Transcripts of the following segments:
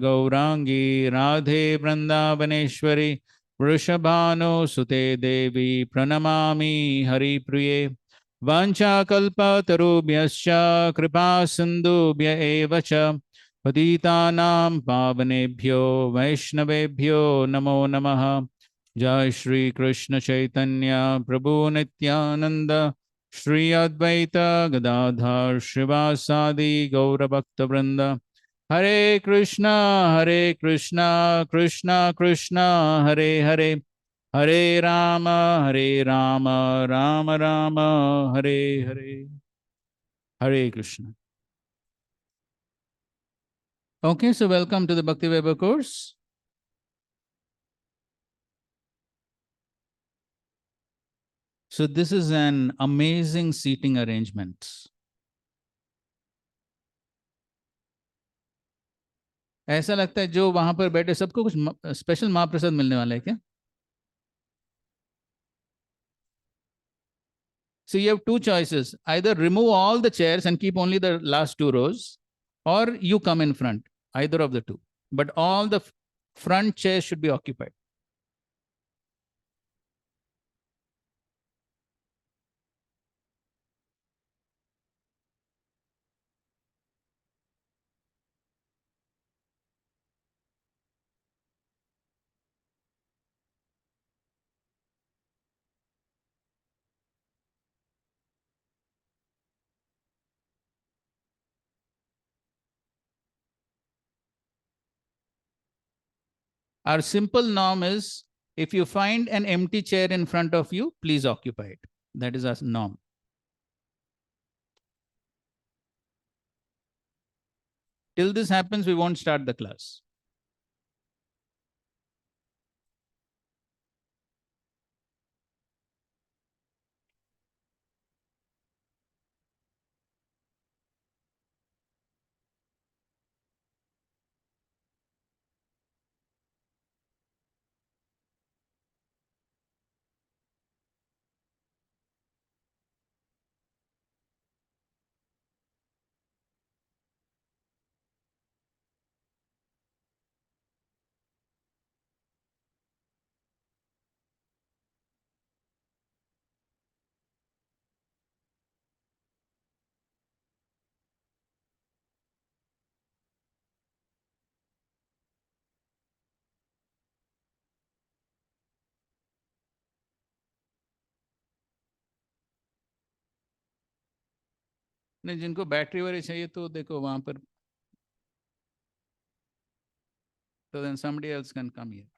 गौरांगी राधे वृंदावनेश्वरी वृषभानुसुते देवी प्रणमामि हरिप्रिये वाञ्छाकल्पतरुभ्यश्च कृपा सिन्धुभ्य एव च पतितानां पावनेभ्यो वैष्णवेभ्यो नमो नमः। जय श्री कृष्ण चैतन्य प्रभु नित्यानंद श्री अद्वैत गदाधर शिवासादि गौरभक्तवृंद। हरे कृष्णा कृष्णा कृष्णा हरे हरे, हरे राम राम राम हरे हरे। हरे Krishna. Okay, so welcome to the Bhakti Weber course. So this is an amazing seating arrangement. ऐसा लगता है जो वहां पर बैठे सबको कुछ स्पेशल महाप्रसाद मिलने वाला है क्या? So you have two choices. Either remove all the chairs and keep only the last two rows, or you come in front. Either of the two. But all the front chairs should be occupied. Our simple norm is if you find an empty chair in front of you, please occupy it. That is our norm. Till this happens, we won't start the class. नहीं, जिनको battery वाली चाहिए तो देखो वहां पर, so then somebody else can come here.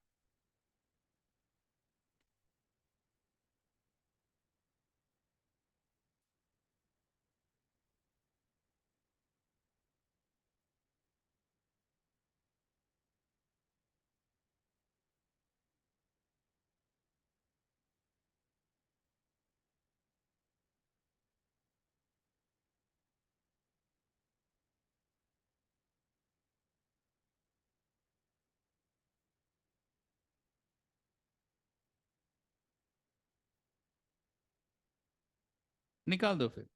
निकाल दो फिर।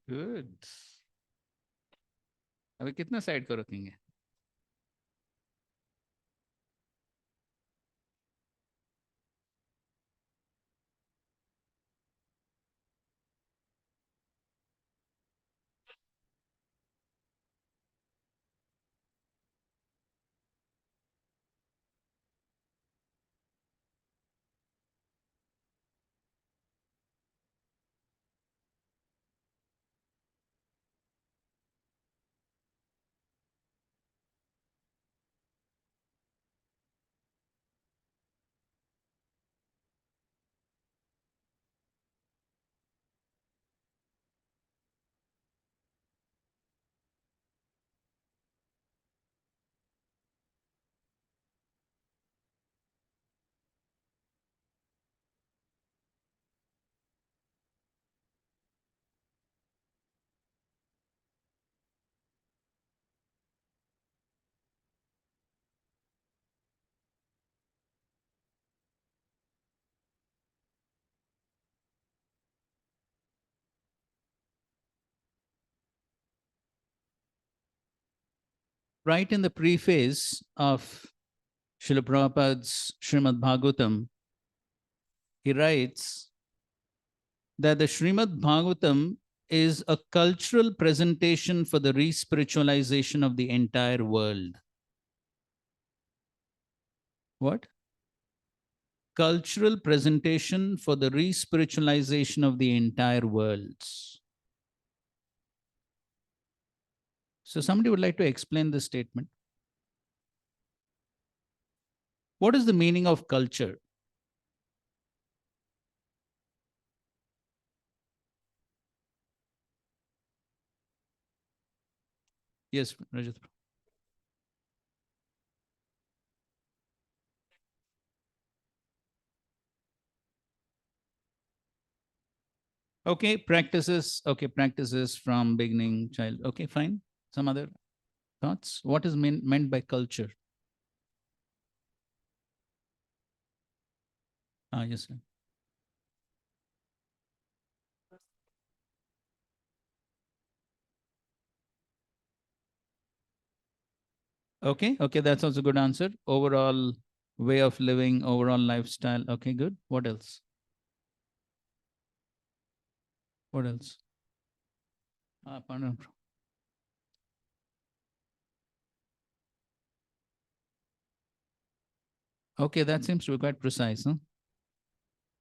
गुड। अभी कितना साइड को रखेंगे? Right in the preface of Srila Prabhupada's Srimad Bhagavatam, he writes that the Srimad Bhagavatam is a cultural presentation for the re-spiritualization of the entire world. What? Cultural presentation for the re-spiritualization of the entire world. So somebody would like to explain this statement. What is the meaning of culture? Yes, Rajat. Okay, practices. Okay, practices from beginning child. Okay, fine. Some other thoughts? What is meant by culture? Ah, yes, sir. Okay, okay, that's also a good answer. Overall way of living, overall lifestyle. Okay, good. What else? What else? Pardon. Okay, that seems to be quite precise. Huh?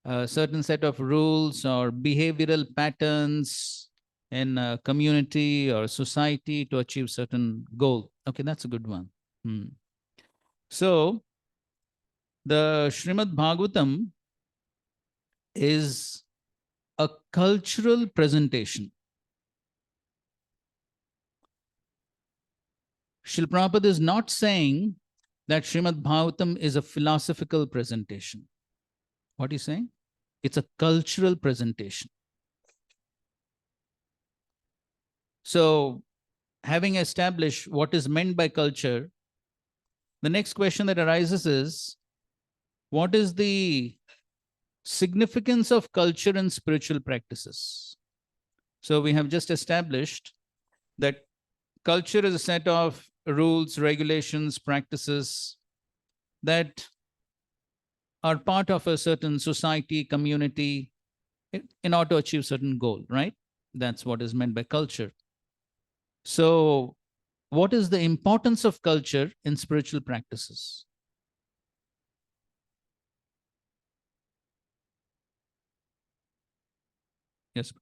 A certain set of rules or behavioral patterns in a community or society to achieve certain goal. Okay, that's a good one. Hmm. So the Srimad Bhagavatam is a cultural presentation. Srila Prabhupada is not saying that Srimad Bhagavatam is a philosophical presentation. What are you saying? It's a cultural presentation. So, having established what is meant by culture, the next question that arises is what is the significance of culture in spiritual practices? So, we have just established that culture is a set of rules, regulations, practices that are part of a certain society, community, in order to achieve certain goal, right? That's what is meant by culture. So, what is the importance of culture in spiritual practices? Yes.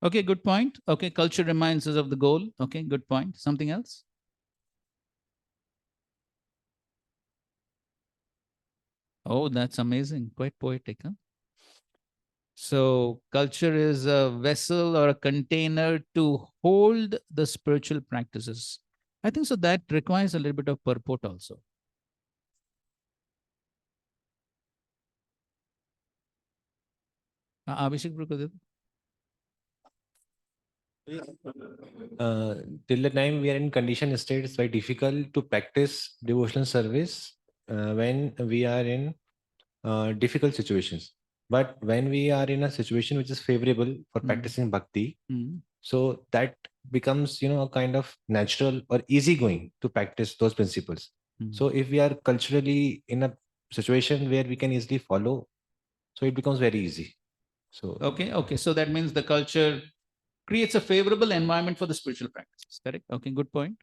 Okay, good point. Okay, culture reminds us of the goal. Okay, good point. Something else? Oh, that's amazing. Quite poetic, huh? So, culture is a vessel or a container to hold the spiritual practices. I think so that requires a little bit of purport also. Abhishek, Uh, till the time we are in conditioned state, it's very difficult to practice devotional service when we are in difficult situations. But when we are in a situation which is favorable for practicing bhakti, so that becomes, a kind of natural or easygoing to practice those principles. So if we are culturally in a situation where we can easily follow, so it becomes very easy. So Okay, okay. So that means the culture creates a favorable environment for the spiritual practices. Correct? Okay, good point.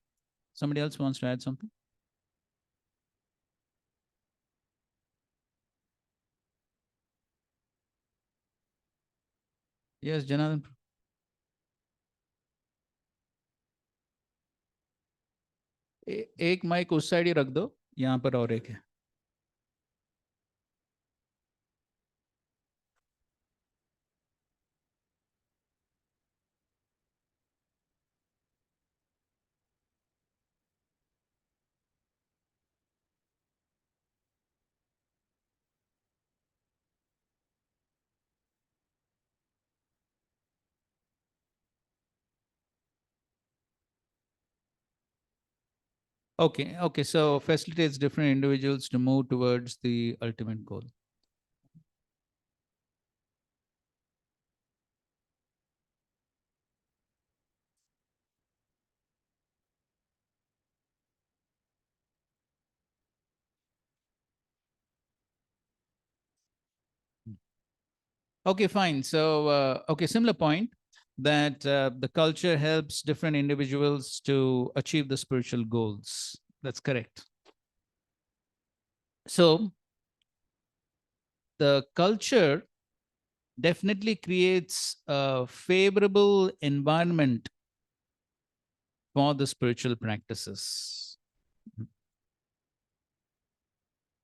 Somebody else wants to add something? Yes, Janardhan. एक mic उस side ही रख दो, यहाँ पर और एक है. Okay. So facilitates different individuals to move towards the ultimate goal. Okay, fine. So, okay, similar point that the culture helps different individuals to achieve the spiritual goals. That's correct. So, the culture definitely creates a favorable environment for the spiritual practices.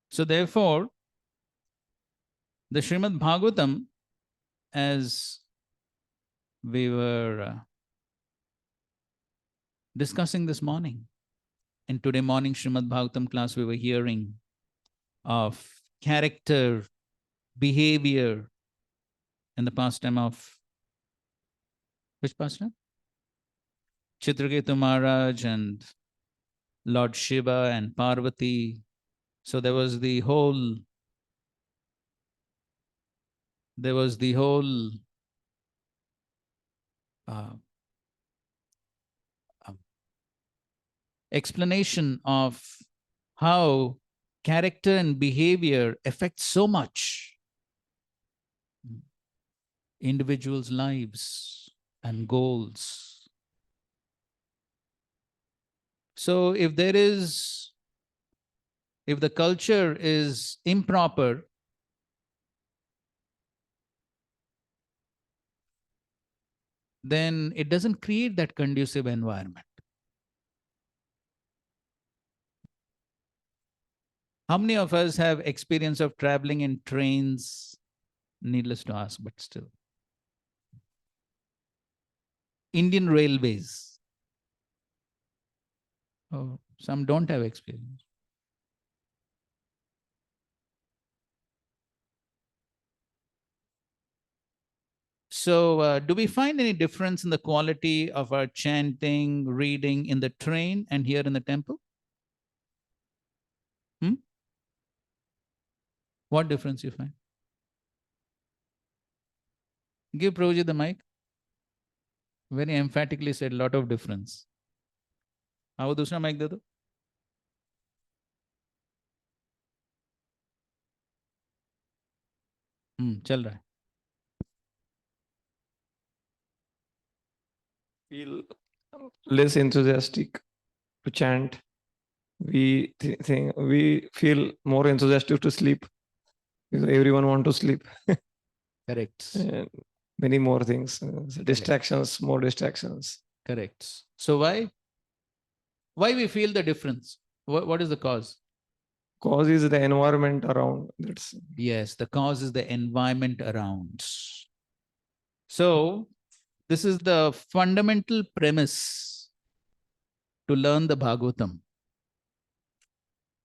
So, therefore, the Srimad Bhagavatam, as we were discussing this morning, in today morning Srimad Bhagavatam class, we were hearing of character, behavior in the pastime of which pastime? Chitraketu Maharaj and Lord Shiva and Parvati. So there was the whole uh, um, explanation of how character and behavior affect so much individuals' lives and goals. So if the culture is improper, then it doesn't create that conducive environment. How many of us have experience of traveling in trains? Needless to ask, but still. Indian Railways. Oh, some don't have experience. So, do we find any difference in the quality of our chanting, reading in the train and here in the temple? Hmm? What difference you find? Give Prabhuji the mic. Very emphatically said, lot of difference. आओ दूसरा mic दे दो. चल रहा है. Feel less enthusiastic to chant. Think we feel more enthusiastic to sleep because everyone want to sleep. Correct. And many more things, distractions, more distractions. Correct. So why we feel the difference? What is the cause? Cause is the environment around. That's Yes, the cause is the environment around. So this is the fundamental premise to learn the Bhagavatam.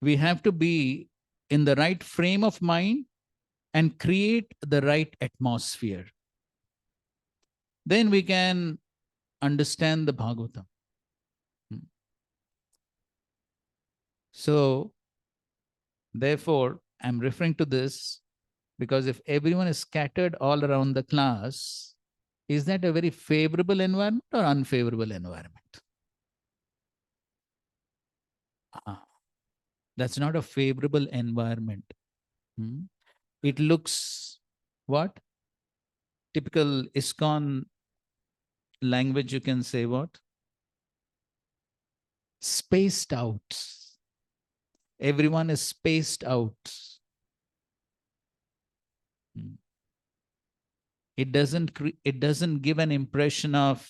We have to be in the right frame of mind and create the right atmosphere. Then we can understand the Bhagavatam. So, therefore, I'm referring to this because if everyone is scattered all around the class, is that a very favorable environment or unfavorable environment? That's not a favorable environment. It looks what? Typical ISKCON language, you can say what? Spaced out. Everyone is spaced out. It doesn't give an impression of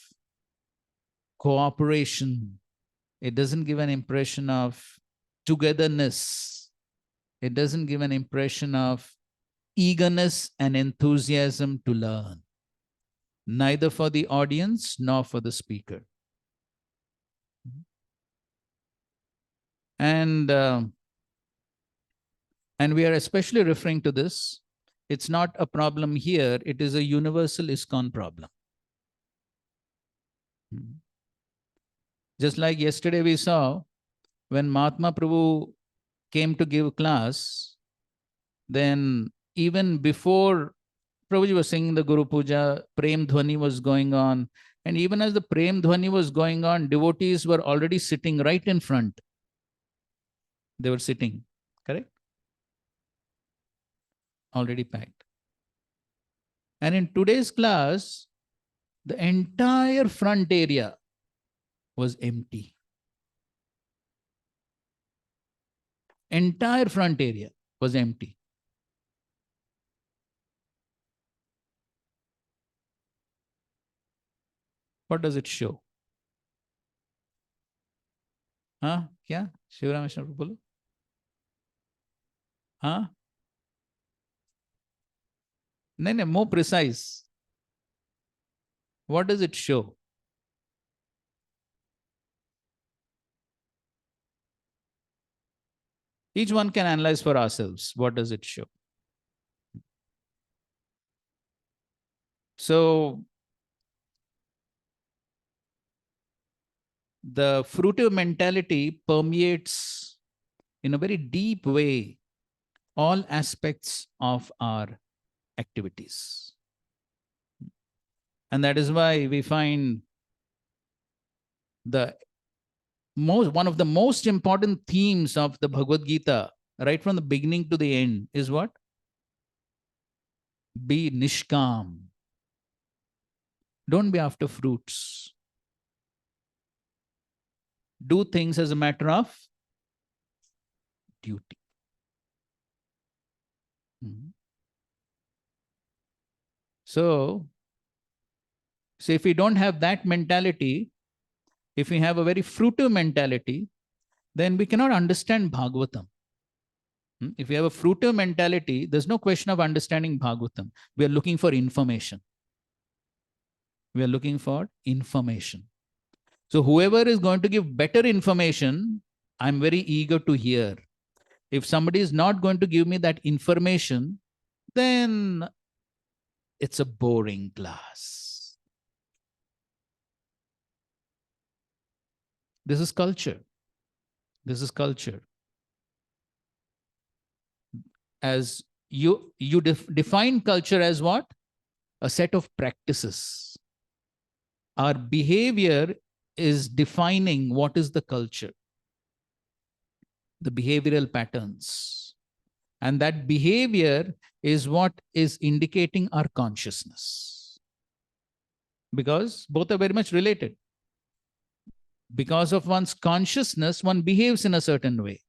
cooperation. It doesn't give an impression of togetherness. It doesn't give an impression of eagerness and enthusiasm to learn, neither for the audience nor for the speaker. And we are especially referring to this. It's not a problem here. It is a universal ISKCON problem. Just like yesterday we saw when Mahatma Prabhu came to give class, then even before Prabhuji was singing the Guru Puja, Prem Dhwani was going on. And even as the Prem Dhwani was going on, devotees were already sitting right in front. They were sitting, correct? Already packed. And in today's class, the entire front area was empty. Entire front area was empty. What does it show? हाँ क्या शिवराम मिश्रा बोलो हाँ नहीं more precise. What does it show? Each one can analyze for ourselves. What does it show? So the fruitive mentality permeates in a very deep way all aspects of our activities. And that is why we find one of the most important themes of the Bhagavad Gita, right from the beginning to the end, is what? Be nishkam. Don't be after fruits. Do things as a matter of duty. So if we don't have that mentality, if we have a very fruitive mentality, then we cannot understand Bhagavatam. If we have a fruitive mentality, there's no question of understanding Bhagavatam. We are looking for information. We are looking for information. So whoever is going to give better information, I'm very eager to hear. If somebody is not going to give me that information, then it's a boring class. This is culture. This is culture. As you define culture as what? A set of practices. Our behavior is defining what is the culture, the behavioral patterns. And that behavior is what is indicating our consciousness. Because both are very much related. Because of one's consciousness, one behaves in a certain way.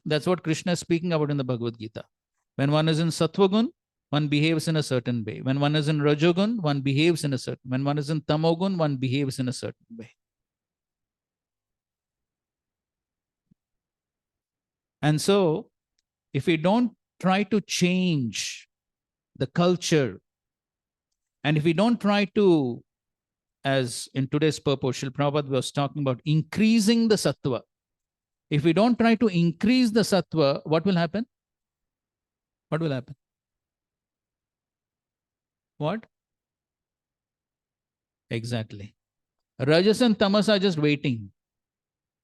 That's what Krishna is speaking about in the Bhagavad Gita. When one is in Sattvagun, one behaves in a certain way. When one is in Rajogun, one behaves in a certain way. When one is in Tamogun, one behaves in a certain way. And so, if we don't try to change the culture, and if we don't try to, as in today's purpose, Srila Prabhupada was talking about increasing the sattva. If we don't try to increase the sattva, what will happen? What will happen? What? Exactly. Rajas and tamas are just waiting.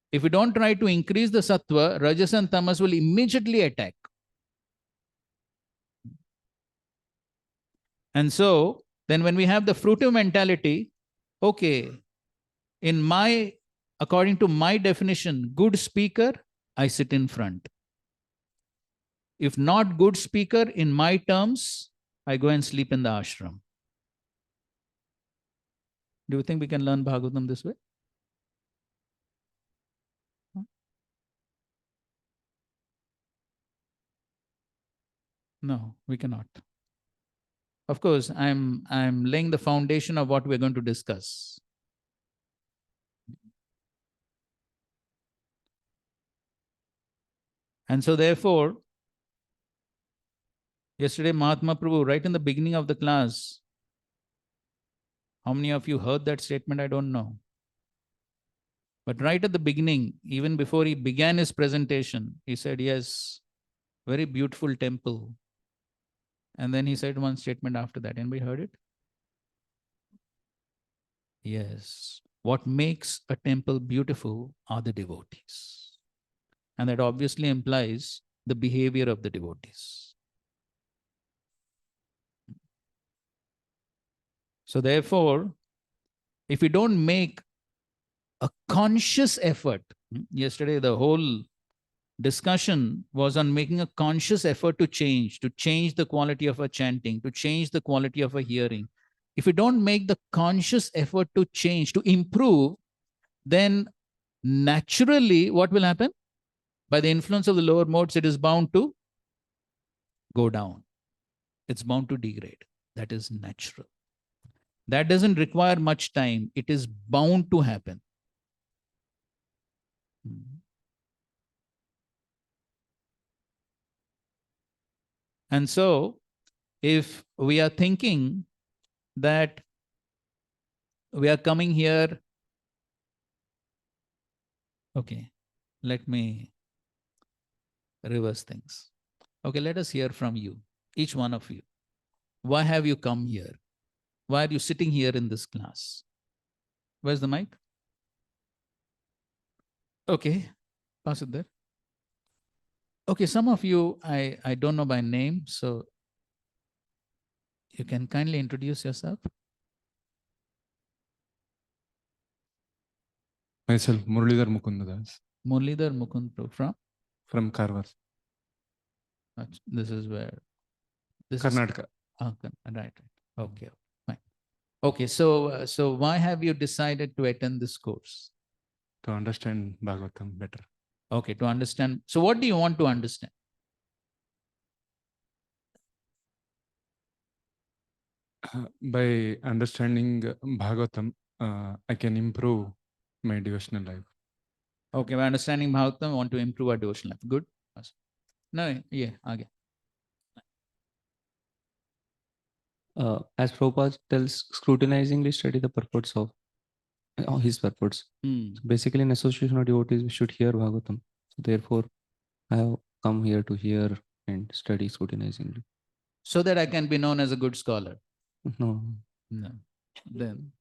If we don't try to increase the sattva, rajas and tamas will immediately attack. And so, then when we have the fruitive mentality, okay, according to my definition, good speaker, I sit in front. If not good speaker, in my terms, I go and sleep in the ashram. Do you think we can learn Bhagavatam this way? No, we cannot. Of course, I'm laying the foundation of what we're going to discuss. And so therefore, yesterday Mahatma Prabhu, right in the beginning of the class, how many of you heard that statement? I don't know. But right at the beginning, even before he began his presentation, he said, yes, very beautiful temple. And then he said one statement after that. Anybody heard it? Yes. What makes a temple beautiful are the devotees. And that obviously implies the behavior of the devotees. So therefore, if we don't make a conscious effort, yesterday the whole discussion was on making a conscious effort to change the quality of our chanting, to change the quality of our hearing. If we don't make the conscious effort to change, to improve, then naturally what will happen? By the influence of the lower modes, it is bound to go down. It's bound to degrade. That is natural. That doesn't require much time. It is bound to happen. And so, if we are thinking that we are coming here, okay, let me reverse things. Okay, let us hear from you, each one of you. Why have you come here? Why are you sitting here in this class? Where's the mic? Okay, pass it there. Okay, some of you I don't know by name, so you can kindly introduce yourself. Myself, Muralidhar Mukundadas Muralidhar Mukund from Karwar, this is where this Karnataka. is right. Okay, fine. Okay, so why have you decided to attend this course? To understand Bhagavatam better. Okay, to understand. So what do you want to understand? By understanding Bhagavatam, I can improve my devotional life. Okay, by understanding Bhagavatam, want to improve our devotional life. Good. No, yeah, again. As Prabhupada tells, scrutinizingly study the purports of his purports. So basically, in association of devotees, we should hear Bhagavatam. So therefore, I have come here to hear and study scrutinizingly. So that I can be known as a good scholar. No. No. Then,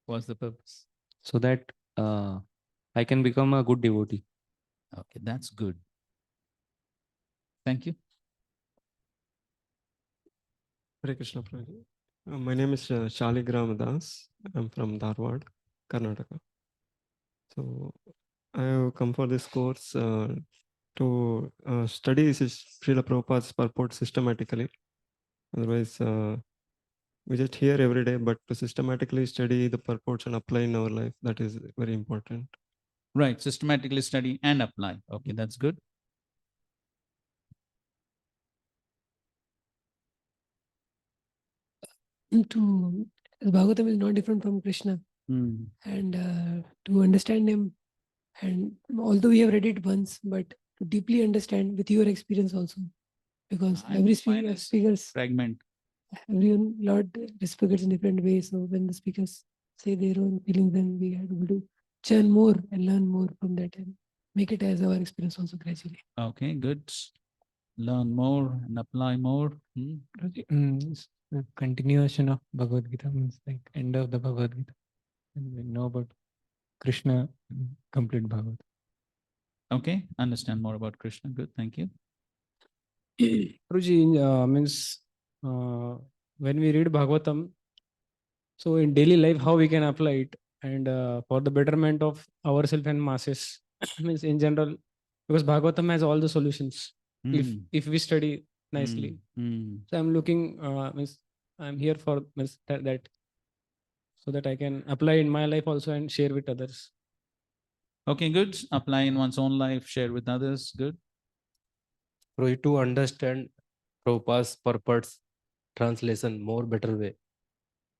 what's the purpose? So that I can become a good devotee. Okay, that's good. Thank you. Hare Krishna Prabhuji. My name is Shaligram Das. I'm from Dharwad, Karnataka. So I have come for this course to study Srila Prabhupada's purport systematically. Otherwise, we just hear every day, but to systematically study the purports and apply in our life, that is very important. Right, systematically study and apply. Okay, that's good. Bhagavatam is not different from Krishna. And to understand him, and although we have read it once, but to deeply understand with your experience also, because every speakers fragment. Everyone Lord speaks in different ways. So when the speakers say their own feelings, then we are able to churn more and learn more from that and make it as our experience also gradually. Okay, good. Learn more and apply more. Continuation of Bhagavad Gita means like end of the Bhagavad Gita. And we know about Krishna, complete Bhagavad. Okay, understand more about Krishna. Good, thank you. Guruji, means when we read Bhagavatam, so in daily life, how we can apply it and for the betterment of ourselves and masses, means in general, because Bhagavatam has all the solutions if we study nicely. So I'm looking, means I'm here for that so that I can apply in my life also and share with others. Okay, good. Apply in one's own life, share with others. Good. To understand Prabhupada's purports translation more better way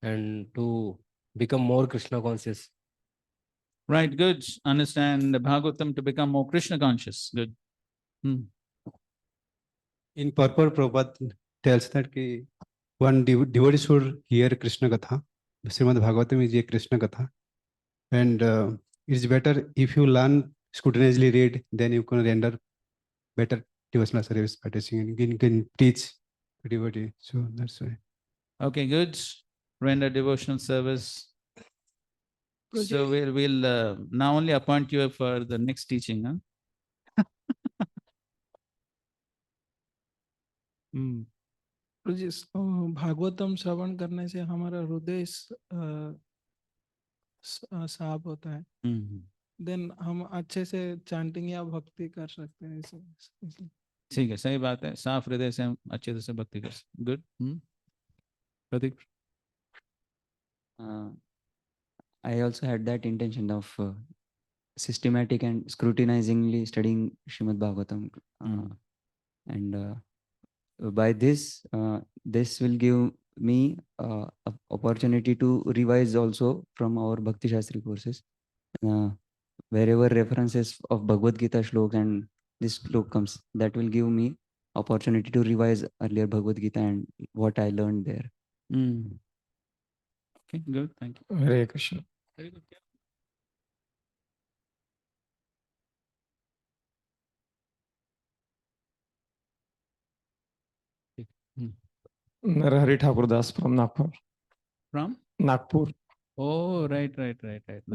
and to become more Krishna conscious. Right, good. Understand the Bhagavatam to become more Krishna conscious. Good. In purport, Prabhupada tells that one devotee should hear Krishna Katha. Srimad Bhagavatam is a Krishna Katha. And it's better if you learn, scrutinizingly read, then you can render better devotional service by teaching and you can teach the devotee. So that's why. Okay, good. Render devotional service. So we'll now only appoint you for the next teaching. Huh? तो जिस भागवतम श्रवण करने से हमारा हृदय साफ होता है, then हम अच्छे से चैंटिंग या भक्ति कर सकते हैं इसलिए। ठीक है, सही बात है, साफ हृदय से हम अच्छे से भक्ति कर सकते। Good. Prateek. I also had that intention of systematic and scrutinizingly studying Srimad Bhagavatam, and by this, this will give me a opportunity to revise also from our Bhakti Shastri courses. Wherever references of Bhagavad Gita shlokas and this shlok comes, that will give me opportunity to revise earlier Bhagavad Gita and what I learned there. Okay, good. Thank you. Hare Krishna. Narahari Thakur Das from Nagpur. From Nagpur. Oh, right.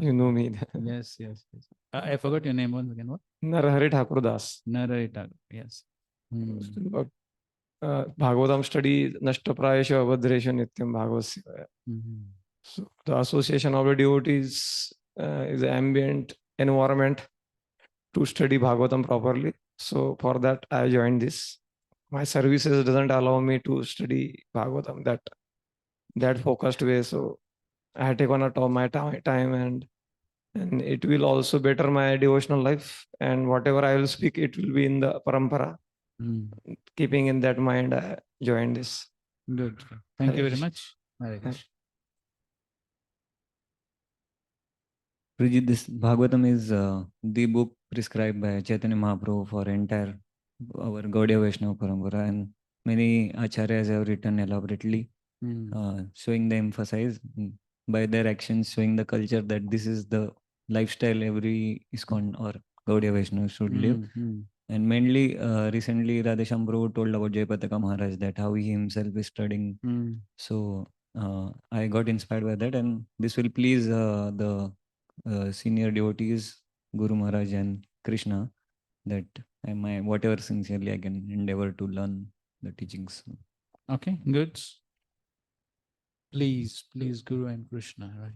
You know me. Yes. I forgot your name once again. What? Narahari Thakur Das. Narahari Thakur. Yes. Bhagavatam study Nashtaprayasha Avadresha Nityam Bhagavasya. So the association of the devotees is an ambient environment to study Bhagavatam properly. So for that I joined this. My services doesn't allow me to study Bhagavatam that focused way. So I had taken out of my time and it will also better my devotional life, and whatever I will speak, it will be in the parampara. Keeping in that mind, I joined this. Good. Thank you very much. Hare Krishna. Prijit, this Bhagavatam is the book prescribed by Chaitanya Mahaprabhu for entire our Gaudiya Vaishnava Parampara, and many acharyas have written elaborately showing the emphasis by their actions, showing the culture that this is the lifestyle every ISKCON or Gaudiya Vaishnava should live. And mainly recently Radhesham Prabhu told about Jayapataka Maharaj that how he himself is studying. So I got inspired by that, and this will please the senior devotees, Guru Maharaj and Krishna, that whatever sincerely I can endeavor to learn the teachings. Okay, good. Please, Guru and Krishna, right?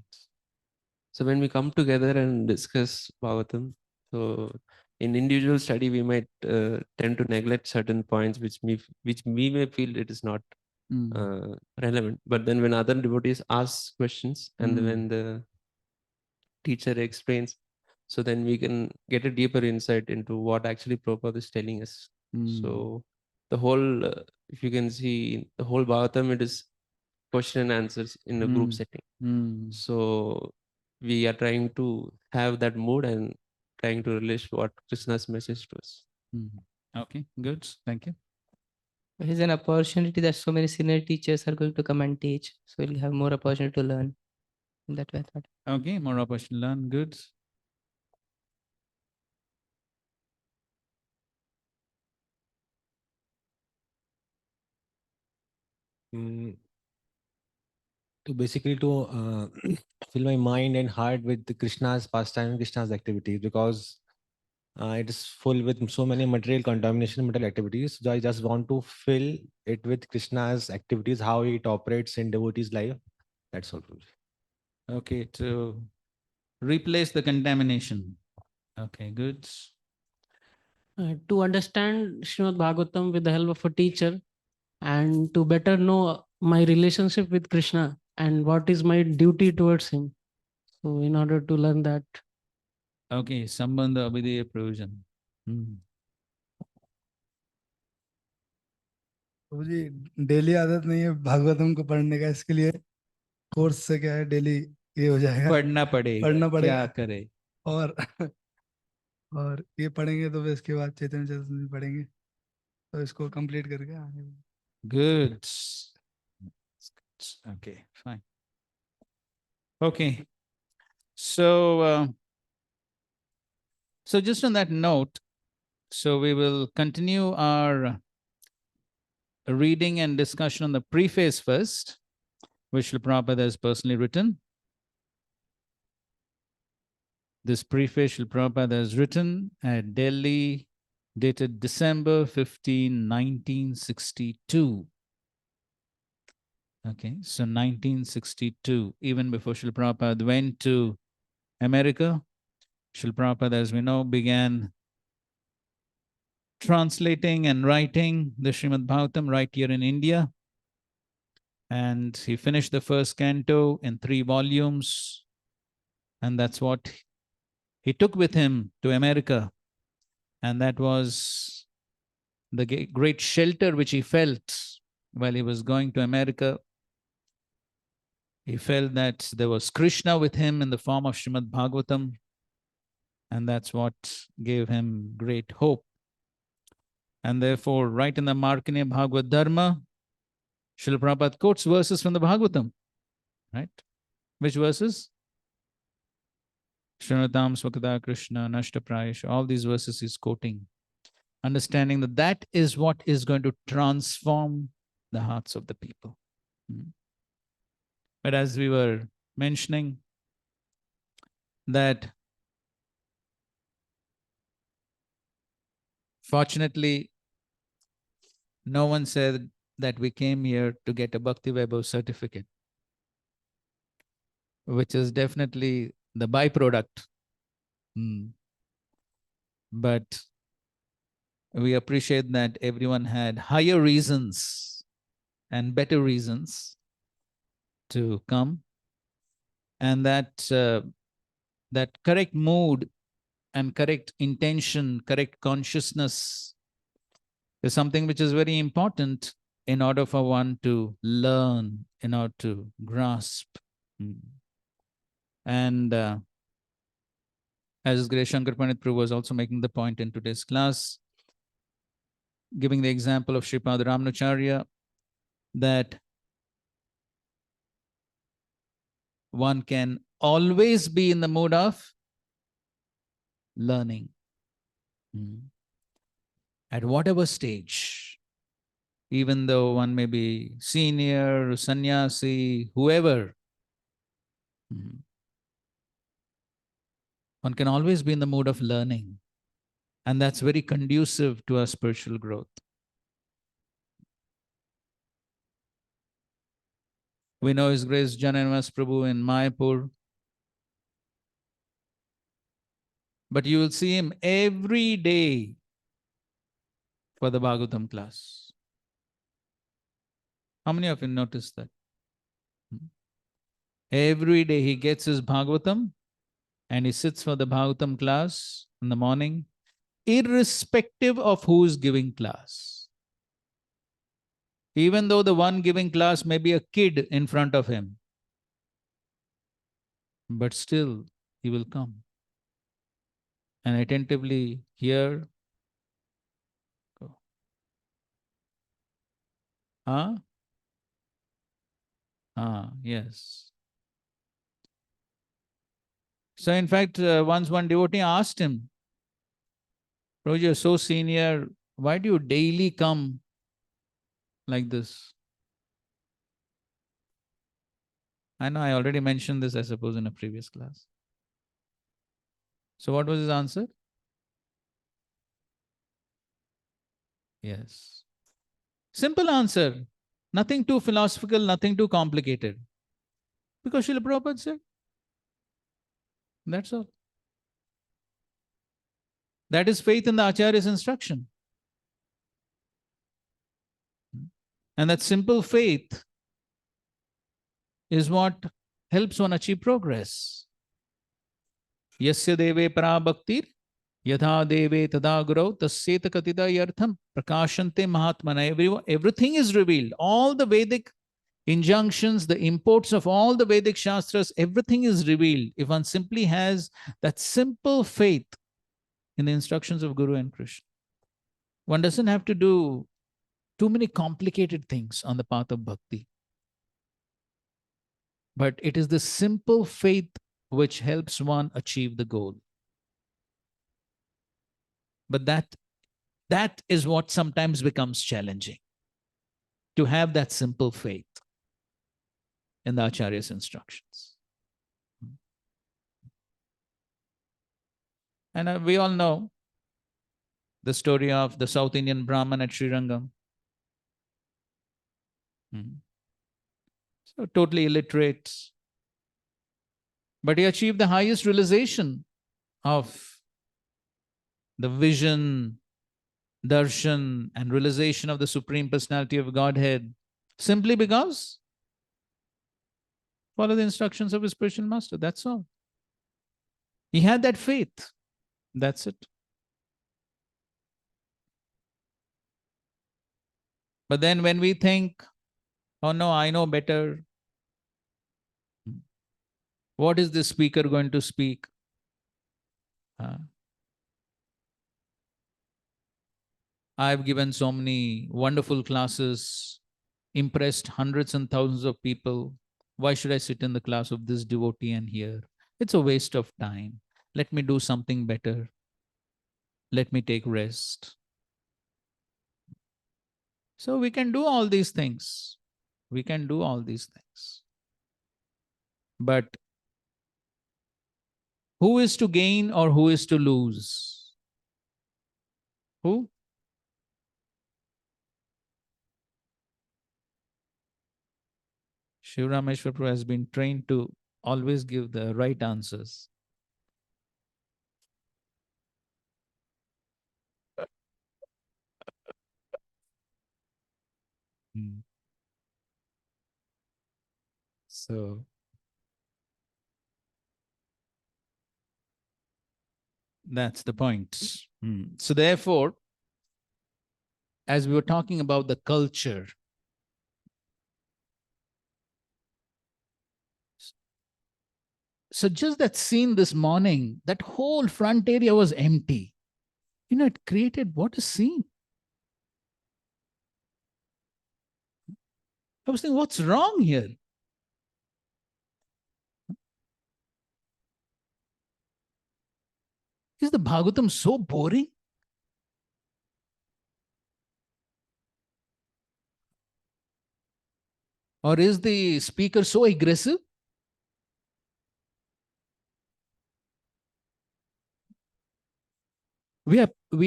So when we come together and discuss Bhagavatam, so in individual study we might tend to neglect certain points which we may feel it is not relevant. But then when other devotees ask questions and when the teacher explains, so then we can get a deeper insight into what actually Prabhupada is telling us. So the whole, if you can see the whole Bhagavatam, it is question and answers in a group setting. So we are trying to have that mood and trying to relate what Krishna's message to us. Okay, good. Thank you. It is an opportunity that so many senior teachers are going to come and teach. So we'll have more opportunity to learn. In that way, I thought. Okay, more opportunity to learn. Good. To basically to fill my mind and heart with the Krishna's pastime and Krishna's activities, because it is full with so many material contamination, material activities. So I just want to fill it with Krishna's activities, how it operates in devotees' life. That's all. Okay, to replace the contamination. Okay, good. To understand Srimad Bhagavatam with the help of a teacher and to better know my relationship with Krishna and what is my duty towards him. So in order to learn that. Okay, Sambandha Abhideya Provision. तो जी daily आदत नहीं है भागवतम को पढ़ने का, इसके लिए course से क्या है डेली ये हो जाएगा, पढ़ना पड़ेगा, क्या करे। और ये पढ़ेंगे तो फिर इसके बाद चैतन्य चैतन्य पढ़ेंगे, तो इसको कंप्लीट करके आगे। Good. Okay, fine. Okay. So just on that note, so we will continue our reading and discussion on the preface first, which Srila Prabhupada has personally written. This preface Srila Prabhupada has written at Delhi dated December 15, 1962. Okay, so 1962, even before Srila Prabhupada went to America, Srila Prabhupada, as we know, began translating and writing the Srimad Bhagavatam right here in India. And he finished the first canto in 3 volumes. And that's what he took with him to America. And that was the great shelter which he felt while he was going to America. He felt that there was Krishna with him in the form of Srimad Bhagavatam, and that's what gave him great hope. And therefore, right in the Markandeya Bhagavad Dharma, Srila Prabhupada quotes verses from the Bhagavatam, right? Which verses? Shrunatam Swakada Krishna Nashta Prayasha. All these verses he's quoting, understanding that that is what is going to transform the hearts of the people. But as we were mentioning, that fortunately, no one said that we came here to get a Bhakti Vaibhav certificate, which is definitely the byproduct. But we appreciate that everyone had higher reasons and better reasons to come, and that that correct mood and correct intention, correct consciousness is something which is very important in order for one to learn, in order to grasp. And as Great Shankar Pandit Prabhu was also making the point in today's class, giving the example of Sripad Ramanacharya, that one can always be in the mood of learning at whatever stage, even though one may be senior, sannyasi, whoever, one can always be in the mood of learning. And that's very conducive to our spiritual growth. We know His Grace Jananivas Prabhu in Mayapur, but you will see him every day for the Bhagavatam class. How many of you noticed that? Every day he gets his Bhagavatam and he sits for the Bhagavatam class in the morning, irrespective of who is giving class. Even though the one giving class may be a kid in front of him, but still he will come and attentively hear. Yes. So in fact, once one devotee asked him, Prabhuji, you're so senior, why do you daily come like this? I know I already mentioned this, I suppose, in a previous class. So what was his answer? Yes. Simple answer. Nothing too philosophical, nothing too complicated. Because Srila Prabhupada said. That's all. That is faith in the Acharya's instruction. And that simple faith is what helps one achieve progress. Yasya deve para bhaktir, yatha deve tada gurau, tasyeta katita yartham, prakashante mahatmana. Everything is revealed. All the Vedic injunctions, the imports of all the Vedic Shastras, everything is revealed if one simply has that simple faith in the instructions of Guru and Krishna. One doesn't have to do too many complicated things on the path of bhakti. But it is the simple faith which helps one achieve the goal. But that is what sometimes becomes challenging, to have that simple faith in the Acharya's instructions. And we all know The story of the South Indian Brahmin at Srirangam. So totally illiterate. But he achieved the highest realization of the vision, darshan, and realization of the Supreme Personality of Godhead simply because follow the instructions of his spiritual master. That's all. He had that faith. That's it. But then when we think, oh no, I know better. What is this speaker going to speak? I've given so many wonderful classes, impressed hundreds and thousands of people. Why should I sit in the class of this devotee and hear? It's a waste of time. Let me do something better. Let me take rest. So we can do all these things. We can do all these things. But who is to gain or who is to lose? Who? Shiv Rameshwar Prabhu has been trained to always give the right answers. So that's the point. So therefore, as we were talking about the culture, so just that scene this morning, that whole front area was empty. You know, it created what a scene. I was thinking, what's wrong here? Is the Bhagavatam so boring? Or is the speaker so aggressive? We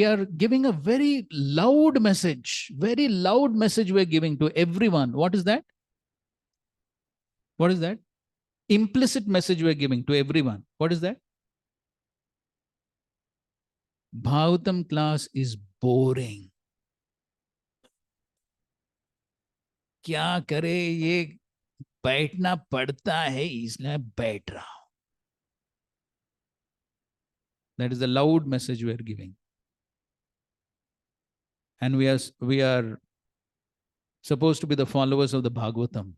are giving a very loud message we're giving to everyone. What is that? What is that? Implicit message we're giving to everyone. What is that? Bhagavatam class is boring. क्या करे, ये बैठना पड़ता है इसलिए बैठ रहा हूं. That is the loud message we are giving. And we are supposed to be the followers of the Bhagavatam.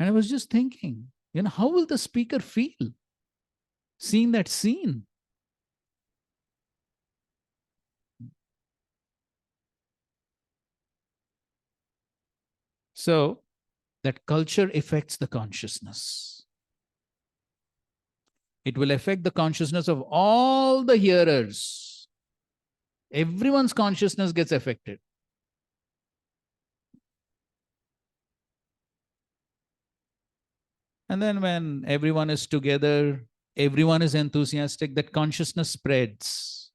And I was just thinking, how will the speaker feel seeing that scene? So that culture affects the consciousness. It will affect the consciousness of all the hearers. Everyone's consciousness gets affected. And then when everyone is together, everyone is enthusiastic, that consciousness spreads.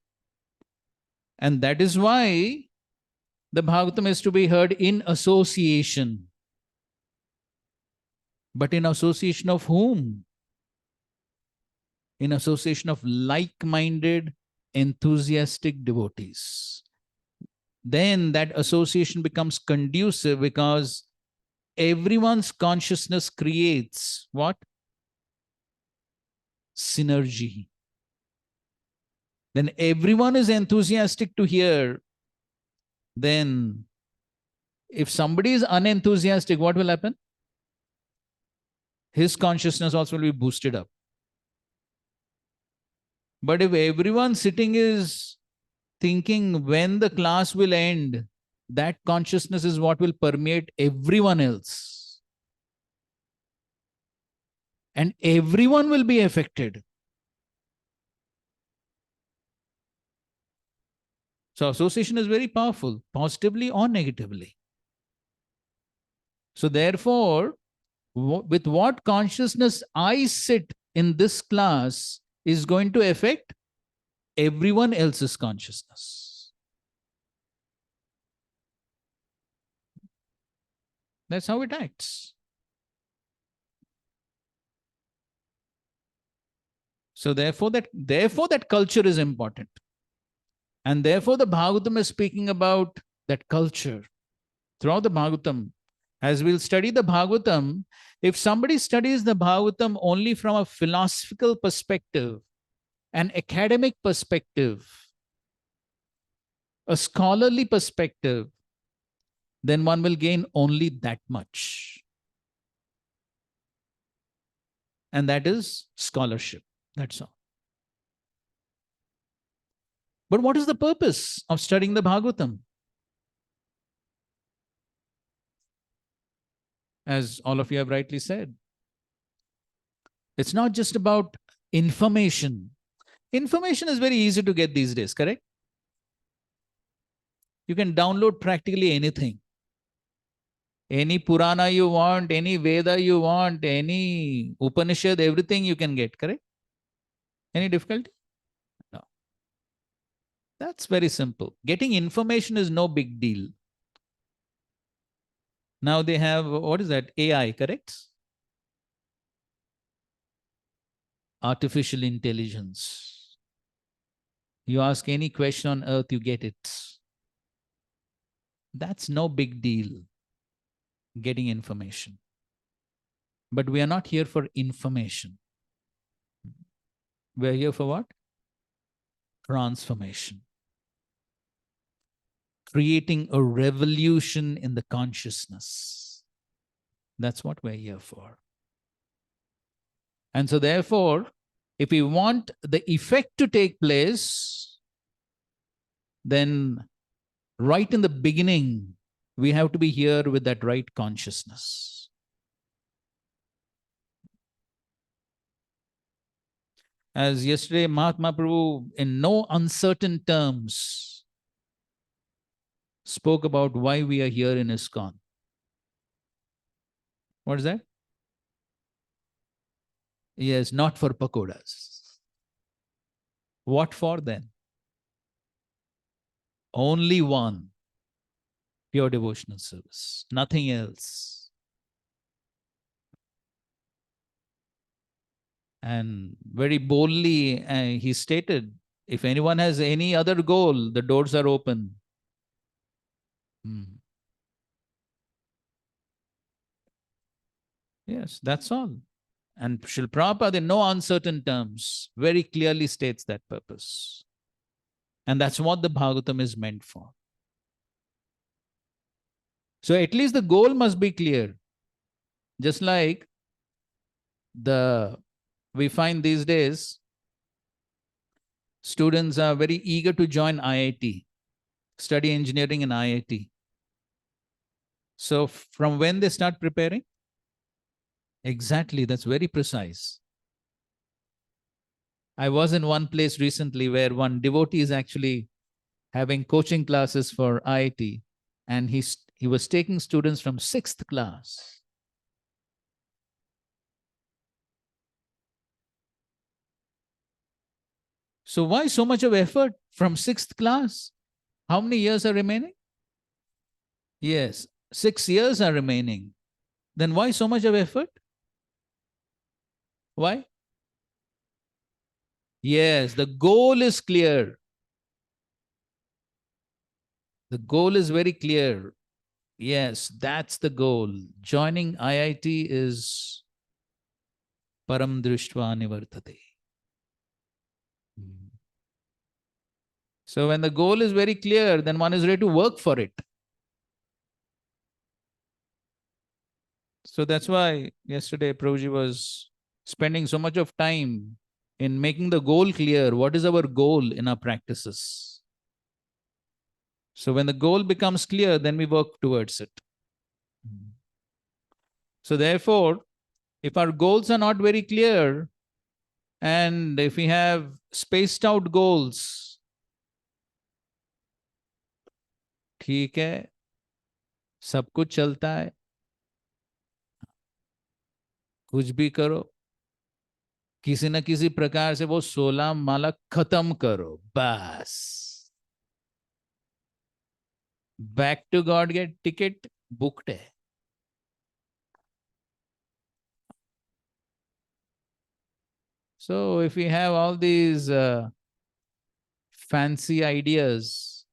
And that is why the Bhagavatam is to be heard in association. But in association of whom? In association of like-minded, enthusiastic devotees. Then that association becomes conducive because everyone's consciousness creates what? Synergy. Then everyone is enthusiastic to hear. Then if somebody is unenthusiastic, what will happen? His consciousness also will be boosted up. But if everyone sitting is thinking when the class will end, that consciousness is what will permeate everyone else. And everyone will be affected. So association is very powerful, positively or negatively. So therefore, with what consciousness I sit in this class, is going to affect everyone else's consciousness. That's how it acts. So therefore that culture is important. And therefore the Bhagavatam is speaking about that culture. Throughout the Bhagavatam, as we'll study the Bhagavatam, if somebody studies the Bhagavatam only from a philosophical perspective, an academic perspective, a scholarly perspective, then one will gain only that much. And that is scholarship. That's all. But what is the purpose of studying the Bhagavatam? As all of you have rightly said, it's not just about information. Information is very easy to get these days, correct? You can download practically anything. Any Purana you want, any Veda you want, any Upanishad, everything you can get, correct? Any difficulty? No. That's very simple. Getting information is no big deal. Now they have, what is that? AI, correct? Artificial intelligence. You ask any question on earth, you get it. That's no big deal, getting information. But we are not here for information. We are here for what? Transformation. Creating a revolution in the consciousness. That's what we're here for. And so therefore, if we want the effect to take place, then right in the beginning, we have to be here with that right consciousness. As yesterday, Mahatma Prabhu, in no uncertain terms, spoke about why we are here in ISKCON. What is that? Yes, not for pakodas. What for then? Only one. Pure devotional service. Nothing else. And very boldly he stated, if anyone has any other goal, the doors are open. Yes, that's all. And Srila Prabhupada, in no uncertain terms, very clearly states that purpose. And that's what the Bhagavatam is meant for. So at least the goal must be clear. Just like we find these days, students are very eager to join IIT, study engineering in IIT. So from when they start preparing? Exactly, that's very precise. I was in one place recently where one devotee is actually having coaching classes for IIT, and he was taking students from 6th class. So why so much of effort from 6th class? How many years are remaining? Yes, 6 years are remaining. Then why so much of effort? Why? Yes, the goal is clear. The goal is very clear. Yes, that's the goal. Joining IIT is param drishtva nivartate. So when the goal is very clear, then one is ready to work for it. So that's why yesterday Prabhuji was spending so much of time in making the goal clear. What is our goal in our practices? So when the goal becomes clear, then we work towards it. So therefore, if our goals are not very clear, and if we have spaced out goals, ठीक है, सब कुछ चलता है, कुछ भी करो, किसी न किसी प्रकार से वो 16 माला खत्म करो, बस। Back to God get ticket booked है। So if we have all these fancy ideas,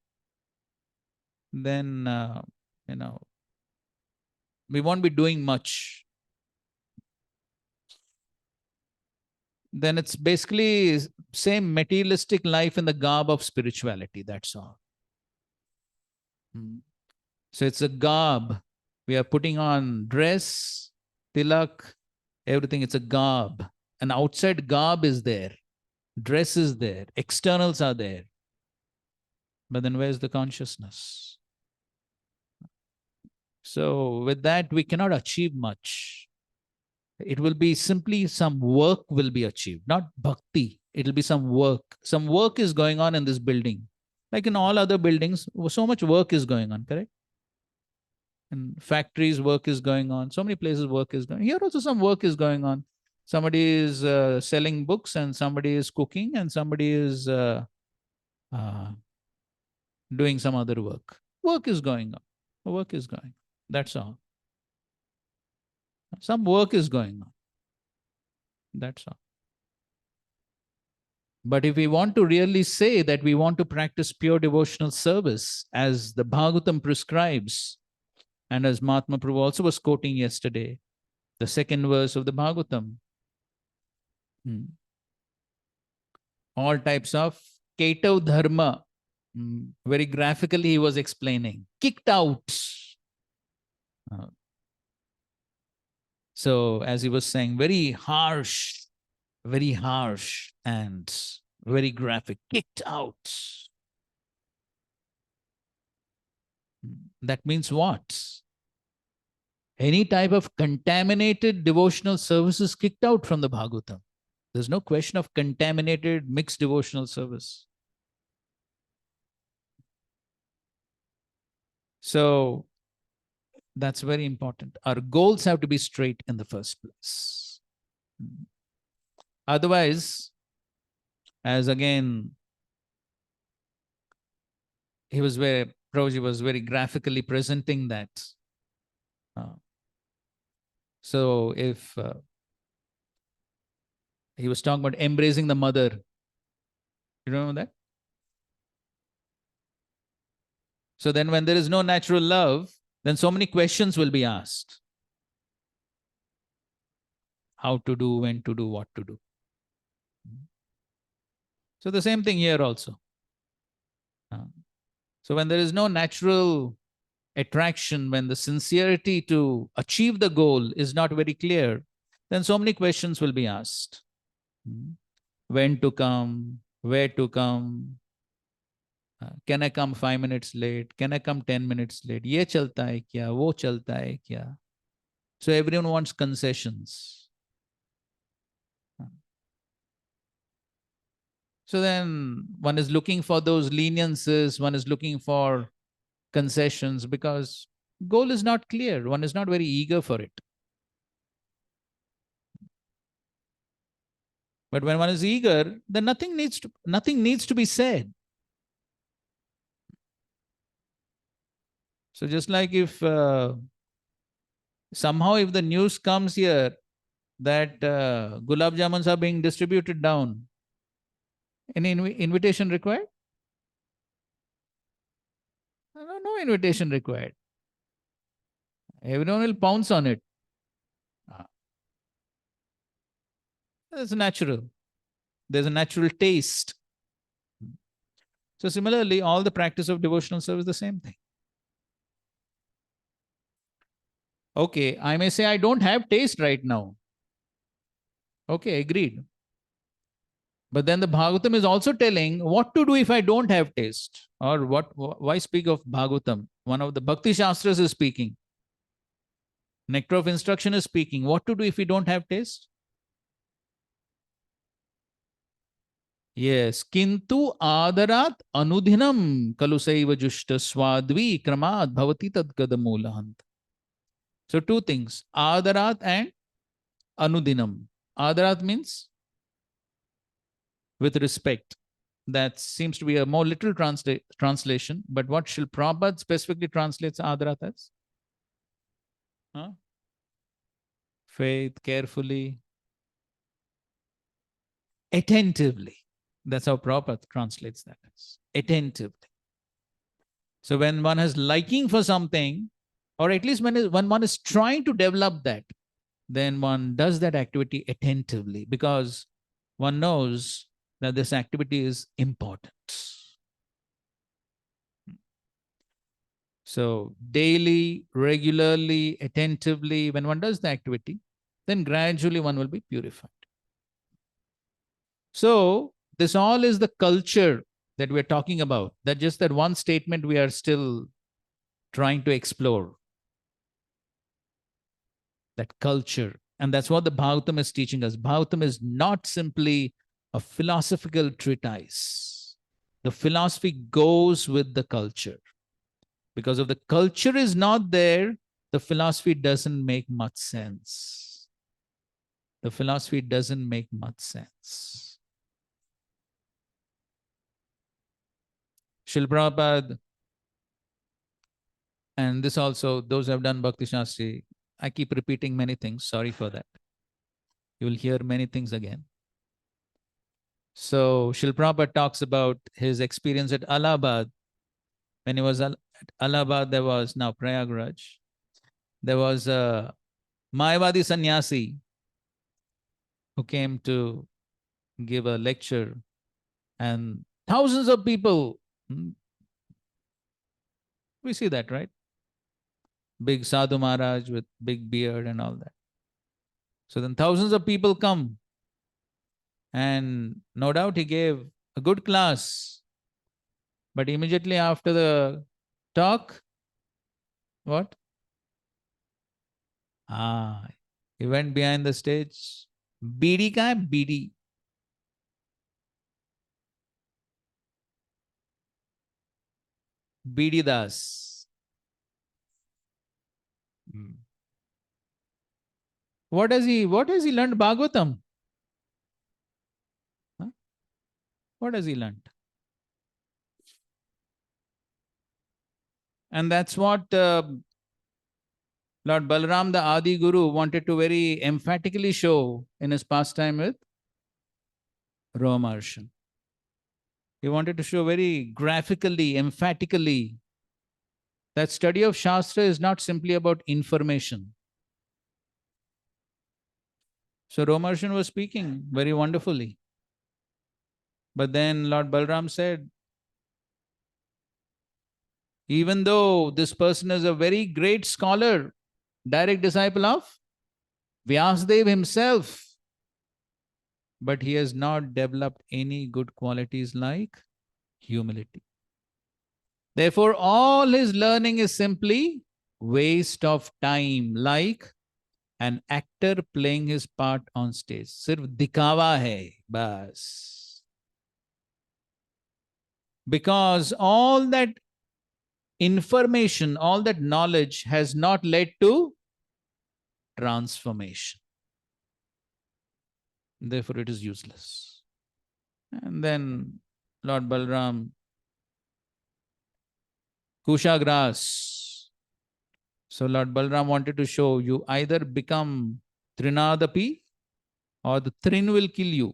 then we won't be doing much. Then it's basically same materialistic life in the garb of spirituality. That's all. So it's a garb. We are putting on dress, tilak, everything. It's a garb. An outside garb is there. Dress is there. Externals are there. But then where's the consciousness? So with that, we cannot achieve much. It will be simply some work will be achieved, not bhakti. It will be some work. Some work is going on in this building. Like in all other buildings, so much work is going on, correct? In factories, work is going on. So many places, work is going on. Here also some work is going on. Somebody is selling books, and somebody is cooking, and somebody is doing some other work. Work is going on. Work is going on. That's all. Some work is going on. That's all. But if we want to really say that we want to practice pure devotional service as the Bhagavatam prescribes, and as Mahatma Prabhu also was quoting yesterday, the second verse of the Bhagavatam, all types of Ketav Dharma, very graphically he was explaining, kicked out. So as he was saying, very harsh and very graphic, kicked out. That means what? Any type of contaminated devotional service is kicked out from the Bhagavatam. There's no question of contaminated mixed devotional service. So that's very important. Our goals have to be straight in the first place. Otherwise, as again, Prabhuji was very graphically presenting that. So if he was talking about embracing the mother, you remember that? So then when there is no natural love, then so many questions will be asked. How to do, when to do, what to do. So the same thing here also. So when there is no natural attraction, when the sincerity to achieve the goal is not very clear, then so many questions will be asked. When to come, where to come, can I come 5 minutes late, can I come 10 minutes late, ye chalta hai kya, wo chalta hai kya. So everyone wants concessions. So then one is looking for those leniences, one is looking for concessions because goal is not clear. One is not very eager for it. But when one is eager, then nothing needs to be said. So just like if somehow if the news comes here that gulab jamuns are being distributed down, any invitation required? No invitation required. Everyone will pounce on it. That's natural. There's a natural taste. So similarly, all the practice of devotional service is the same thing. Okay, I may say I don't have taste right now. Okay, agreed. But then the Bhagavatam is also telling what to do if I don't have taste. Or why speak of Bhagavatam? One of the Bhakti Shastras is speaking. Nectar of Instruction is speaking. What to do if we don't have taste? Yes. Kintu adarat anudhinam kalusaiva jushta swadvi kramat bhavati tad gadamulahant. So two things. Adarat and anudhinam. Adarat means with respect. That seems to be a more literal translation, but what Srila Prabhupada specifically translates Adarat as? Huh? Faith, carefully, attentively. That's how Prabhupada translates that as attentively. So when one has liking for something, or at least when one is trying to develop that, then one does that activity attentively because one knows that this activity is important. So daily, regularly, attentively, when one does the activity, then gradually one will be purified. So this all is the culture that we're talking about. That just that one statement we are still trying to explore. That culture. And that's what the Bhagavatam is teaching us. Bhagavatam is not simply a philosophical treatise. The philosophy goes with the culture. Because if the culture is not there, the philosophy doesn't make much sense. The philosophy doesn't make much sense. Srila Prabhupada, and this also, those who have done Bhakti Shastri, I keep repeating many things, sorry for that. You will hear many things again. So Srila Prabhupada talks about his experience at Allahabad. When he was at Allahabad, there was now Prayagraj. There was a Mayavadi sannyasi who came to give a lecture, and thousands of people, we see that, right? Big Sadhu Maharaj with big beard and all that. So then thousands of people come, and no doubt he gave a good class. But immediately after the talk, what? He went behind the stage. Bidi ka hai? Bidi. Bidi Das. What has he learned Bhagavatam? Huh? What has he learned? And that's what Lord Balaram, the Adi Guru, wanted to very emphatically show in his pastime with Romarshan. He wanted to show very graphically, emphatically, that study of Shastra is not simply about information. So Romarshan was speaking very wonderfully. But then Lord Balaram said, even though this person is a very great scholar, direct disciple of Vyasadeva himself, but he has not developed any good qualities like humility. Therefore, all his learning is simply waste of time, like an actor playing his part on stage. Sirf dikhawa hai, bas. Because all that information, all that knowledge has not led to transformation. Therefore, it is useless. And then Lord Balram, Kusha grass. So Lord Balram wanted to show you either become Trinadapi or the Trin will kill you.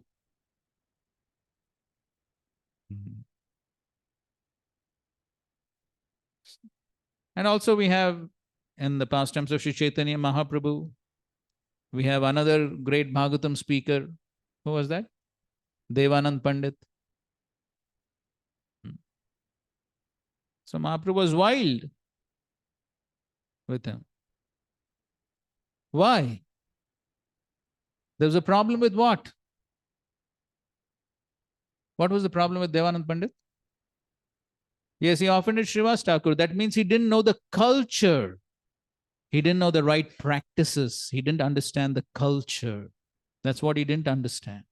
And also we have in the pastimes of Sri Chaitanya Mahaprabhu, we have another great Bhagavatam speaker. Who was that? Devanand Pandit. So Mahaprabhu was wild with him. Why? There was a problem with what? What was the problem with Devanand Pandit? Yes, he offended Srivas Thakur. That means he didn't know the culture. He didn't know the right practices. He didn't understand the culture. That's what he didn't understand.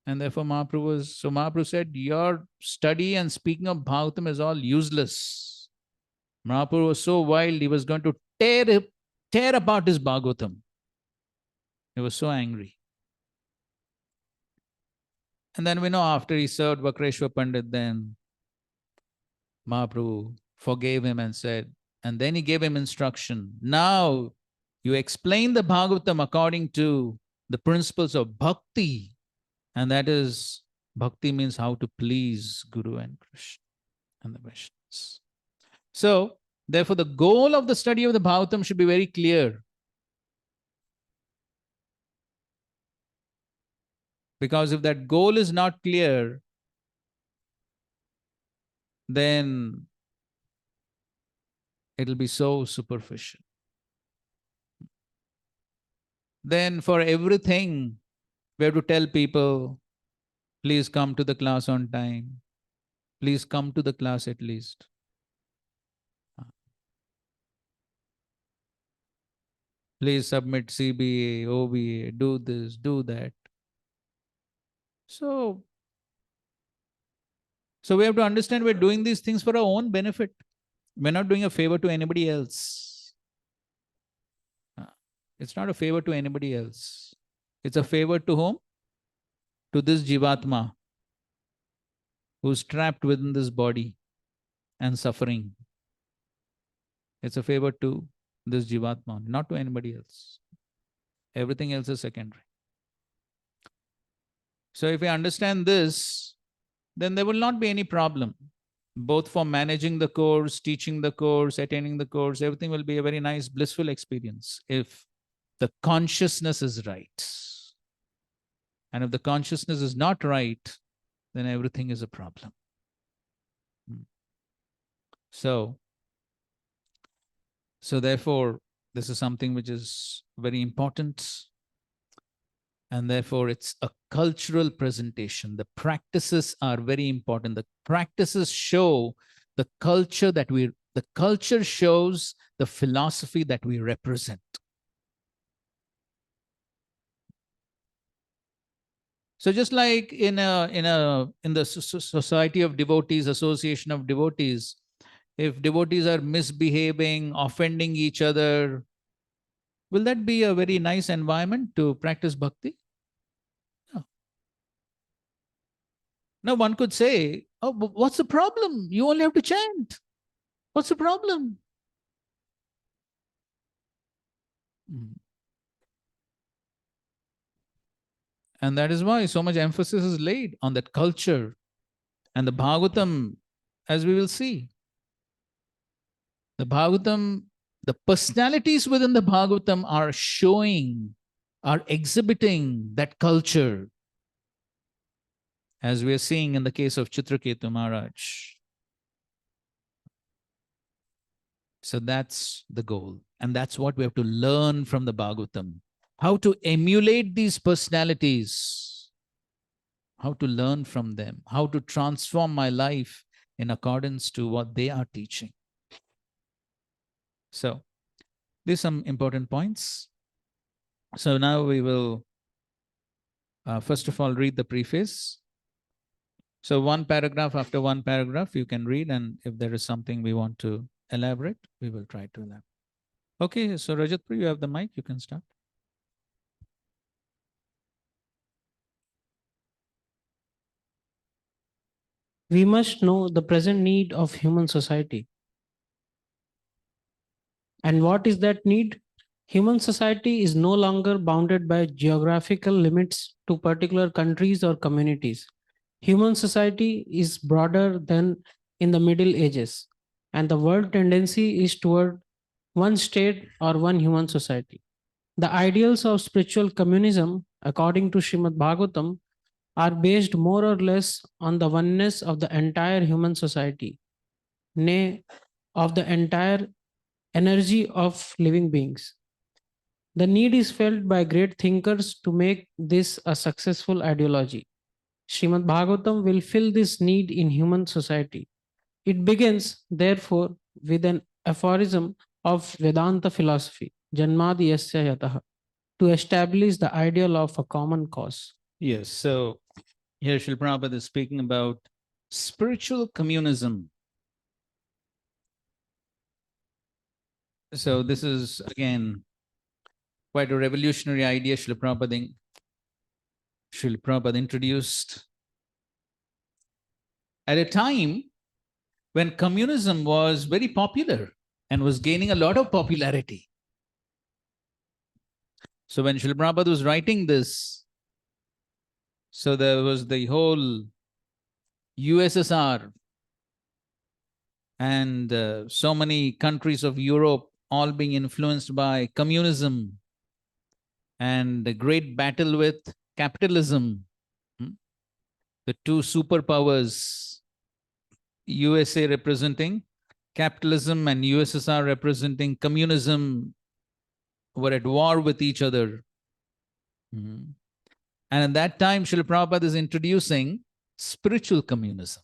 And therefore Mahaprabhu said, your study and speaking of Bhagavatam is all useless. Mahaprabhu was so wild, he was going to tear apart his Bhagavatam. He was so angry. And then we know after he served Vakreshwar Pandit, then Mahaprabhu forgave him and said, and then he gave him instruction. Now you explain the Bhagavatam according to the principles of bhakti. And that is, bhakti means how to please Guru and Krishna and the Vaishnavas. So, therefore, the goal of the study of the Bhagavatam should be very clear. Because if that goal is not clear, then it'll be so superficial. Then for everything, we have to tell people, please come to the class on time. Please come to the class at least. Please submit CBA, OBA, do this, do that. So we have to understand we're doing these things for our own benefit. We're not doing a favor to anybody else. It's not a favor to anybody else. It's a favor to whom? To this Jivatma who's trapped within this body and suffering. It's a favor to this Jivatma, not to anybody else. Everything else is secondary. So if we understand this, then there will not be any problem. Both for managing the course, teaching the course, attending the course, everything will be a very nice, blissful experience if the consciousness is right. And if the consciousness is not right, then everything is a problem. So therefore, this is something which is very important. And therefore, it's a cultural presentation. The practices are very important. The practices show the culture the culture shows the philosophy that we represent. So just like in the society of devotees, association of devotees, if devotees are misbehaving, offending each other, will that be a very nice environment to practice bhakti? No. Now one could say, oh, what's the problem? You only have to chant. What's the problem? And that is why so much emphasis is laid on that culture. And the Bhagavatam, as we will see, the Bhagavatam, the personalities within the Bhagavatam are showing, are exhibiting that culture, as we are seeing in the case of Chitraketu Maharaj. So that's the goal. And that's what we have to learn from the Bhagavatam. How to emulate these personalities, how to learn from them, how to transform my life in accordance to what they are teaching. So these are some important points. So now we will, first of all, read the preface. So one paragraph after one paragraph you can read, and if there is something we want to elaborate, we will try to elaborate. Okay, so Rajatpur, you have the mic, you can start. We must know the present need of human society. And what is that need? Human society is no longer bounded by geographical limits to particular countries or communities. Human society is broader than in the Middle Ages, and the world tendency is toward one state or one human society. The ideals of spiritual communism, according to Srimad Bhagavatam, are based more or less on the oneness of the entire human society, nay, of the entire energy of living beings. The need is felt by great thinkers to make this a successful ideology. Srimad Bhagavatam will fill this need in human society. It begins, therefore, with an aphorism of Vedanta philosophy, Janmadi Yasya Yataha, to establish the ideal of a common cause. Yes, so here Srila Prabhupada is speaking about spiritual communism. So this is, again, quite a revolutionary idea Srila Prabhupada introduced. at a time when communism was very popular and was gaining a lot of popularity. So when Srila Prabhupada was writing this, so there was the whole USSR and so many countries of Europe all being influenced by communism and the great battle with capitalism. The two superpowers, USA representing capitalism and USSR representing communism, were at war with each other. And at that time, Srila Prabhupada is introducing spiritual communism.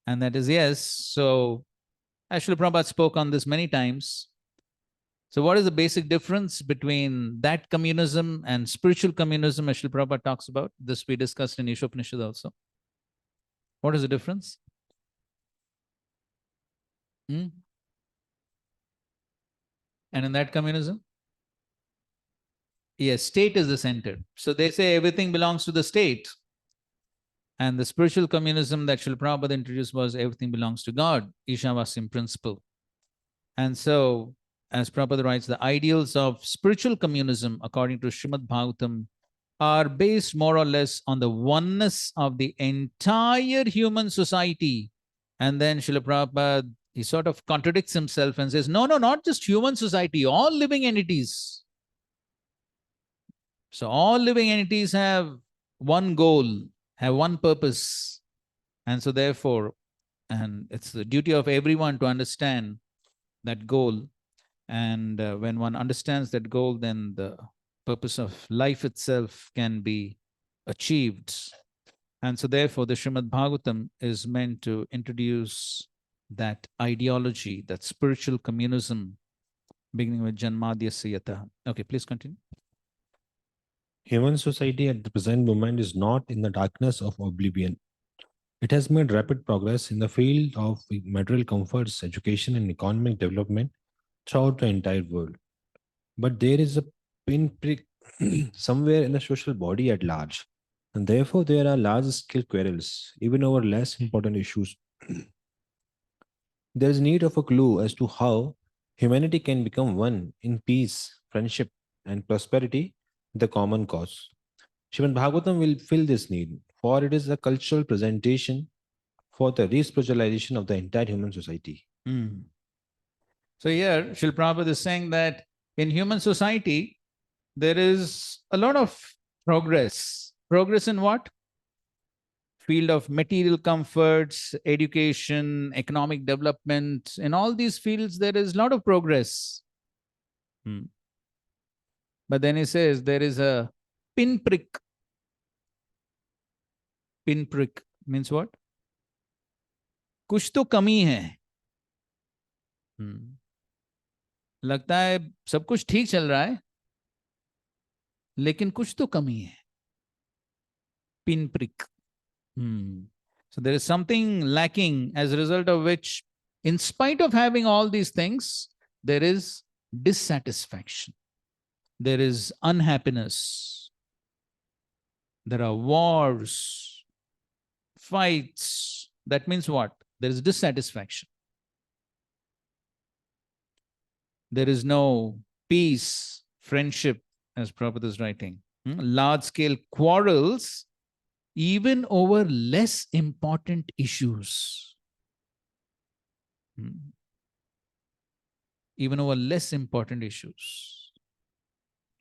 And that is, yes, so as Srila Prabhupada spoke on this many times. So what is the basic difference between that communism and spiritual communism, as Srila Prabhupada talks about? This we discussed in Ishopanishad also. What is the difference? And in that communism? Yes, state is the center. So they say everything belongs to the state. And the spiritual communism that Srila Prabhupada introduced was everything belongs to God, Ishavasya principle. And so, as Prabhupada writes, the ideals of spiritual communism, according to Srimad Bhagavatam, are based more or less on the oneness of the entire human society. And then Srila Prabhupada, he sort of contradicts himself and says, no, not just human society, all living entities. So all living entities have one goal, have one purpose. And so therefore, and it's the duty of everyone to understand that goal. And when one understands that goal, then the purpose of life itself can be achieved. And so therefore, the Srimad Bhagavatam is meant to introduce that ideology, that spiritual communism, beginning with Janmadhyasya Yatah. Okay, please continue. Human society at the present moment is not in the darkness of oblivion. It has made rapid progress in the field of material comforts, education, and economic development throughout the entire world. But there is a pinprick somewhere in the social body at large, and therefore there are large scale quarrels, even over less important issues. There is need of a clue as to how humanity can become one in peace, friendship, and prosperity, the common cause. Srimad Bhagavatam will fill this need, for it is a cultural presentation for the re-spiritualization of the entire human society. So here, Srila Prabhupada is saying that in human society, there is a lot of progress. Progress in what? Field of material comforts, education, economic development. In all these fields, there is a lot of progress. But then he says there is a pinprick. Pinprick means what? कुछ तो कमी है. लगता है सब कुछ ठीक चल रहा है, लेकिन कुछ तो कमी है. Pinprick. So there is something lacking, as a result of which, in spite of having all these things, there is dissatisfaction. There is unhappiness. There are wars, fights. That means what? There is dissatisfaction. There is no peace, friendship, as Prabhupada is writing. Large-scale quarrels, even over less important issues. Even over less important issues.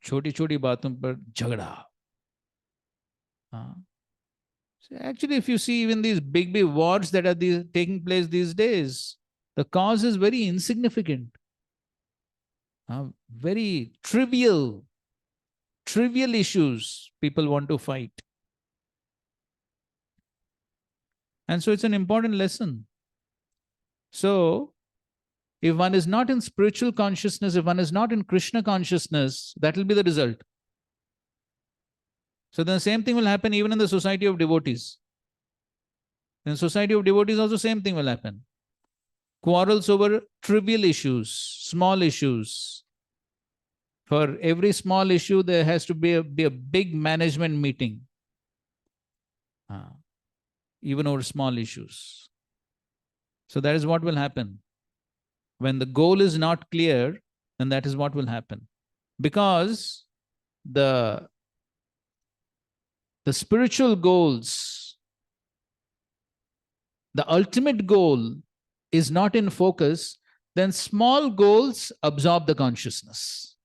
छोटी-छोटी बातों पर झगड़ा. So actually, if you see even these big wars that are taking place these days, the cause is very insignificant. Very trivial issues people want to fight. And so it's an important lesson. So if one is not in spiritual consciousness, if one is not in Krishna consciousness, that will be the result. So then the same thing will happen even in the society of devotees. In the society of devotees also same thing will happen. Quarrels over trivial issues, small issues. For every small issue, there has to be a big management meeting. even over small issues. So that is what will happen. When the goal is not clear, then that is what will happen. Because the spiritual goals, the ultimate goal is not in focus, then small goals absorb the consciousness.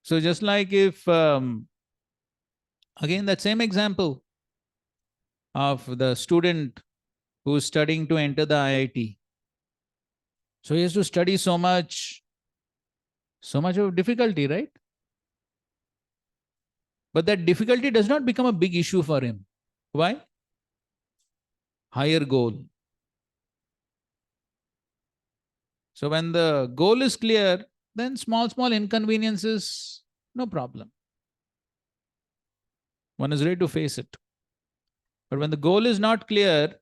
So just like if, again, that same example of the student who's studying to enter the IIT. So he has to study so much of difficulty, right? But that difficulty does not become a big issue for him. Why? Higher goal. So when the goal is clear, then small inconveniences, no problem. One is ready to face it. But when the goal is not clear,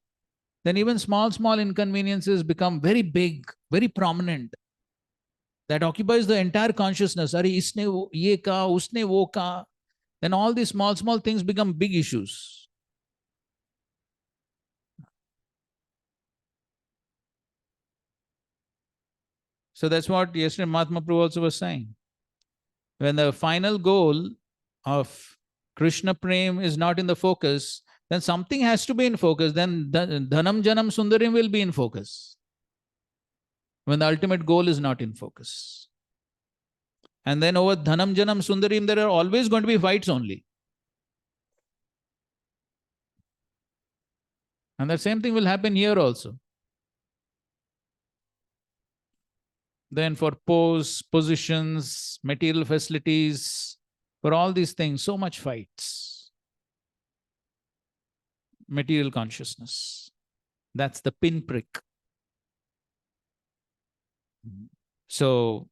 then even small inconveniences become very big, very prominent. That occupies the entire consciousness. Are isne ye ka, usne wo ka. Then all these small things become big issues. So that's what yesterday Mahatma Prabhu also was saying. When the final goal of Krishna Prem is not in the focus, then something has to be in focus. Then Dhanam Janam Sundarim will be in focus. When the ultimate goal is not in focus. And then over Dhanam Janam Sundarim, there are always going to be fights only. And the same thing will happen here also. Then for posts, positions, material facilities, for all these things, so much fights. Material consciousness. That's the pinprick. So,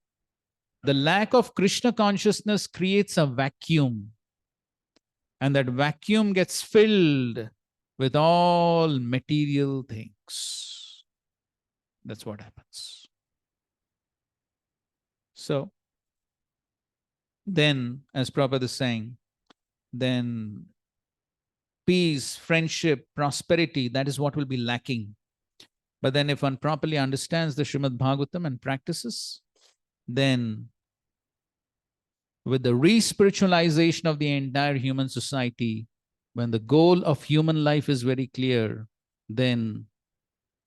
the lack of Krishna consciousness creates a vacuum. And that vacuum gets filled with all material things. That's what happens. So, then, as Prabhupada is saying, then peace, friendship, prosperity, that is what will be lacking. But then if one properly understands the Srimad Bhagavatam and practices, then with the re-spiritualization of the entire human society, when the goal of human life is very clear, then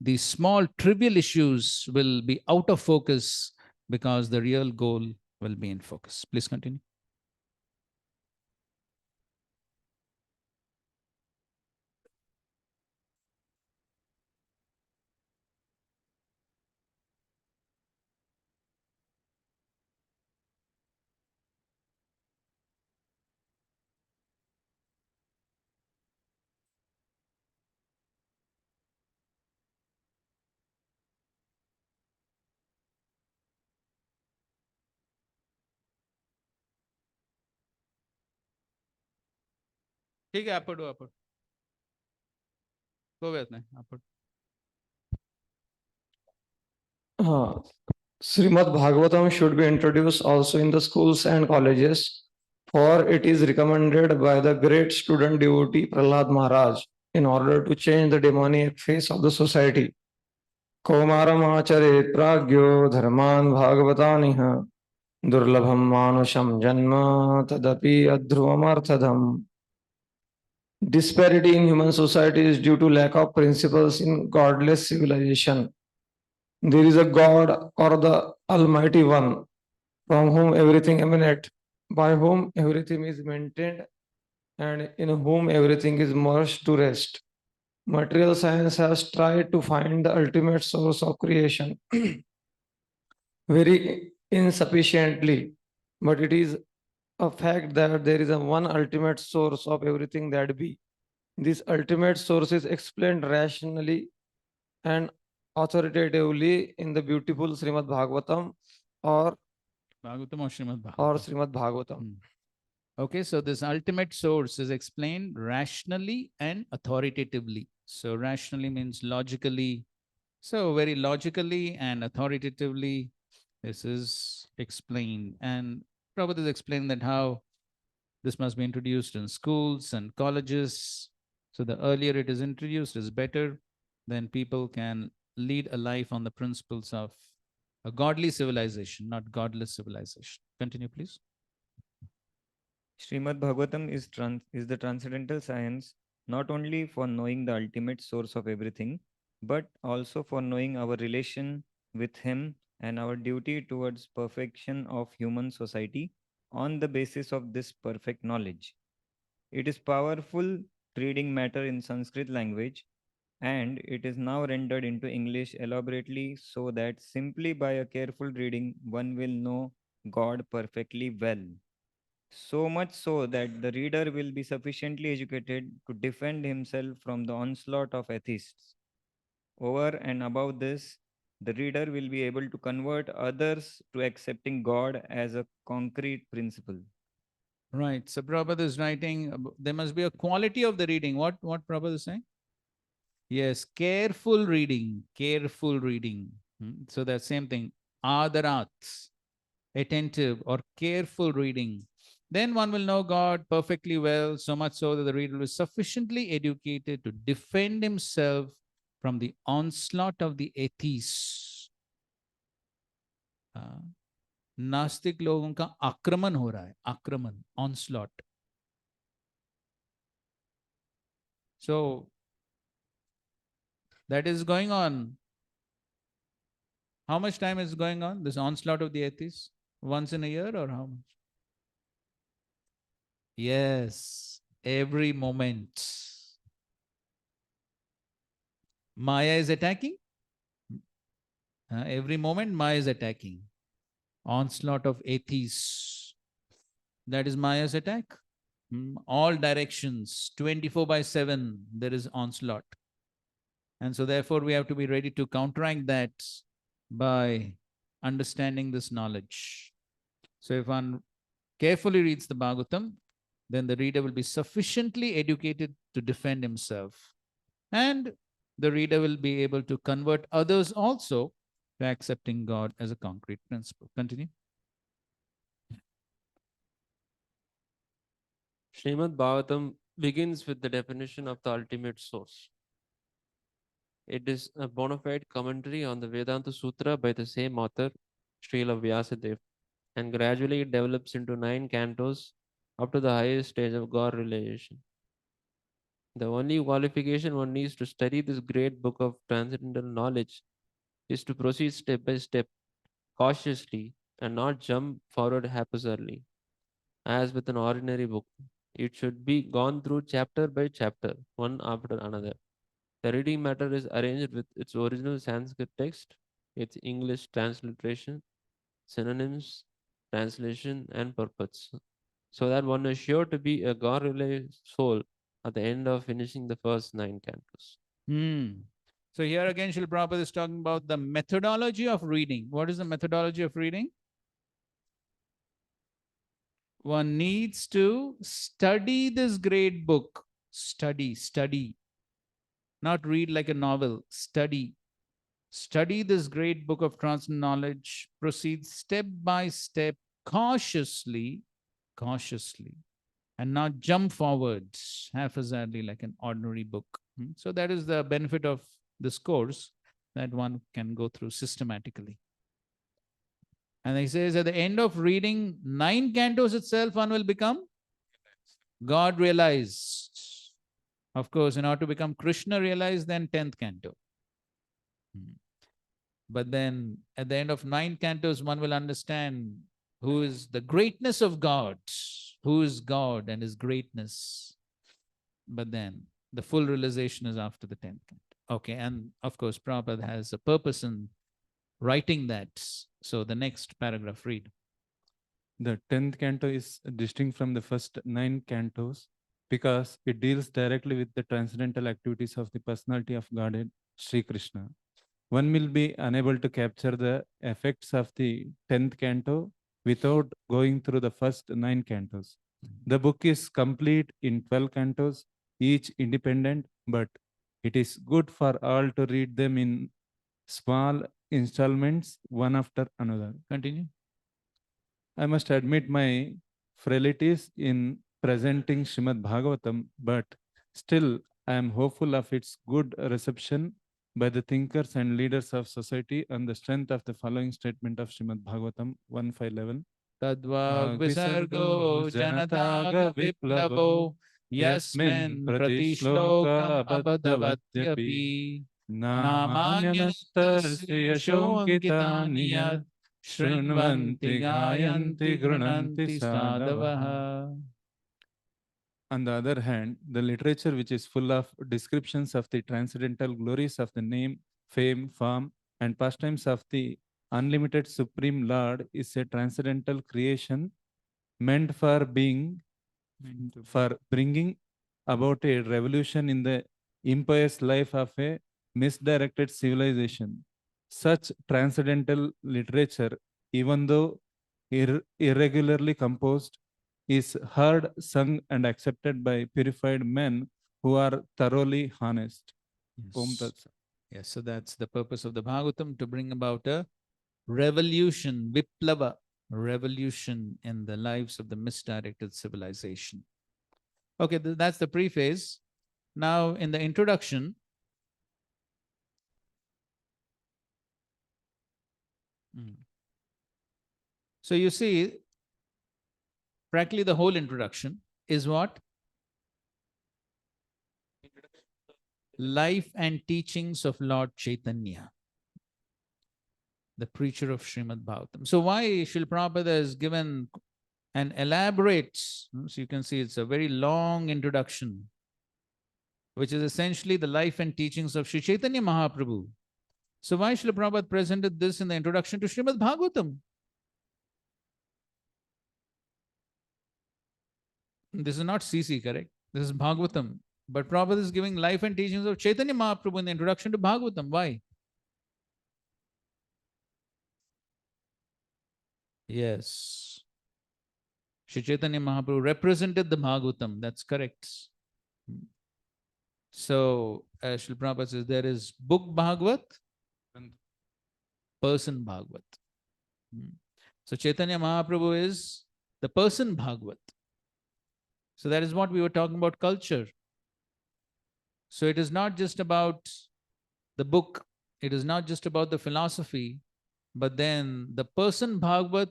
these small trivial issues will be out of focus because the real goal will be in focus. Please continue. ठीक है आप पढ़ो कोई बात नहीं आप पढ़ो Srimad Bhagavatam should be introduced also in the schools and colleges, for it is recommended by the great student devotee Prahlad Maharaj in order to change the demoniac face of the society. Kaumaram acharet pragyo dharman bhagavataniha durlabham manusham janma tadapi adhruvamarthadham. Disparity in human society is due to lack of principles in godless civilization. There is a God or the Almighty One from whom everything emanates, by whom everything is maintained, and in whom everything is merged to rest. Material science has tried to find the ultimate source of creation very insufficiently, but it is a fact that there is a one ultimate source of everything that be. This ultimate source is explained rationally and authoritatively in the beautiful Srimad Bhagavatam or Srimad Bhagavatam. Okay, so this ultimate source is explained rationally and authoritatively. So rationally means logically. So very logically and authoritatively, this is explained. And Prabhupada is explaining that how this must be introduced in schools and colleges. So the earlier it is introduced is better. Then people can lead a life on the principles of a godly civilization, not godless civilization. Continue, please. Srimad Bhagavatam is the transcendental science not only for knowing the ultimate source of everything, but also for knowing our relation with Him and our duty towards perfection of human society on the basis of this perfect knowledge. It is powerful reading matter in Sanskrit language, and it is now rendered into English elaborately so that simply by a careful reading one will know God perfectly well. So much so that the reader will be sufficiently educated to defend himself from the onslaught of atheists. Over and above this, the reader will be able to convert others to accepting God as a concrete principle. Right. So Prabhupada is writing, there must be a quality of the reading. What Prabhupada is saying? Yes, careful reading, careful reading. So that same thing, adarat, attentive or careful reading. Then one will know God perfectly well, so much so that the reader is sufficiently educated to defend himself from the onslaught of the atheists. नास्तिक लोगों का आक्रमण हो रहा है, आक्रमण, onslaught. So that is going on. How much time is going on? This onslaught of the atheists? Once in a year or how much? Yes, every moment. Maya is attacking. Every moment Maya is attacking. Onslaught of atheists. That is Maya's attack. All directions, 24/7, there is onslaught. And so therefore we have to be ready to counteract that by understanding this knowledge. So if one carefully reads the Bhagavatam, then the reader will be sufficiently educated to defend himself. And the reader will be able to convert others also to accepting God as a concrete principle. Continue. Srimad Bhagavatam begins with the definition of the ultimate source. It is a bona fide commentary on the Vedanta Sutra by the same author, Srila Vyasadeva, and gradually it develops into 9 cantos up to the highest stage of God realization. The only qualification one needs to study this great book of transcendental knowledge is to proceed step by step, cautiously, and not jump forward haphazardly, as with an ordinary book. It should be gone through chapter by chapter, one after another. The reading matter is arranged with its original Sanskrit text, its English transliteration, synonyms, translation, and purpose, so that one is sure to be a God-realized soul at the end of finishing the first 9 cantos. So here again, Srila Prabhupada is talking about the methodology of reading. What is the methodology of reading? One needs to study this great book. Study. Not read like a novel. Study. Study this great book of transcendental knowledge. Proceed step by step, cautiously, and not jump forwards haphazardly like an ordinary book. So that is the benefit of this course, that one can go through systematically. And he says at the end of reading 9 cantos itself, one will become God realized. Of course, in order to become Krishna realized, then 10th canto. But then at the end of 9 cantos, one will understand who is the greatness of God, who is God and his greatness. But then the full realization is after the 10th canto. Okay, and of course, Prabhupada has a purpose in writing that. So the next paragraph, read. The 10th canto is distinct from the first 9 cantos because it deals directly with the transcendental activities of the personality of Godhead, Sri Krishna. One will be unable to capture the effects of the 10th canto without going through the first 9 cantos. The book is complete in 12 cantos, each independent, but it is good for all to read them in small installments, one after another. Continue. I must admit my frailties in presenting Srimad Bhagavatam, but still I am hopeful of its good reception by the thinkers and leaders of society on the strength of the following statement of Srimad Bhagavatam 1.5.11. Tadvag visargo janataga viplavo yasmin pratishloka abhadavadyapi namanyanastasya yashongitani yad Shrinvanti gayanti grunanti sadavaha. On the other hand, the literature which is full of descriptions of the transcendental glories of the name, fame, form, and pastimes of the unlimited Supreme Lord is a transcendental creation meant for bringing about a revolution in the impious life of a misdirected civilization. Such transcendental literature, even though irregularly composed, is heard, sung, and accepted by purified men who are thoroughly honest. Yes. Yes, so that's the purpose of the Bhagavatam, to bring about a revolution, viplava, revolution in the lives of the misdirected civilization. Okay, that's the preface. Now, in the introduction, so you see, practically the whole introduction is what? Life and teachings of Lord Chaitanya, the preacher of Srimad Bhagavatam. So why Srila Prabhupada has given an elaborate, so you can see it's a very long introduction, which is essentially the life and teachings of Sri Chaitanya Mahaprabhu. So why Srila Prabhupada presented this in the introduction to Srimad Bhagavatam? This is not CC, correct? This is Bhagavatam. But Prabhupada is giving life and teachings of Chaitanya Mahaprabhu in the introduction to Bhagavatam. Why? Yes. Sri Chaitanya Mahaprabhu represented the Bhagavatam. That's correct. So, as Srila Prabhupada says, there is book Bhagavat, person Bhagavat. So, Chaitanya Mahaprabhu is the person Bhagavat. So, that is what we were talking about, culture. So, it is not just about the book, it is not just about the philosophy, but then the person Bhagavat,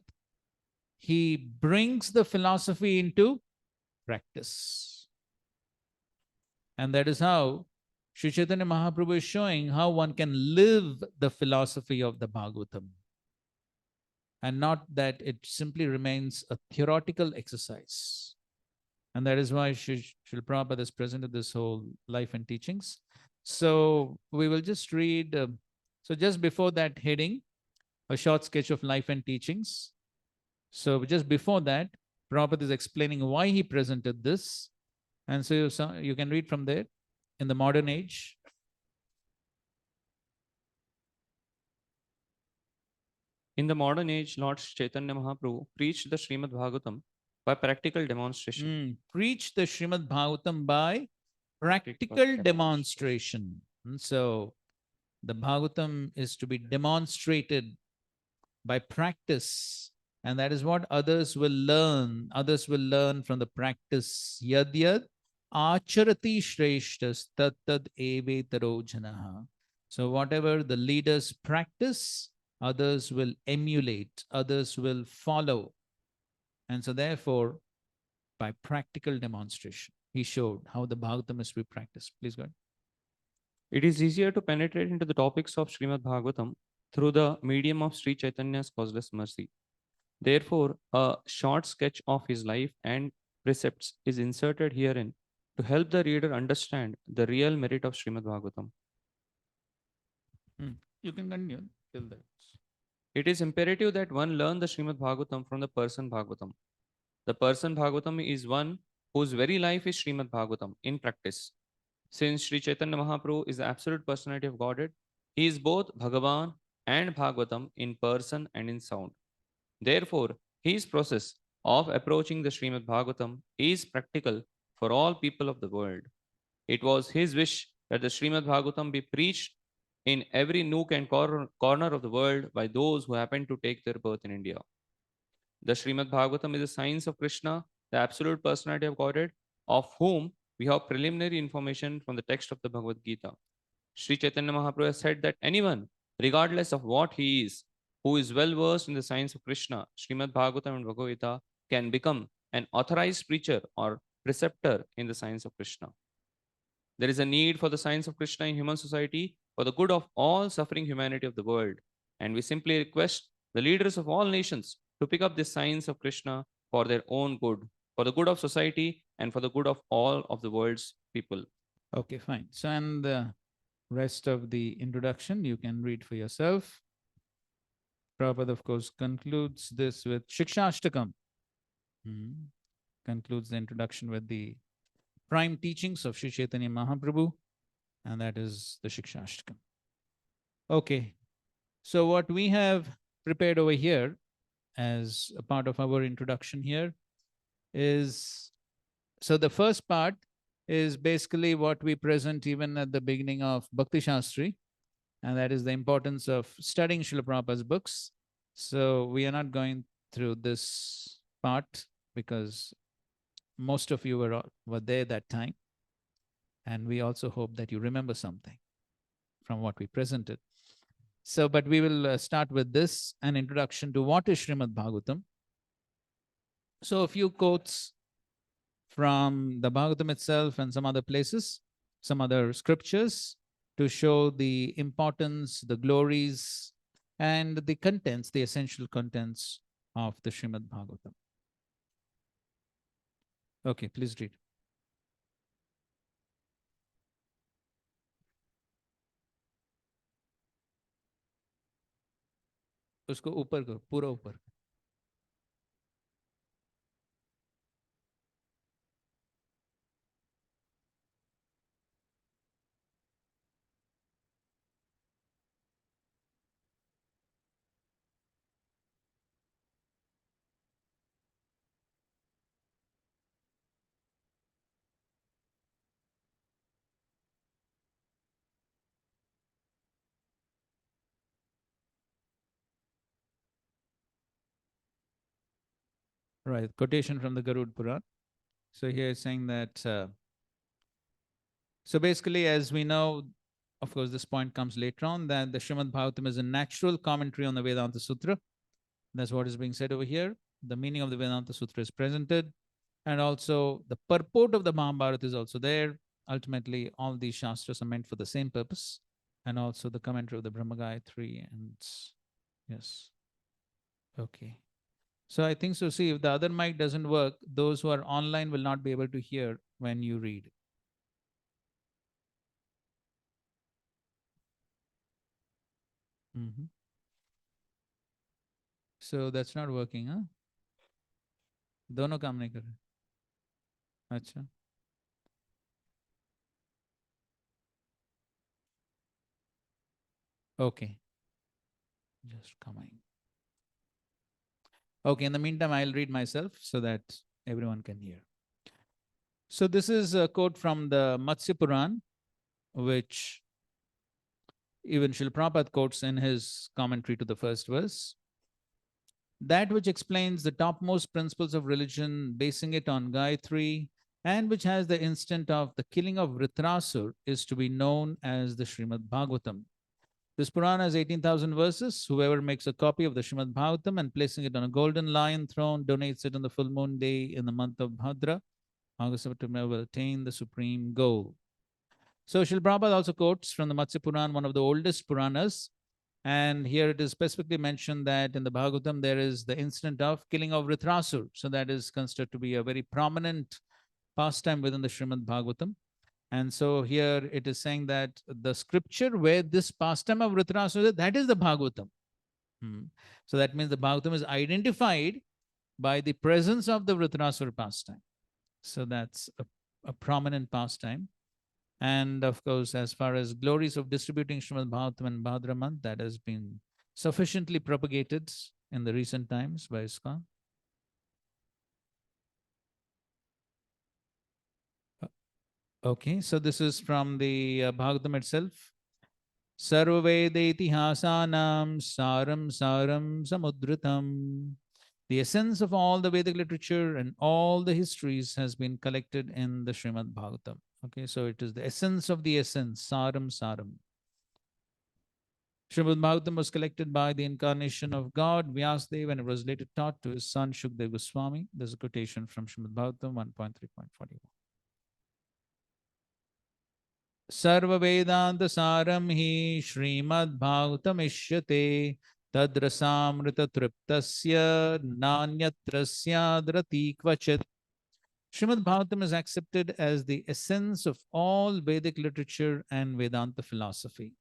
he brings the philosophy into practice. And that is how Sri Chaitanya Mahaprabhu is showing how one can live the philosophy of the Bhagavatam, and not that it simply remains a theoretical exercise. And that is why Srila Prabhupada has presented this whole life and teachings. So we will just read, so just before that heading, a short sketch of life and teachings. So just before that, Prabhupada is explaining why he presented this. And so you can read from there. In the modern age, in the modern age, Lord Chaitanya Mahaprabhu preached the Srimad Bhagavatam by practical demonstration. Preached the Srimad Bhagavatam by practical demonstration. And so the Bhagavatam is to be demonstrated by practice. And that is what others will learn. Others will learn from the practice. Yad yad acharati shreshtas tat tad evetaro janaha. So whatever the leaders practice, others will emulate, others will follow. And so therefore, by practical demonstration, he showed how the Bhagavatam is to be practiced. Please go ahead. It is easier to penetrate into the topics of Srimad Bhagavatam through the medium of Sri Chaitanya's causeless mercy. Therefore, a short sketch of his life and precepts is inserted herein to help the reader understand the real merit of Srimad Bhagavatam. You can continue till that. It is imperative that one learn the Srimad Bhagavatam from the person Bhagavatam. The person Bhagavatam is one whose very life is Srimad Bhagavatam in practice. Since Sri Chaitanya Mahaprabhu is the absolute personality of Godhead, he is both Bhagavan and Bhagavatam in person and in sound. Therefore, his process of approaching the Srimad Bhagavatam is practical for all people of the world. It was his wish that the Srimad Bhagavatam be preached in every nook and corner of the world by those who happen to take their birth in India. The Srimad Bhagavatam is a science of Krishna, the absolute personality of Godhead, of whom we have preliminary information from the text of the Bhagavad Gita. Sri Chaitanya Mahaprabhu has said that anyone, regardless of what he is, who is well versed in the science of Krishna, Srimad Bhagavatam and Bhagavad Gita, can become an authorized preacher or preceptor in the science of Krishna. There is a need for the science of Krishna in human society for the good of all suffering humanity of the world. And we simply request the leaders of all nations to pick up this science of Krishna for their own good, for the good of society and for the good of all of the world's people. Okay, fine. So, and the rest of the introduction you can read for yourself. Prabhupada, of course, concludes this with Shikshashtakam. Concludes the introduction with the prime teachings of Sri Chaitanya Mahaprabhu, and that is the Shikshashtakam. Okay, so what we have prepared over here as a part of our introduction here is, so the first part is basically what we present even at the beginning of Bhakti Shastri, and that is the importance of studying Srila Prabhupada's books. So we are not going through this part because most of you were there that time. And we also hope that you remember something from what we presented. So, but we will start with this, an introduction to what is Srimad Bhagavatam. So a few quotes from the Bhagavatam itself and some other places, some other scriptures to show the importance, the glories, and the contents, the essential contents of the Srimad Bhagavatam. Okay, please read. उसको ऊपर करो, पूरा ऊपर. Right, quotation from the Garud Puran. So here it's saying that, so basically, as we know, of course, this point comes later on, that the Srimad Bhagavatam is a natural commentary on the Vedanta Sutra. That's what is being said over here. The meaning of the Vedanta Sutra is presented. And also the purport of the Mahabharata is also there. Ultimately, all these Shastras are meant for the same purpose. And also the commentary of the Brahma Gayatri and yes. Okay. So I think so. See, if the other mic doesn't work, those who are online will not be able to hear when you read. So that's not working, huh? दोनों काम नहीं कर रहे. अच्छा. Okay. Just coming. Okay, in the meantime, I'll read myself so that everyone can hear. So this is a quote from the Matsya Puran, which even Srila Prabhupada quotes in his commentary to the first verse. That which explains the topmost principles of religion, basing it on Gayatri, and which has the instant of the killing of Vritrasur, is to be known as the Srimad Bhagavatam. This Purana has 18,000 verses. Whoever makes a copy of the Srimad Bhagavatam and placing it on a golden lion throne, donates it on the full moon day in the month of Bhadra, August, September, will attain the supreme goal. So Srila Prabhupada also quotes from the Matsya Puran, one of the oldest Puranas. And here it is specifically mentioned that in the Bhagavatam, there is the incident of killing of Vritrasur. So that is considered to be a very prominent pastime within the Srimad Bhagavatam. And so here it is saying that the scripture where this pastime of Vritrasura, that is the Bhagavatam. So that means the Bhagavatam is identified by the presence of the Vritrasura pastime. So that's a prominent pastime. And of course, as far as glories of distributing Srimad Bhagavatam and Bhadra month, that has been sufficiently propagated in the recent times by ISKCON. Okay, so this is from the Bhagavatam itself. Sarvaveda itihasanam saram saram samudritam The essence of all the Vedic literature and all the histories has been collected in the Srimad Bhagavatam. Okay, so it is the essence of the essence, Saram Saram. Srimad Bhagavatam was collected by the incarnation of God, Vyasadeva, and it was later taught to his son Shukdev Goswami. There's a quotation from Srimad Bhagavatam 1.3.41. Sarva Vedanta Saram hi Srimad Bhagavatam ishyate tadrasamrita triptasya nanyatrasya drati kvachit. Srimad Bhagavatam is accepted as the essence of all Vedic literature and Vedanta philosophy.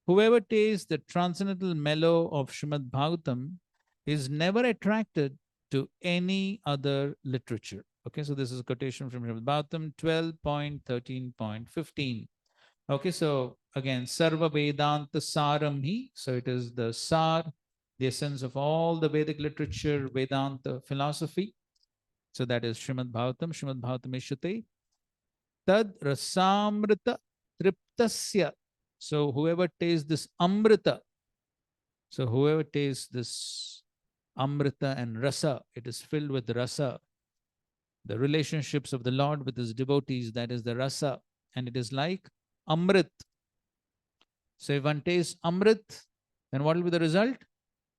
Whoever tastes the transcendental mellow of Srimad Bhagavatam is never attracted to any other literature. Okay, so this is a quotation from Srimad Bhagavatam 12.13.15. Okay, so again, Sarva Vedanta Saramhi. So it is the Sar, the essence of all the Vedic literature, Vedanta philosophy. So that is Srimad Bhagavatam, Srimad Bhagavatam Ishyate. Tad Rasamrita Triptasya. So whoever tastes this Amrita, so whoever tastes this Amrita and Rasa, it is filled with Rasa. The relationships of the Lord with his devotees, that is the Rasa. And it is like Amrit. So if one tastes Amrit, then what will be the result?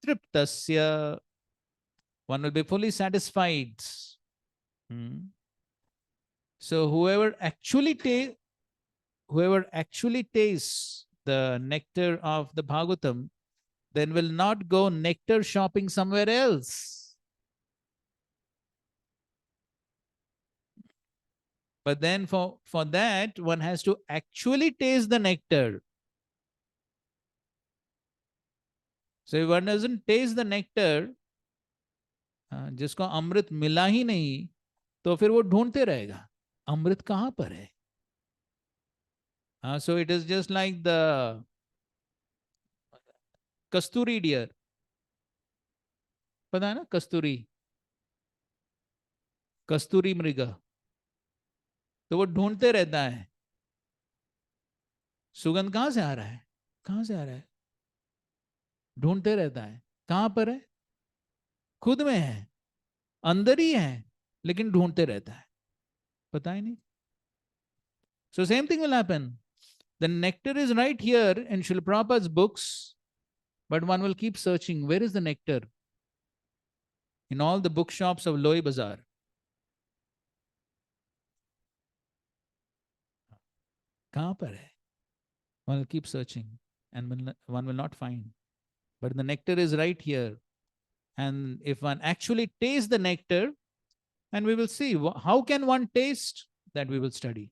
Triptasya. One will be fully satisfied. So whoever actually tastes the nectar of the Bhagavatam, then will not go nectar shopping somewhere else. But then for that, one has to actually taste the nectar. So if one doesn't taste the nectar, जिसको अमृत मिला ही नहीं, तो फिर वो ढूंढते रहेगा अमृत कहाँ पर है. So it is just like the Kasturi deer. पता है ना कस्तूरी मृग, तो वो ढूंढते रहता है सुगंध कहाँ से आ रहा है, ढूंढते रहता है. कहाँ पर है? खुद में है, अंदर ही है, लेकिन ढूंढते रहता है, पता ही नहीं. So same thing will happen. The nectar is right here in Srila Prabhupada's books, but one will keep searching. Where is the nectar? In all the bookshops of Loi Bazaar. कहाँ पर है? One will keep searching and one will not find. But the nectar is right here. And if one actually tastes the nectar, and we will see how can one taste, that we will study.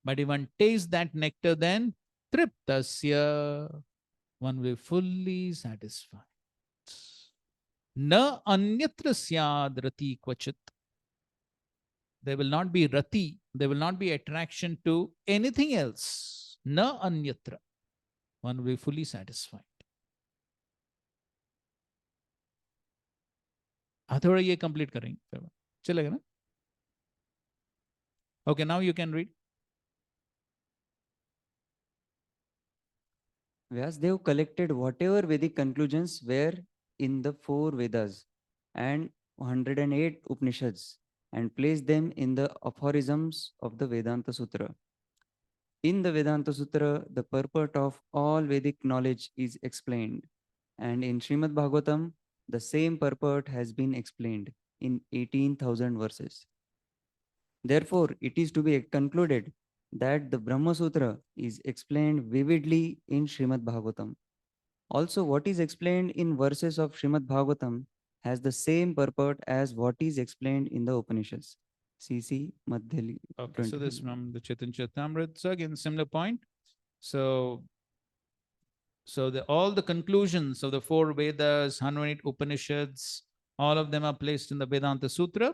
But if one tastes that nectar, then triptasya, one will be fully satisfied. Na anyatra syad rati kvachit. There will not be rati, there will not be attraction to anything else. Na anyatra. One will be fully satisfied. थोड़ा ये complete करेंगे, चलेगा ना? Okay, now you can read. Vyasadeva collected whatever Vedic conclusions were in the 4 Vedas and 108 Upanishads and placed them in the aphorisms of the Vedanta Sutra. In the Vedanta Sutra, the purport of all Vedic knowledge is explained, and in Srimad Bhagavatam, the same purport has been explained in 18,000 verses. Therefore, it is to be concluded that the Brahma Sutra is explained vividly in Srimad Bhagavatam. Also, what is explained in verses of Srimad Bhagavatam has the same purport as what is explained in the Upanishads. CC Madhyali. Okay, so this from the Chaitanya Charitamrita. So again, similar point. So all the conclusions of the 4 Vedas, 108 Upanishads, all of them are placed in the Vedanta Sutra.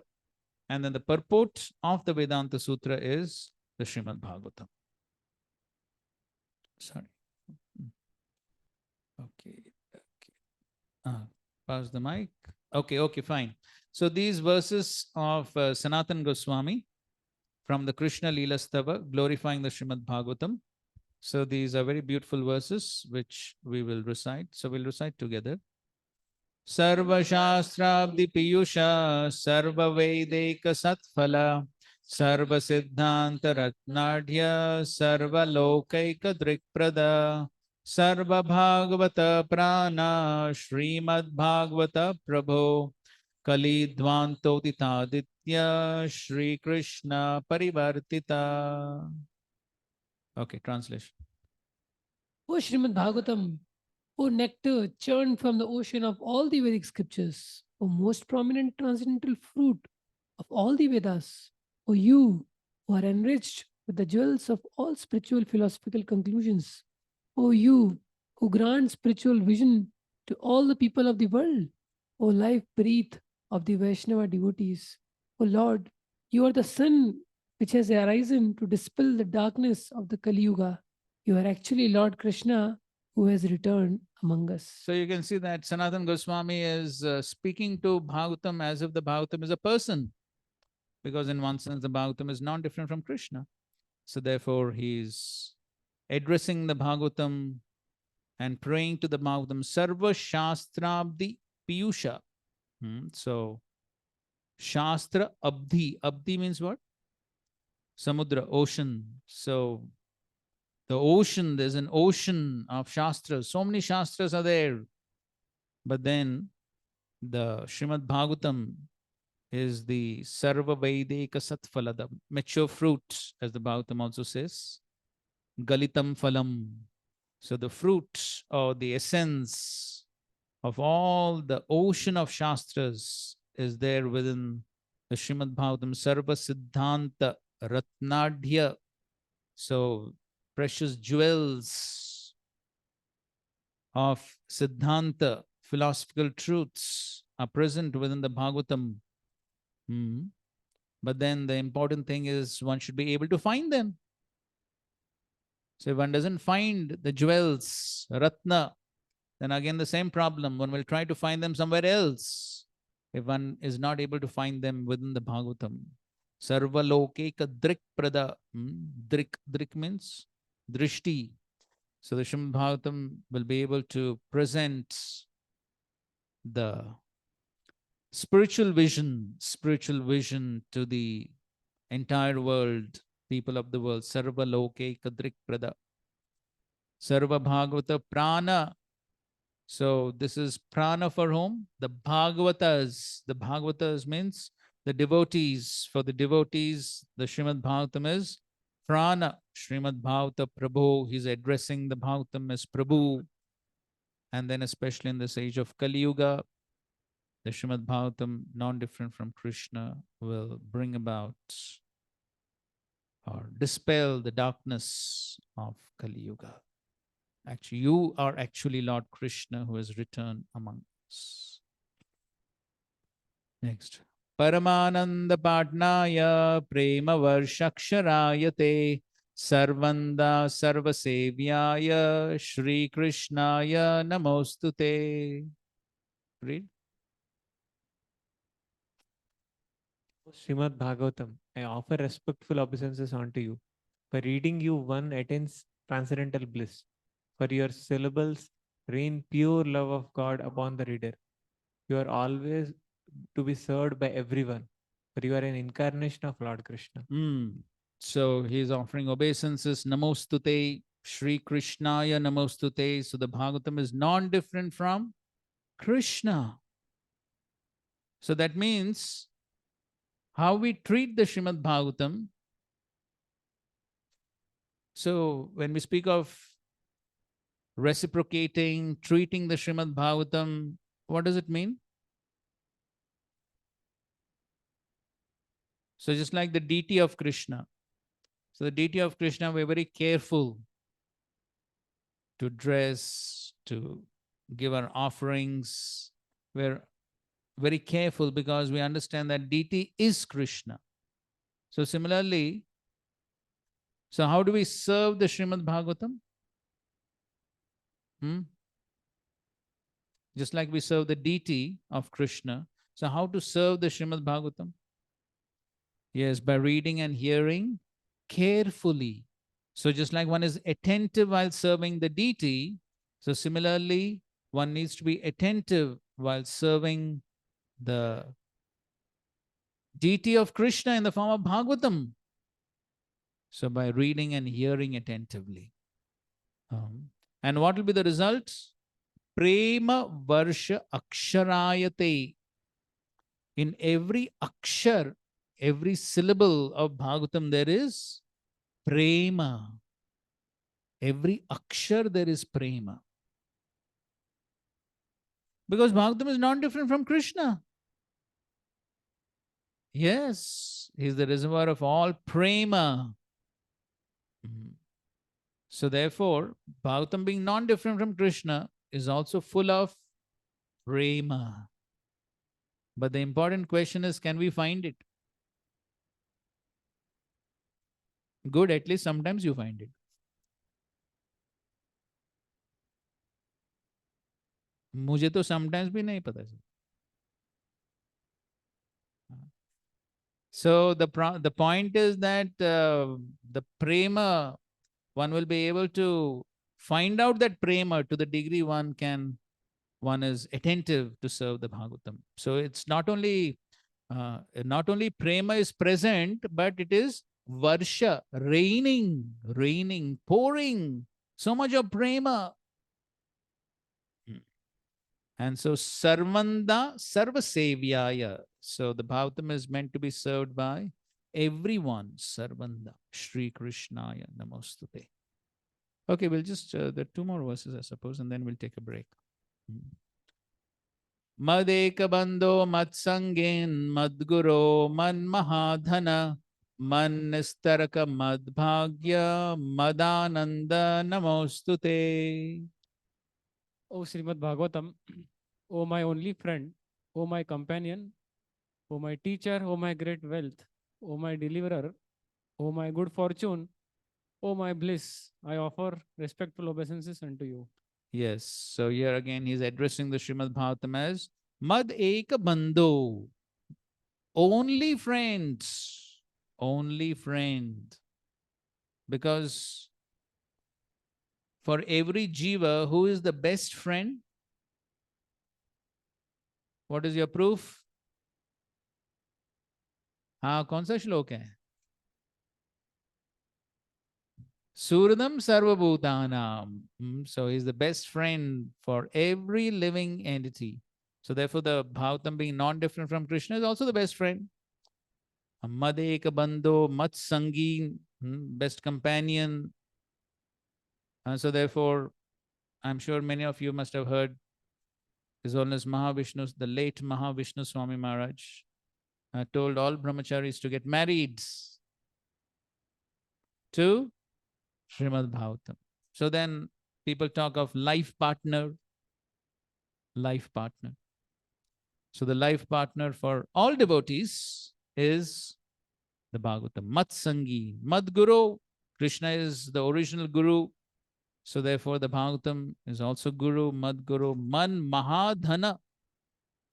And then the purport of the Vedanta Sutra is the Srimad Bhagavatam. Sorry. Okay. Pass the mic. Okay, fine. So these verses of Sanatan Goswami from the Krishna Leela Stava, glorifying the Srimad Bhagavatam. So these are very beautiful verses which we will recite. So we'll recite together. Sarvashastrabdi Piyusha, Sarvavedika Satphala, Sarvasiddhanta Ratnadhya, Sarvalokaika Drikprada, Sarvabhagavata Prana, Srimad Bhagavata Prabho, Kalidvantotitaditya, Shri Krishna Parivartita. Okay, translation. O Srimad Bhagavatam, O nectar churned from the ocean of all the Vedic scriptures, O most prominent transcendental fruit of all the Vedas, O you who are enriched with the jewels of all spiritual philosophical conclusions, O you who grant spiritual vision to all the people of the world, O life breath of the Vaishnava devotees, O Lord, you are the sun which has arisen to dispel the darkness of the Kali Yuga. You are actually Lord Krishna who has returned among us. So you can see that Sanatana Goswami is speaking to Bhagavatam as if the Bhagavatam is a person, because in one sense the Bhagavatam is not different from Krishna. So therefore he's addressing the Bhagavatam and praying to the Bhagavatam, Sarva Shastrabdi Piyusha. So Shastra Abdi. Abdi means what? Samudra, ocean. So the ocean, there's an ocean of Shastras. So many Shastras are there. But then the Srimad Bhagavatam is the Sarva Vedika Satphala, the mature fruit, as the Bhagavatam also says. Galitam Phalam. So the fruit or the essence of all the ocean of Shastras is there within the Srimad Bhagavatam, Sarva Siddhanta Ratnadhya. So precious jewels of Siddhanta, philosophical truths are present within the Bhagavatam. But then the important thing is one should be able to find them. So if one doesn't find the jewels, Ratna, then again the same problem. One will try to find them somewhere else if one is not able to find them within the Bhagavatam. Sarva lokeka drik prada. Drik means drishti. So the Srimad Bhagavatam will be able to present the spiritual vision to the entire world, people of the world. Sarva lokeka drik prada. Sarva Bhagavata prana. So this is prana for whom? The Bhagavatas. The Bhagavatas means the devotees. For the devotees, the Srimad Bhagavatam is prana. Srimad Bhagavata Prabhu. He's addressing the Bhagavatam as Prabhu. And then especially in this age of Kali Yuga, the Srimad Bhagavatam, non-different from Krishna, will bring about or dispel the darkness of Kali Yuga. Actually, you are actually Lord Krishna who has returned among us. Next. Paramananda Padnaya Prema Varshaksharayate Sarvanda Sarvasevyaya Shri Krishnaya Namostute. Read. Srimad Bhagavatam, I offer respectful obeisances unto you. By reading you, one attains transcendental bliss. For your syllables rain pure love of God upon the reader. You are always to be served by everyone, for you are an incarnation of Lord Krishna. So he is offering obeisances, Namostute, Shri Krishnaya Namostute. So the Bhagavatam is non-different from Krishna. So that means how we treat the Srimad Bhagavatam. So when we speak of reciprocating, treating the Srimad Bhagavatam, what does it mean? So just like the deity of Krishna. So the deity of Krishna, we're very careful to dress, to give our offerings. We're very careful because we understand that deity is Krishna. So similarly, so how do we serve the Srimad Bhagavatam? Just like we serve the deity of Krishna. So how to serve the Srimad Bhagavatam? Yes, by reading and hearing carefully. So just like one is attentive while serving the deity, so similarly, one needs to be attentive while serving the deity of Krishna in the form of Bhagavatam. So by reading and hearing attentively. And what will be the results? Prema Varsha Aksharayate. In every akshar, every syllable of Bhagavatam, there is prema. Every akshar, there is prema. Because Bhagavatam is not different from Krishna. Yes, he is the reservoir of all prema. So therefore, Bhagavatam being non-different from Krishna is also full of prema. But the important question is, can we find it? Good, at least sometimes you find it. मुझे तो sometimes भी नहीं पता चलता. So the point is that the prema, one will be able to find out that prema to the degree one is attentive to serve the Bhagavatam. So it's not only prema is present, but it is varsha, raining, pouring, so much of prema. And so sarvanda sarvasevyaya. So the Bhagavatam is meant to be served by everyone. Sarvanda Shri Krishnaya Namostute. Okay, we'll just there are two more verses, I suppose, and then we'll take a break. Madeka bando matsangin madguro man mahadhana man nistaraka madbhagya madananda namostute. O Srimad Bhagavatam, O my only friend, O my companion, O my teacher, O my great wealth, O my deliverer, O my good fortune, O my bliss, I offer respectful obeisances unto you. Yes, so here again he's addressing the Srimad Bhagavatam as Mad Eka Bandhu. Only friends. Only friend. Because for every jiva, who is the best friend? What is your proof? हाँ, कौन सा श्लोक है? Suradam Sarvabhutanam. So he's the best friend for every living entity. So therefore the Bhagavatam being non-different from Krishna is also the best friend. Madeka Bandho, Matsangi, best companion. And so therefore, I'm sure many of you must have heard His Holiness Mahavishnu, the late Mahavishnu Swami Maharaj, told all brahmacharis to get married to Srimad Bhagavatam. So then people talk of life partner. So the life partner for all devotees is the Bhagavatam. Matsangi, Madguru. Krishna is the original Guru. So therefore the Bhagavatam is also Guru, Madguru, Man Mahadhana,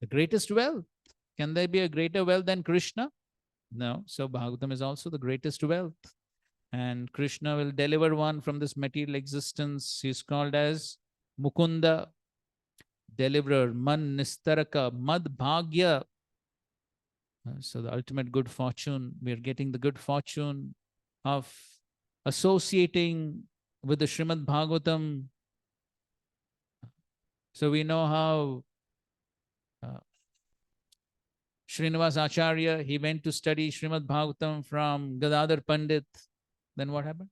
the greatest wealth. Can there be a greater wealth than Krishna? No. So Bhagavatam is also the greatest wealth. And Krishna will deliver one from this material existence. He is called as Mukunda, deliverer, Man Nistaraka, Mad Bhagya. So the ultimate good fortune, we are getting the good fortune of associating with the Srimad Bhagavatam. So we know how Srinivas Acharya, he went to study Srimad Bhagavatam from Gadadhar Pandit. Then what happened?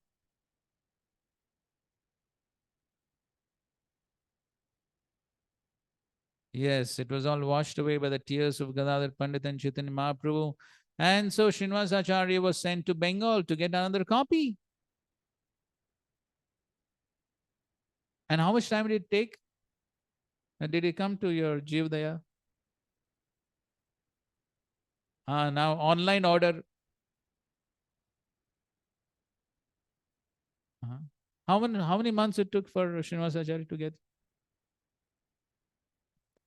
Yes, it was all washed away by the tears of Gadadhar Pandit and Chaitanya Mahaprabhu. And so Srinivas Acharya was sent to Bengal to get another copy. And how much time did it take? Did it come to your Jivdaya? Now online order. How many months it took for Srinivas Acharya to get?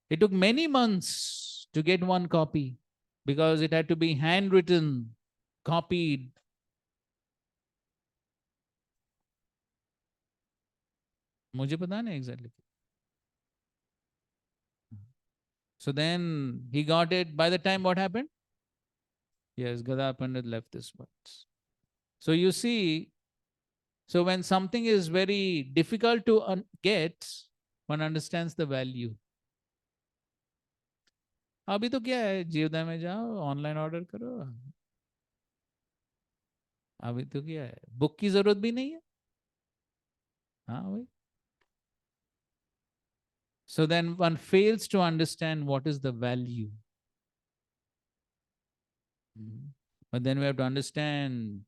It took many months to get one copy because it had to be handwritten, copied. मुझे पता नहीं exactly. So then he got it. By the time what happened? Yes, Gada Pandit left this words. So you see, so when something is very difficult to get, one understands the value. अभी तो क्या है, जीवदय में जाओ, online order करो. अभी तो क्या है, बुक की जरूरत भी नहीं है. हाँ भाई. So then one fails to understand what is the value. But then we have to understand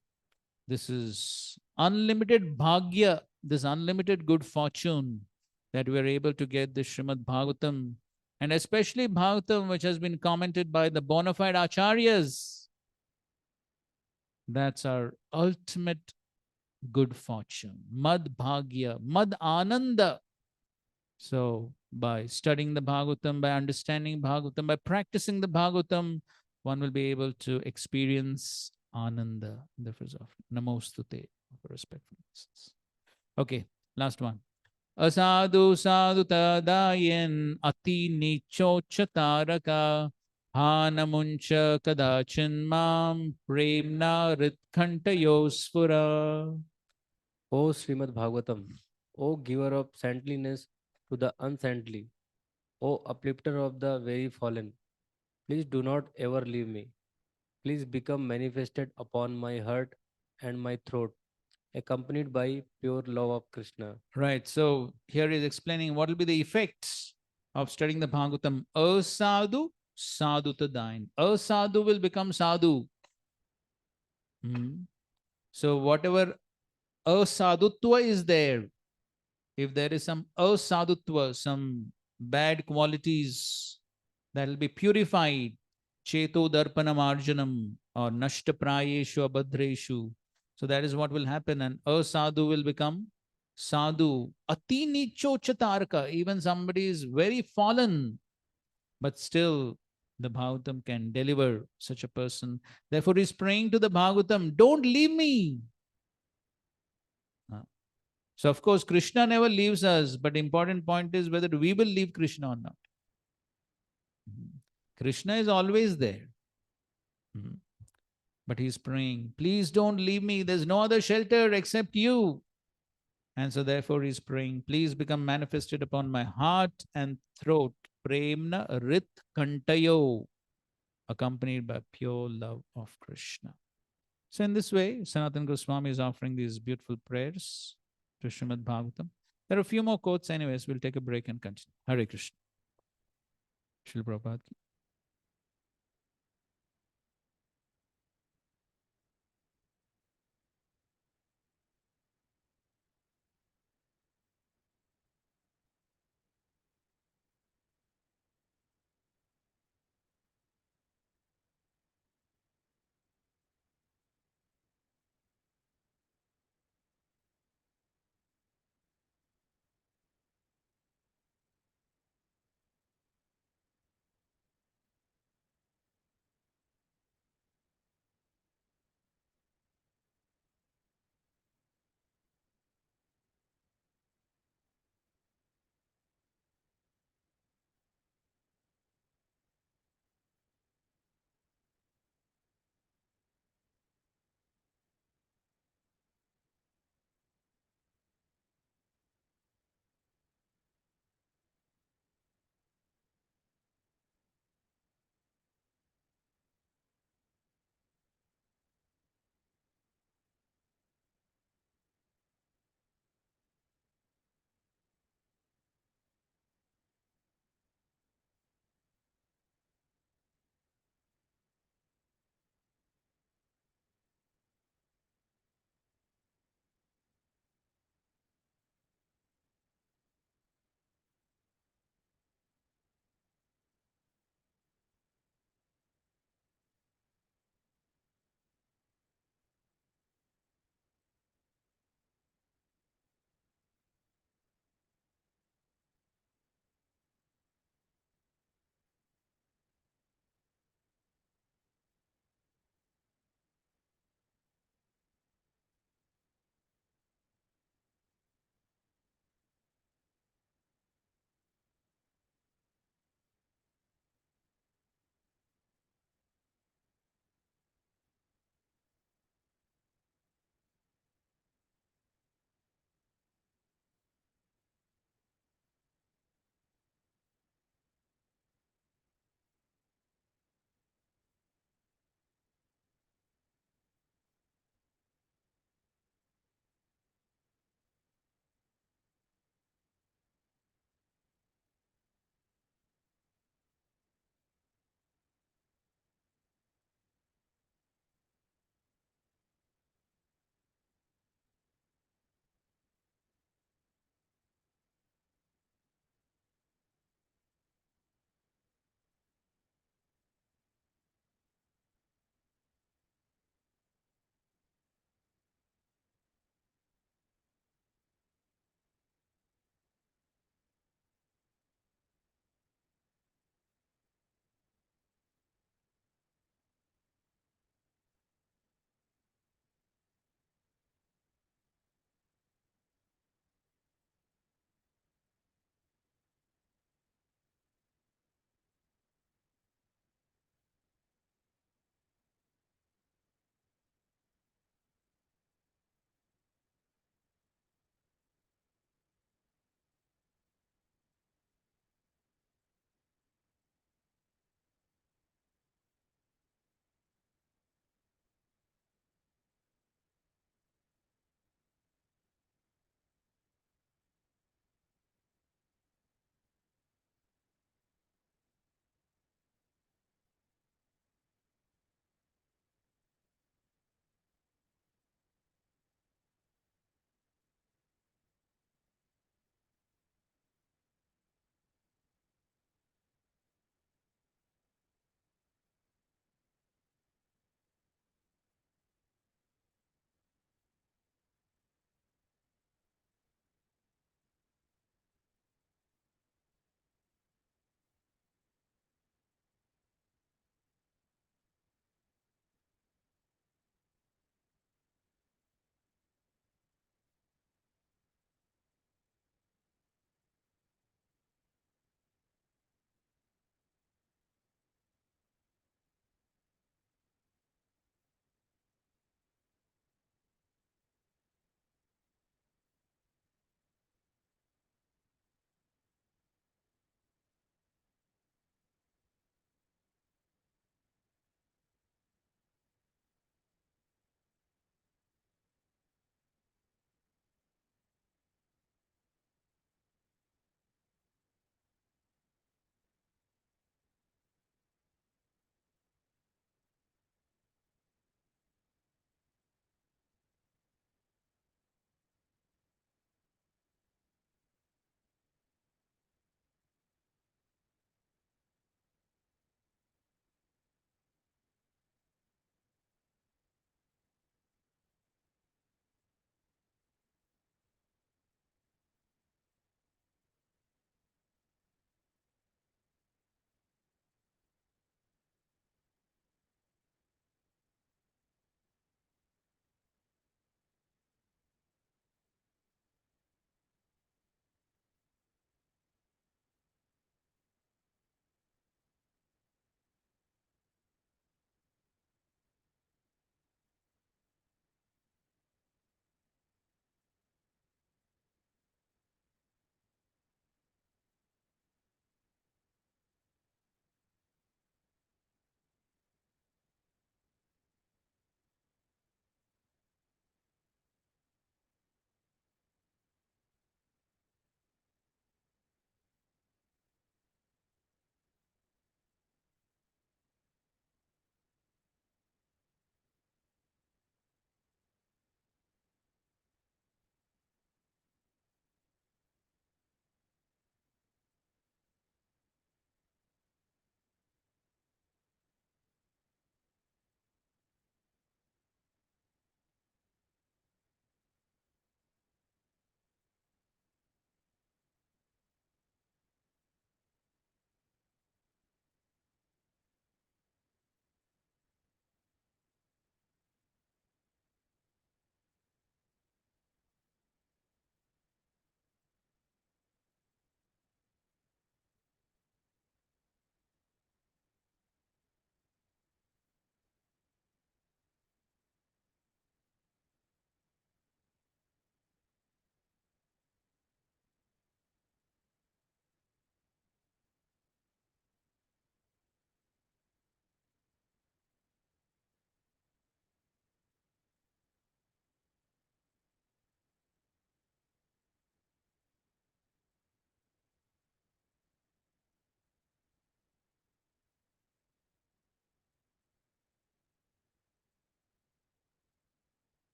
this is unlimited bhagya, this unlimited good fortune that we are able to get the Srimad Bhagavatam, and especially Bhagavatam, which has been commented by the bona fide acharyas. That's our ultimate good fortune. Mad bhagya, mad ananda. So by studying the Bhagavatam, by understanding Bhagavatam, by practicing the Bhagavatam, one will be able to experience Ananda in the phrase of Namostute, for respectfulness. Okay, last one. Asadu sadhu tadayen ati nichocha taraka hanamuncha kadachin mam premna ritkantayo sfura. O Srimad Bhagavatam, O giver of saintliness to the unsaintly, O uplifter of the very fallen, please do not ever leave me. Please become manifested upon my heart and my throat, accompanied by pure love of Krishna. Right. So here is explaining what will be the effects of studying the Bhagavatam. Asadu, sadhu tadain. Asadu will become sadhu. So whatever asadutva is there, if there is some asadutva, some bad qualities, that will be purified. Cheto darpanam arjanam or nashta prayeshu abhadreshu. So that is what will happen, and asadhu will become sadhu. Ati nicho chatarka. Even somebody is very fallen, but still the Bhagavatam can deliver such a person. Therefore, he's praying to the Bhagavatam, don't leave me. So, of course, Krishna never leaves us, but important point is whether we will leave Krishna or not. Krishna is always there. But he's praying, please don't leave me. There's no other shelter except you. And so therefore he's praying, please become manifested upon my heart and throat. Premna rit kantayo, accompanied by pure love of Krishna. So in this way, Sanatana Goswami is offering these beautiful prayers to Srimad Bhagavatam. There are a few more quotes anyways. We'll take a break and continue. Hare Krishna. Srila Prabhupada.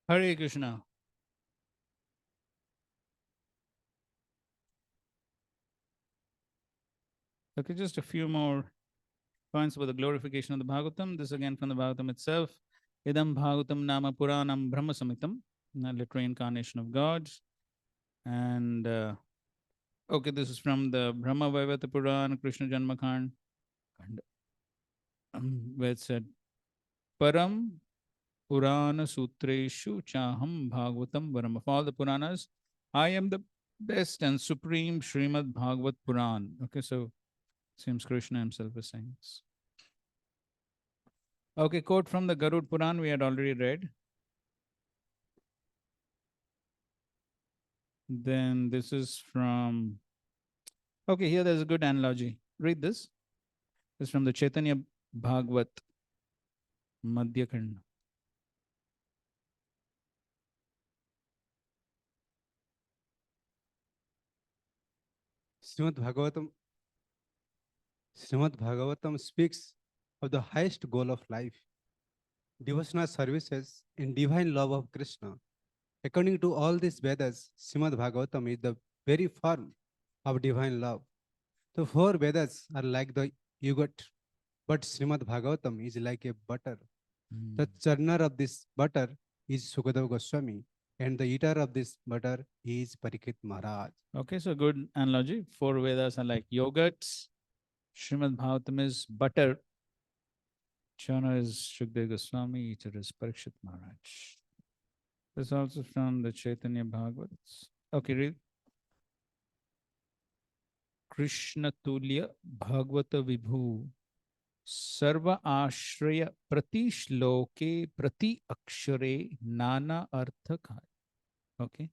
Hare Krishna. Okay, just a few more points about the glorification of the Bhagavatam. This again from the Bhagavatam itself. Idam Bhagavatam Nama Puranam Brahma Samitam, literary incarnation of God. And okay, this is from the Brahma Vaivata Puran, Krishna Janmakand, where it said, Param Purana Sutreshu Chaham Bhagavatam Varam. Of all the Puranas, I am the best and supreme Srimad Bhagavat Puran. Okay, so seems Krishna himself is saying this. Okay, quote from the Garud Puran we had already read. Then this is from, okay, here there's a good analogy. Read this. This is from the Chaitanya Bhagavat Madhya Khanda. Srimad Bhagavatam speaks of the highest goal of life, devotional services in divine love of Krishna. According to all these Vedas, Srimad Bhagavatam is the very form of divine love. The four Vedas are like the yogurt, but Srimad Bhagavatam is like a butter. The churner of this butter is Sukadeva Goswami, and the eater of this butter is Parikshit Maharaj. Okay, so good analogy. Four Vedas are like yogurts. Srimad Bhagavatam is butter. Chana is Shukdev Goswami, eater is Parikshit Maharaj. This is also from the Chaitanya Bhagavat. Okay, read. Krishna Tulya Bhagavata Vibhu Sarva Ashraya Prati Shloke Prati Akshare Nana Artha Khai. Okay.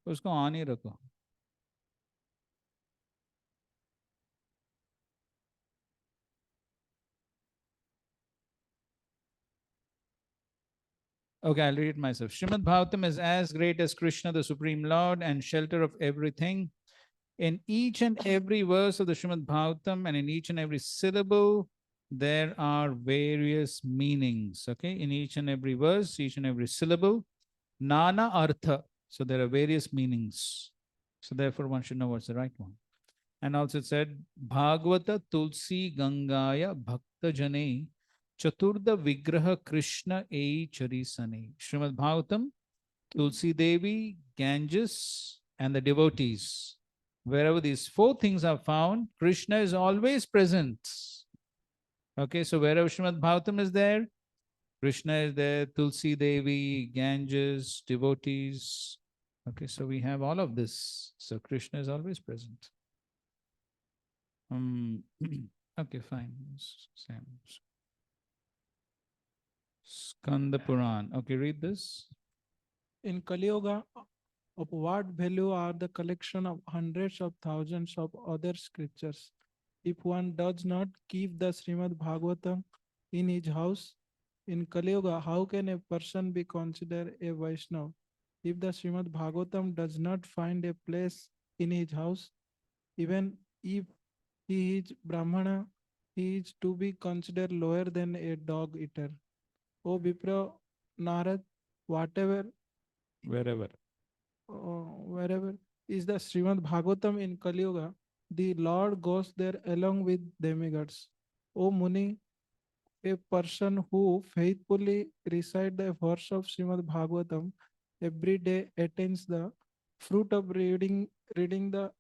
उसको on ही रखो. Okay, I'll read it myself. Srimad Bhagavatam is as great as Krishna, the Supreme Lord, and shelter of everything. In each and every verse of the Srimad Bhagavatam and in each and every syllable, there are various meanings. Okay, in each and every verse, each and every syllable, Nana Artha. So there are various meanings. So therefore, one should know what's the right one. And also it said, Bhagavata Tulsi Gangaya Bhakta Jane Chaturda Vigraha Krishna E Charisane. Srimad Bhagavatam, Tulsi Devi, Ganges, and the devotees. Wherever these four things are found, Krishna is always present. Okay, so wherever Srimad Bhagavatam is there, Krishna is there, Tulsi Devi, Ganges, devotees. Okay, so we have all of this. So Krishna is always present. Okay, fine. Same. Skanda Puran. Okay, read this. In Kali Yuga, of what value are the collection of hundreds of thousands of other scriptures? If one does not keep the Srimad Bhagavatam in his house, in Kali Yuga, how can a person be considered a Vaishnava? If the Srimad Bhagavatam does not find a place in his house, even if he is Brahmana, he is to be considered lower than a dog eater. O Vipra Narad, wherever is the Srimad Bhagavatam in Kali Yuga, the Lord goes there along with demigods. O Muni, a person who faithfully recite the verse of Srimad Bhagavatam every day attains the fruit of reading the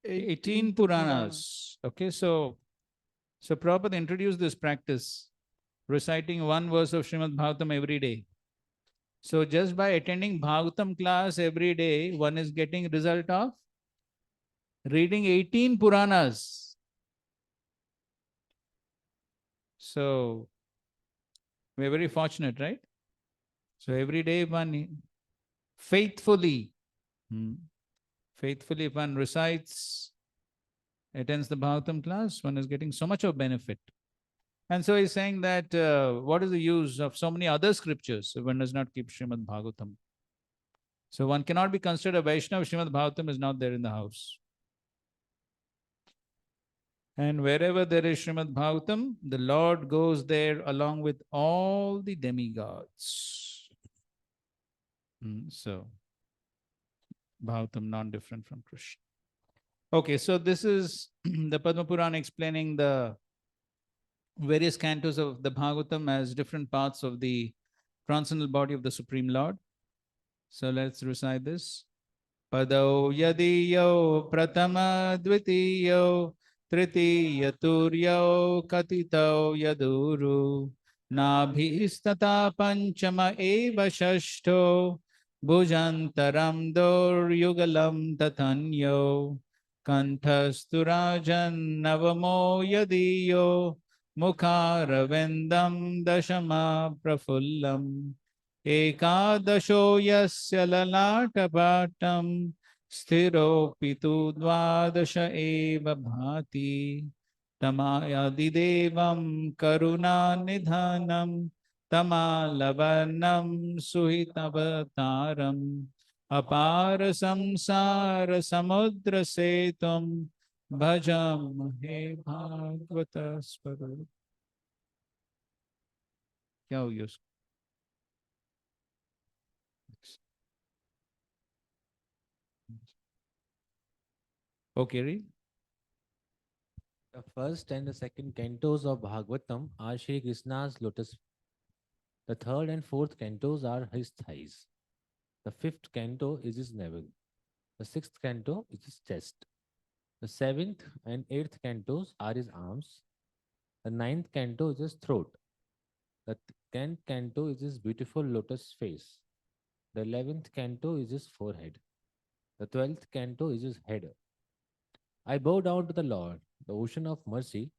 18 Puranas. Okay, so Prabhupada introduced this practice, reciting one verse of Srimad Bhagavatam every day. So just by attending Bhagavatam class every day, one is getting result of reading 18 Puranas. So we're very fortunate, right? So every day one faithfully if one recites, attends the Bhagavatam class, one is getting so much of benefit. And so he's saying that what is the use of so many other scriptures if one does not keep Srimad Bhagavatam? So one cannot be considered a Vaishnava if Srimad Bhagavatam is not there in the house. And wherever there is Srimad Bhagavatam, the Lord goes there along with all the demigods. So, Bhagavatam non-different from Krishna. Okay, so this is the Padma Purana explaining the various cantos of the Bhagavatam as different parts of the transcendental body of the Supreme Lord. So let's recite this. Padau yadiyo pratama dvitiyo tritiya turyo katitau yaduru nabhistata panchama eva shashto bhujantaram yugalam tatanyo kanthasturajan navamo yadiyo mukharavendam dashama prafullam एकादशो यस्य ललाटपाटं स्थिरोऽपि तु द्वादश एव भाति तमायादिदेवं करुणानिधानं तमालवर्णं सुहितवतारम् अपार संसार समुद्र सेतुं भजं हे भागवत स्वरूप। क्या हो गया उसको? Okay, read. The first and the second cantos of Bhagavatam are Shri Krishna's lotus. The third and fourth cantos are his thighs. The fifth canto is his navel. The sixth canto is his chest. The seventh and eighth cantos are his arms. The ninth canto is his throat. The 10th canto is his beautiful lotus face. The 11th canto is his forehead. The 12th canto is his head. I bow down to the Lord, the ocean of mercy,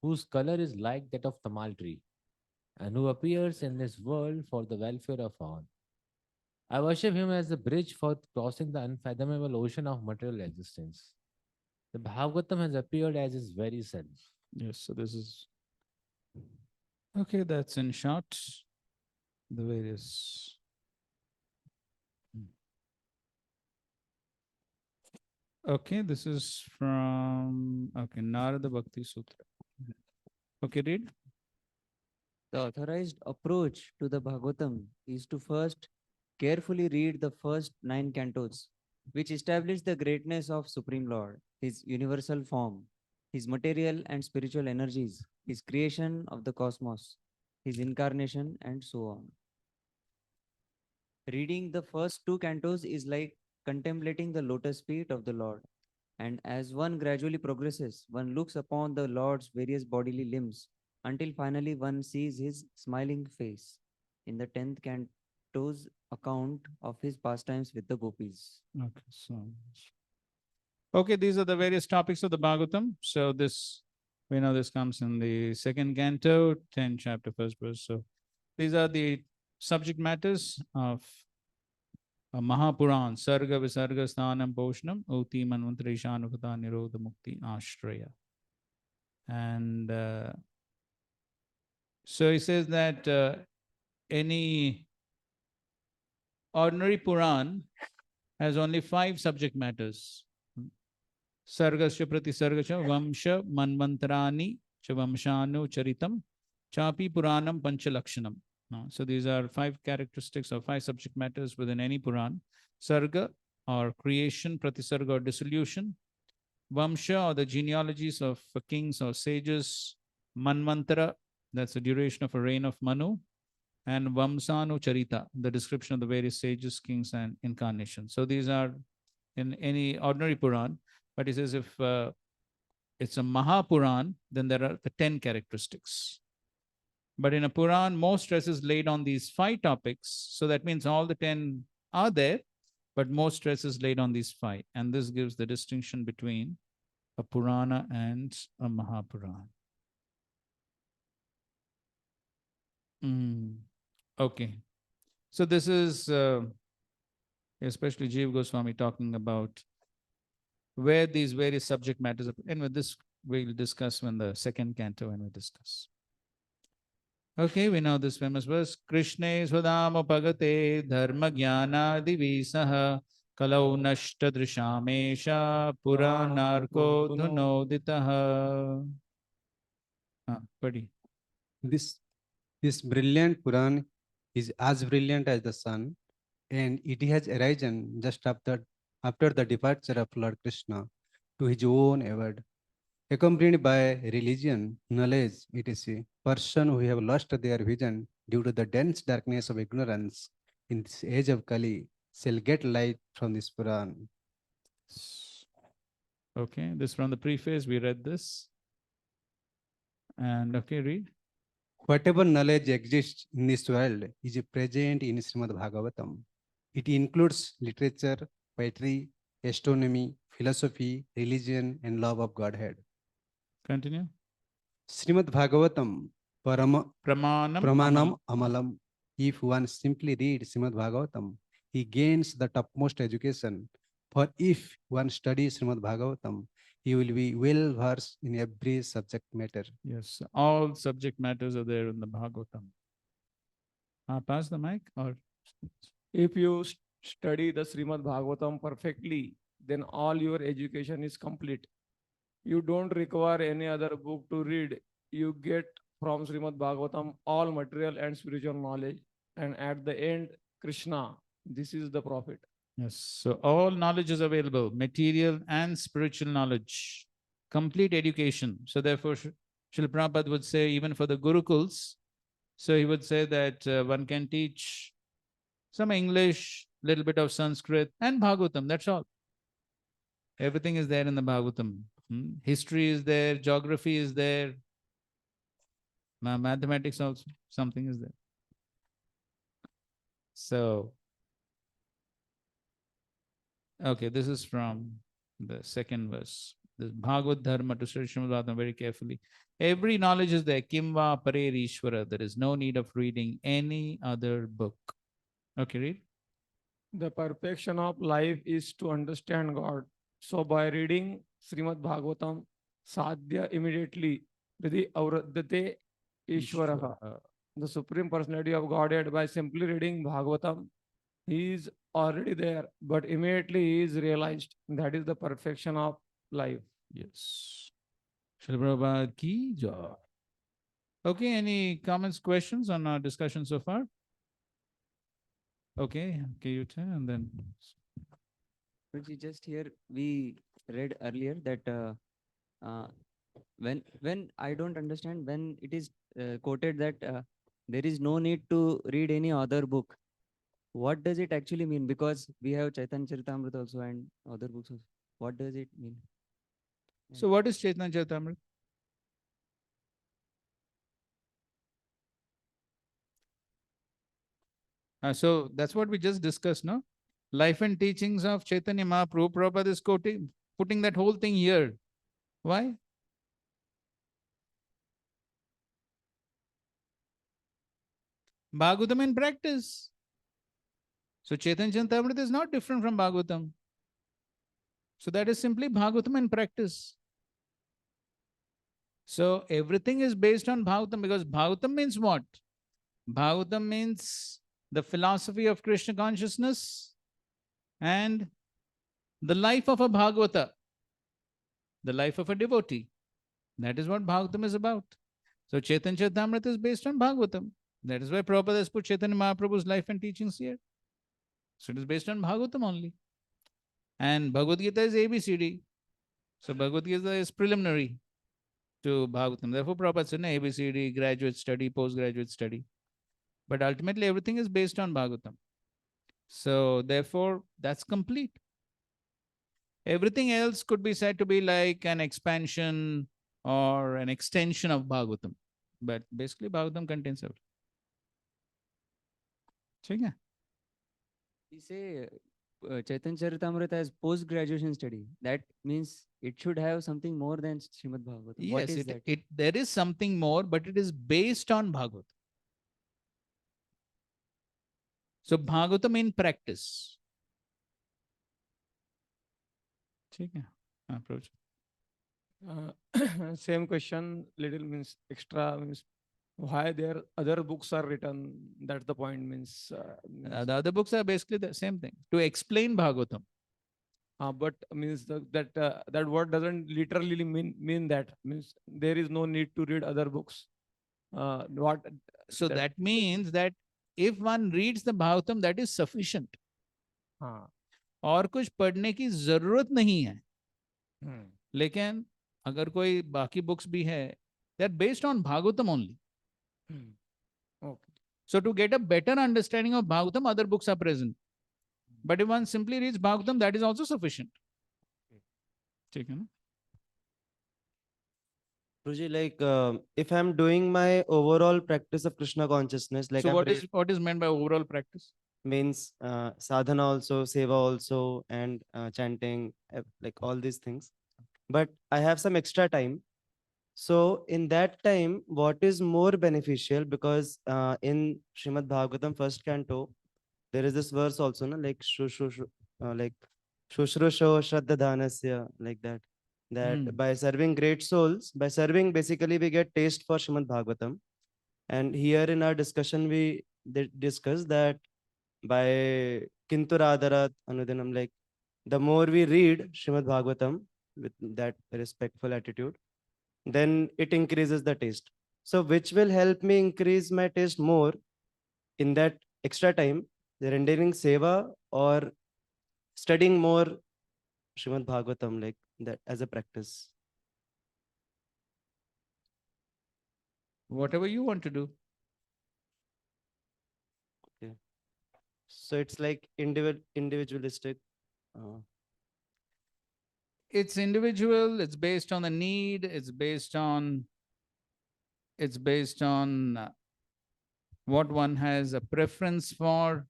whose color is like that of tamal tree, and who appears in this world for the welfare of all. I worship him as the bridge for crossing the unfathomable ocean of material existence. The Bhagavatam has appeared as his very self. Yes, so this is okay. That's in short. The various. Okay, this is from Narada Bhakti Sutra. Okay, read. The authorized approach to the Bhagavatam is to first carefully read the first 9 cantos, which establish the greatness of Supreme Lord, his universal form, his material and spiritual energies, his creation of the cosmos, his incarnation, and so on. Reading the first 2 cantos is like contemplating the lotus feet of the Lord. And as one gradually progresses, one looks upon the Lord's various bodily limbs until finally one sees his smiling face in the 10th canto's account of his pastimes with the gopis. Okay, so these are the various topics of the Bhagavatam. So this, we know this comes in the second canto, 10th chapter, first verse. So these are the subject matters of Mahapuran, Sarga Visarga Sthanam Poshnam, Uti Manvantri Shanukata Nirodha Mukti Ashraya. And so he says that any ordinary Puran has only 5 subject matters. Sargasya Prati Sargasya Vamsha Manvantarani Chavamshanu Charitam Chapi Puranam Panchalakshanam. So these are 5 characteristics or 5 subject matters within any Puran. Sarga or creation, Pratisarga or dissolution, Vamsha or the genealogies of kings or sages, Manvantara, that's the duration of a reign of Manu, and Vamsanu Charita, the description of the various sages, kings, and incarnations. So these are in any ordinary Puran, but he says if it's a Mahapuran, then there are the 10 characteristics. But in a Puran, more stress is laid on these 5 topics. So that means all the 10 are there, but more stress is laid on these 5. And this gives the distinction between a Purana and a Mahapuran. Okay. So this is especially Jiva Goswami talking about where these various subject matters are. And with this, we'll discuss when the second canto when we discuss. Okay, we know this famous verse. Krishne Swadama Pagate Dharma Jnana Divisaha Kalau nashta drishamesha puranarko dhunoditaha. Padi. This brilliant Puran is as brilliant as the sun, and it has arisen just after the departure of Lord Krishna to his own abode, accompanied by religion, knowledge, etc. Person who have lost their vision due to the dense darkness of ignorance in this age of Kali shall get light from this Puran. Okay, this from the preface, we read this. And okay, read. Whatever knowledge exists in this world is present in Srimad Bhagavatam. It includes literature, poetry, astronomy, philosophy, religion, and love of Godhead. Continue. Srimad Bhagavatam Pramanam Pramanam Amalam. If one simply reads Srimad Bhagavatam, he gains the topmost education. For if one studies Srimad Bhagavatam, he will be well versed in every subject matter. Yes, all subject matters are there in the Bhagavatam. Pass the mic or? If you study the Srimad Bhagavatam perfectly, then all your education is complete. You don't require any other book to read. You get from Srimad Bhagavatam all material and spiritual knowledge. And at the end, Krishna, this is the prophet. Yes, so all knowledge is available, material and spiritual knowledge, complete education. So therefore, Srila Prabhupada would say, even for the Gurukuls, so he would say that one can teach some English, little bit of Sanskrit and Bhagavatam, that's all. Everything is there in the Bhagavatam. History is there, geography is there, mathematics also, something is there. So, okay, this is from the second verse. This Bhagavad Dharma to Sri Srimad Bhagavatam very carefully. Every knowledge is there. Kimva Parer Ishvara. There is no need of reading any other book. Okay, read. The perfection of life is to understand God. So by reading Srimad Bhagavatam, sadhya immediately Ridi Avradate Ishvaraha, the Supreme Personality of Godhead. By simply reading Bhagavatam, he is already there, but immediately he is realized. That is the perfection of life. Yes. Srila Prabhupada ki jai. Okay, any comments, questions on our discussion so far? Okay, you tell, and then. Just here we read earlier that when I don't understand when it is quoted that there is no need to read any other book. What does it actually mean? Because we have Chaitanya Charitamrita also and other books also. What does it mean? So what is Chaitanya Charitamrita? So that's what we just discussed, no? Life and teachings of Chaitanya Mahaprabhu. Prabhupada is putting that whole thing here. Why? Bhagavatam in practice. So Chaitanya Charitamrita is not different from Bhagavatam. So that is simply Bhagavatam in practice. So everything is based on Bhagavatam, because Bhagavatam means what? Bhagavatam means the philosophy of Krishna consciousness and the life of a Bhagavata, the life of a devotee. That is what Bhagavatam is about. So Chaitanya Charitamrita is based on Bhagavatam. That is why Prabhupada has put Chaitanya Mahaprabhu's life and teachings here. So it is based on Bhagavatam only. And Bhagavad Gita is ABCD. So Bhagavad Gita is preliminary to Bhagavatam. Therefore, Prabhupada said ABCD, graduate study, postgraduate study. But ultimately, everything is based on Bhagavatam. So therefore, that's complete. Everything else could be said to be like an expansion or an extension of Bhagavatam. But basically, Bhagavatam contains everything. Okay. We say Chaitanya Charitamrita as post-graduation study. That means it should have something more than Srimad Bhagavatam. Yes, what is that? There is something more, but it is based on Bhagavatam. So Bhagavatam in practice. Okay. Approach. Same question, little means extra means why their other books are written. That's the point. The other books are basically the same thing to explain Bhagavatam. But means that word doesn't literally mean that means there is no need to read other books. What So that means that if one reads the Bhagavatam, that is sufficient. और कुछ पढ़ने की जरूरत नहीं है. लेकिन अगर कोई बाकी बुक्स भी है, they are based on Bhagavatam only. Okay. So to get a better understanding of Bhagavatam, other books are present. But if one simply reads Bhagavatam, that is also sufficient. ठीक है ना? Guruji, like if I'm doing my overall practice of Krishna consciousness, like So I'm what is meant by overall practice? Means sadhana also, seva also, and chanting, like all these things. But I have some extra time. So in that time, what is more beneficial? Because in Srimad Bhagavatam first canto, there is this verse also, no? Like like Shushrusho Shraddha Dhanasya, like that. That by serving great souls, by serving basically we get taste for Srimad Bhagavatam. And here in our discussion, we discuss that by Kinturadarat Anudinam, like the more we read Srimad Bhagavatam with that respectful attitude, then it increases the taste. So which will help me increase my taste more in that extra time, the rendering seva or studying more Srimad Bhagavatam, like that as a practice? Whatever you want to do. Okay. So it's like individualistic. It's individual, it's based on the need, it's based on what one has a preference for.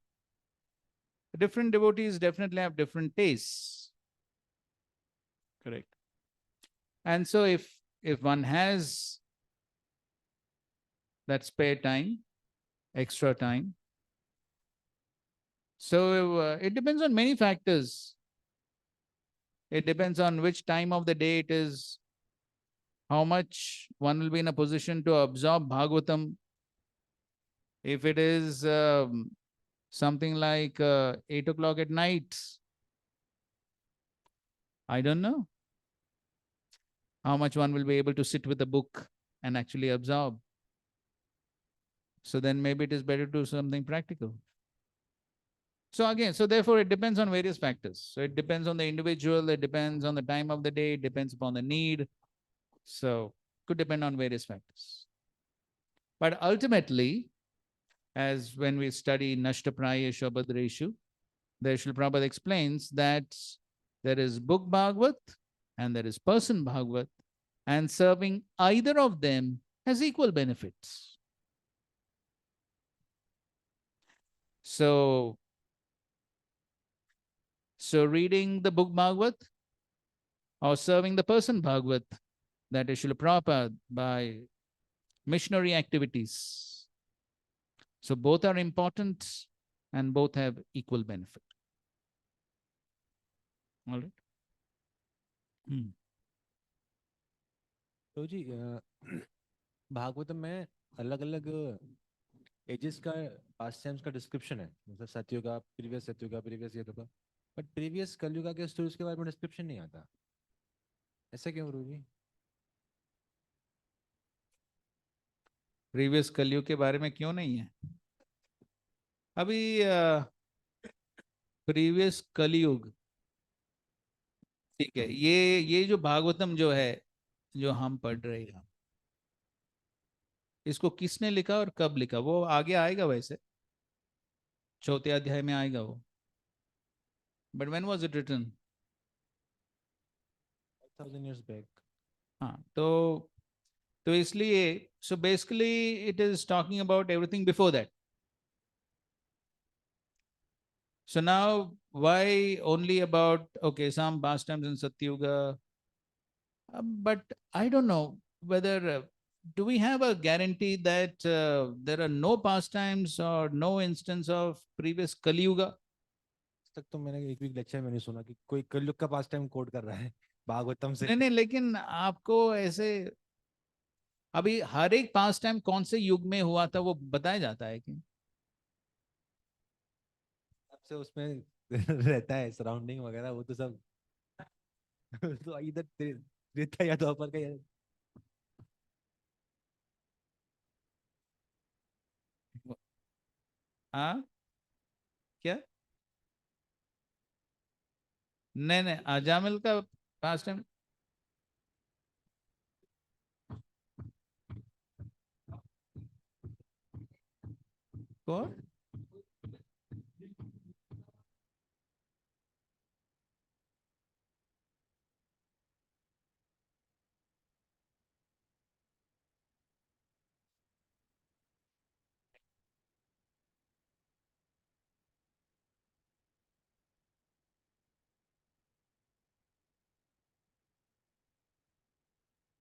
Different devotees definitely have different tastes. Correct. And so if one has that spare time, extra time, so it depends on many factors. It depends on which time of the day it is, how much one will be in a position to absorb Bhagavatam. If it is something like 8 o'clock at night, I don't know how much one will be able to sit with a book and actually absorb. So then maybe it is better to do something practical. So again, so therefore it depends on various factors. So it depends on the individual, it depends on the time of the day, it depends upon the need. So could depend on various factors. But ultimately, as when we study Nashtaprayeshu Abhadreshu, the Srila Prabhupada explains that there is book Bhagavat and there is person Bhagavat, and serving either of them has equal benefits. So reading the book Bhagavat or serving the person Bhagavat, that is Srila Prabhupada, by missionary activities. So both are important and both have equal benefit. All right. तो जी भागवतम में अलग अलग edges का past times का description है, मतलब Satyuga, previous yuga, but previous Kalyuga के stories के बारे में डिस्क्रिप्शन नहीं आता. ऐसा क्यों गुरु जी? प्रीवियस कलयुग के बारे में क्यों नहीं है? अभी प्रीवियस कलयुग, ठीक है, ये जो भागवतम जो है, जो हम पढ़ रहे हैं, इसको किसने लिखा और कब लिखा वो आगे आएगा, वैसे 4th अध्याय में आएगा वो. But when was it written? 1000 years back. हाँ, तो इसलिए so basically it is talking about everything before that. So now why only about, okay, some pastimes in Satyuga, but I don't know whether do we have a guarantee that there are no pastimes or no instance of previous Kali Yuga? तक तो मैंने एक भी lecture में नहीं सुना कि कोई कलयुग का पास्ट टाइम कोट कर रहा है भागवतम से. नहीं, लेकिन आपको ऐसे अभी हर एक पास टाइम कौन से युग में हुआ था वो बताया जाता है कि सबसे उसमें रहता है सराउंडिंग वगैरह, वो तो सब तो इधर त्रेता या द्वापर का हाँ क्या? नहीं नहीं, अजामिल का पास टाइम कौन?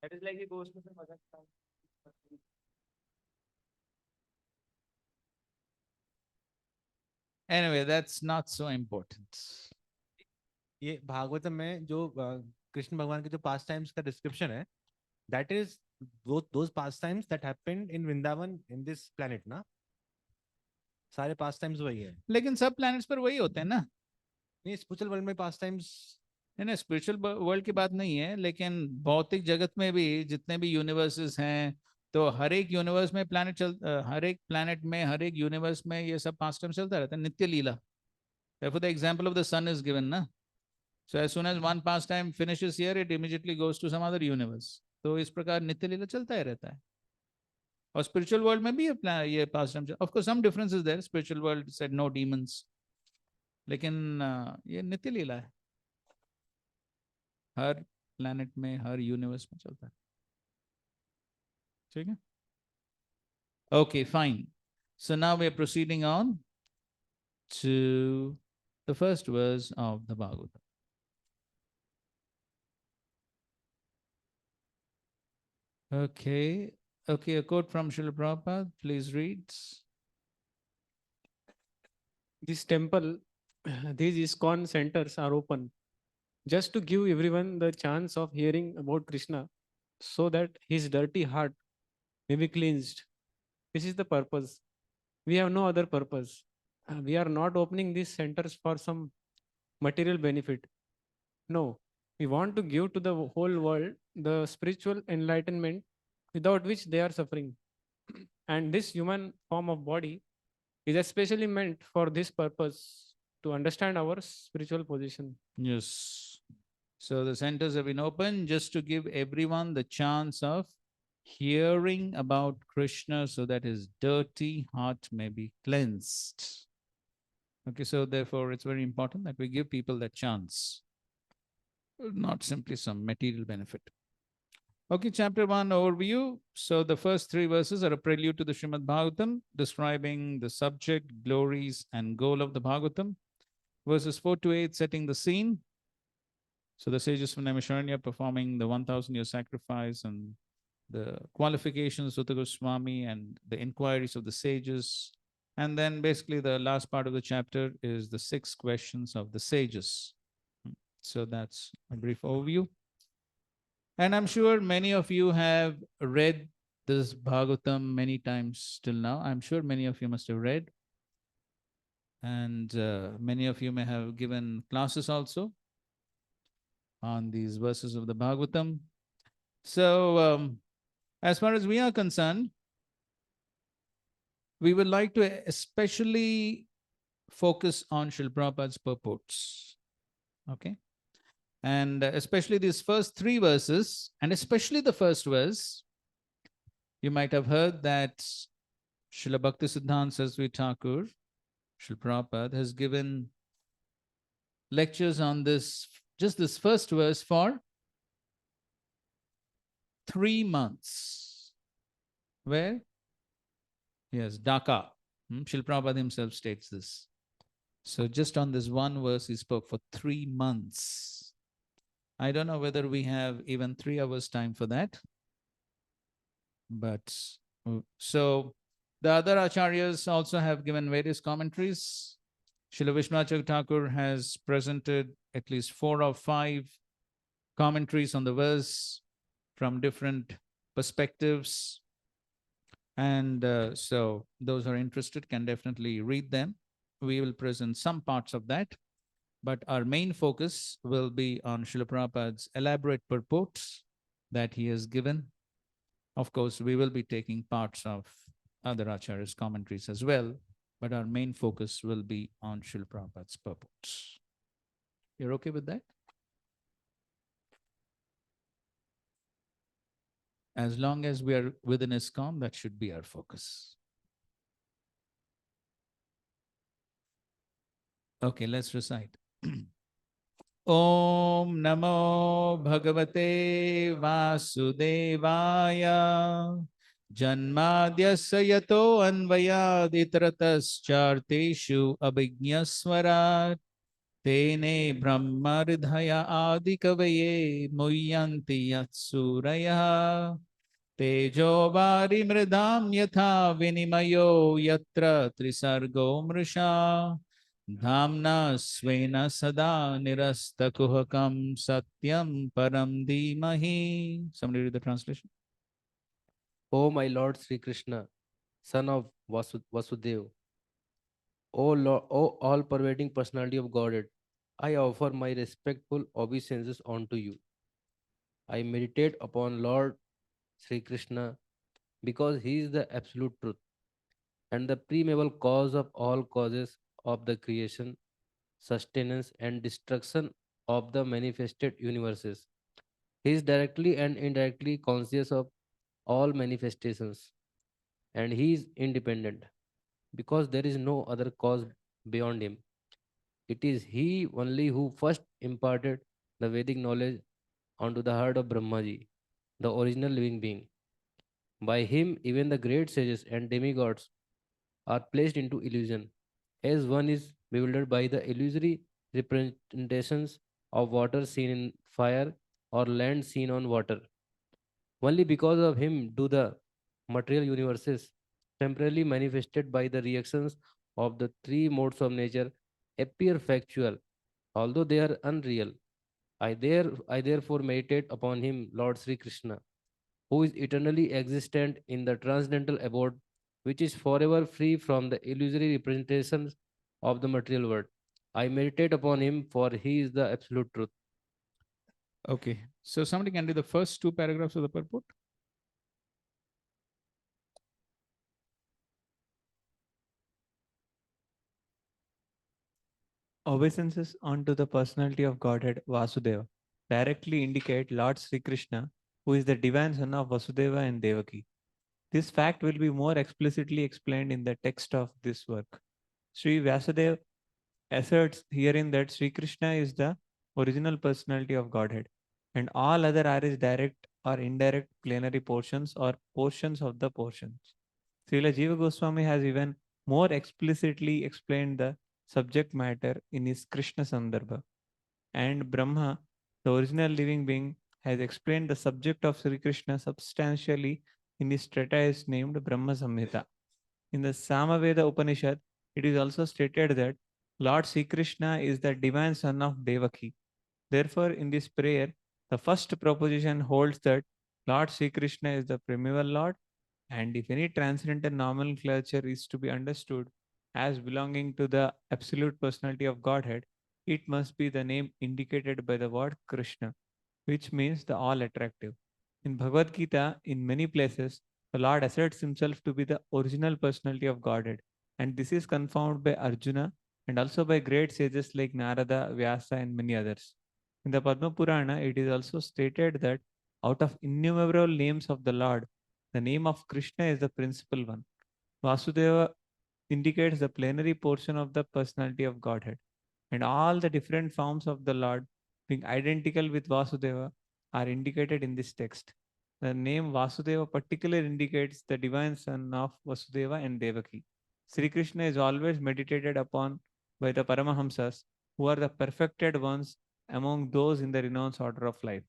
That is like he goes to some other town. Anyway, that's not so important. ये भागवतम में जो कृष्ण भगवान के जो पास टाइम्स का डिस्क्रिप्शन है, that is those past times that happened in Vrindavan in this planet ना, सारे पास टाइम्स वही है। लेकिन सब प्लैनेट्स पर वही होते हैं ना। नहीं, स्पिरिचुअल वर्ल्ड में पास टाइम्स नहीं, स्पिरिचुअल वर्ल्ड की बात नहीं है, लेकिन भौतिक जगत में भी जितने भी यूनिवर्सेस हैं, तो हर एक यूनिवर्स में हर एक प्लैनेट में, हर एक यूनिवर्स में ये सब पास टाइम चलता रहता है, नित्य लीला। Therefore, the example of the sun is given, na? So as soon as one pastime finishes here, it immediately goes to some other universe. तो इस प्रकार नित्य लीला चलता ही रहता है। और spiritual world में भी ये pastime, of course some differences there. Spiritual world said no demons, लेकिन ये नित्य लीला है, हर planet में, हर universe में चलता है। ठीक है? Okay, fine. So now we are proceeding on to the first verse of the Bhagavatam. Okay, okay, a quote from Srila Prabhupada, please read. This temple, these ISKCON centers are open just to give everyone the chance of hearing about Krishna so that his dirty heart may be cleansed. This is the purpose. We have no other purpose. We are not opening these centers for some material benefit. No, we want to give to the whole world the spiritual enlightenment without which they are suffering. And this human form of body is especially meant for this purpose, to understand our spiritual position. Yes. So the centers have been opened just to give everyone the chance of hearing about Krishna so that his dirty heart may be cleansed. Okay, so therefore it's very important that we give people that chance, not simply some material benefit. Okay, chapter 1 overview. So the first 3 verses are a prelude to the Srimad Bhagavatam, describing the subject, glories, and goal of the Bhagavatam. Verses 4 to 8 setting the scene. So the sages from Naimisharanya performing the 1,000-year sacrifice and the qualifications of the Goswami and the inquiries of the sages. And then basically the last part of the chapter is the 6 questions of the sages. So that's a brief overview. And I'm sure many of you have read this Bhagavatam many times till now. I'm sure many of you must have read. And many of you may have given classes also on these verses of the Bhagavatam. So as far as we are concerned, we would like to especially focus on Srila Prabhupada's purports. Okay? And especially these first 3 verses, and especially the first verse, you might have heard that Srila Bhaktisiddhanta Saraswati Thakur, Srila Prabhupada, has given lectures on this, just this first verse, for 3 months. Where? Yes, Dhaka. Srila Prabhupada himself states this. So just on this one verse, he spoke for 3 months. I don't know whether we have even 3 hours time for that. But so the other acharyas also have given various commentaries. Srila Vishwanath Thakur has presented at least 4 or 5 commentaries on the verse from different perspectives. And so those who are interested can definitely read them. We will present some parts of that, but our main focus will be on Srila Prabhupada's elaborate purports that he has given. Of course, we will be taking parts of other Acharyas' commentaries as well, but our main focus will be on Srila Prabhupada's purports. You're okay with that? As long as we are within ISKCON, that should be our focus. Okay, let's recite. Om Namo Bhagavate Vasudevaya Janmadyasya yato anvayaditratascharteshu abhignaswarat Tene Brahma Ridhaya Adikavaye Muyanti Yatsuraya Tejo Vari Mridam Yatha Vinimayo Yatra Trisargo Mrisha Dhamna Svena Sada Nirastakuhakam Satyam Param Dhimahi. Somebody read the translation. O my Lord Sri Krishna, son of Vasudev, O Lord, O all-pervading personality of Godhead, I offer my respectful obeisances unto you. I meditate upon Lord Sri Krishna because he is the absolute truth and the primeval cause of all causes of the creation, sustenance, and destruction of the manifested universes. He is directly and indirectly conscious of all manifestations, and he is independent because there is no other cause beyond him. It is he only who first imparted the Vedic knowledge onto the heart of Brahmaji, the original living being. By him, even the great sages and demigods are placed into illusion, as one is bewildered by the illusory representations of water seen in fire or land seen on water. Only because of him do the material universes, temporarily manifested by the reactions of the three modes of nature, appear factual, although they are unreal. I therefore meditate upon him, Lord Sri Krishna, who is eternally existent in the transcendental abode, which is forever free from the illusory representations of the material world. I meditate upon him, for he is the absolute truth. Okay, so somebody can do the first two paragraphs of the purport. Obeisances unto the personality of Godhead Vasudeva directly indicate Lord Sri Krishna, who is the divine son of Vasudeva and Devaki. This fact will be more explicitly explained in the text of this work. Sri Vasudev asserts herein that Sri Krishna is the original personality of Godhead, and all other are his direct or indirect plenary portions or portions of the portions. Srila Jiva Goswami has even more explicitly explained the subject matter in his Krishna Sandarbha. And Brahma, the original living being, has explained the subject of Sri Krishna substantially in his treatise named Brahma Samhita. In the Samaveda Upanishad, it is also stated that Lord Sri Krishna is the divine son of Devaki. Therefore, in this prayer, the first proposition holds that Lord Sri Krishna is the primeval Lord, and if any transcendental nomenclature is to be understood as belonging to the absolute personality of Godhead, it must be the name indicated by the word Krishna, which means the all attractive. In Bhagavad Gita, in many places, the Lord asserts himself to be the original personality of Godhead, and this is confirmed by Arjuna and also by great sages like Narada, Vyasa, and many others. In the Padma Purana, it is also stated that out of innumerable names of the Lord, the name of Krishna is the principal one. Vasudeva indicates the plenary portion of the personality of Godhead, and all the different forms of the Lord being identical with Vasudeva are indicated in this text. The name Vasudeva particularly indicates the divine son of Vasudeva and Devaki. Sri Krishna is always meditated upon by the Paramahamsas, who are the perfected ones among those in the renounced order of life.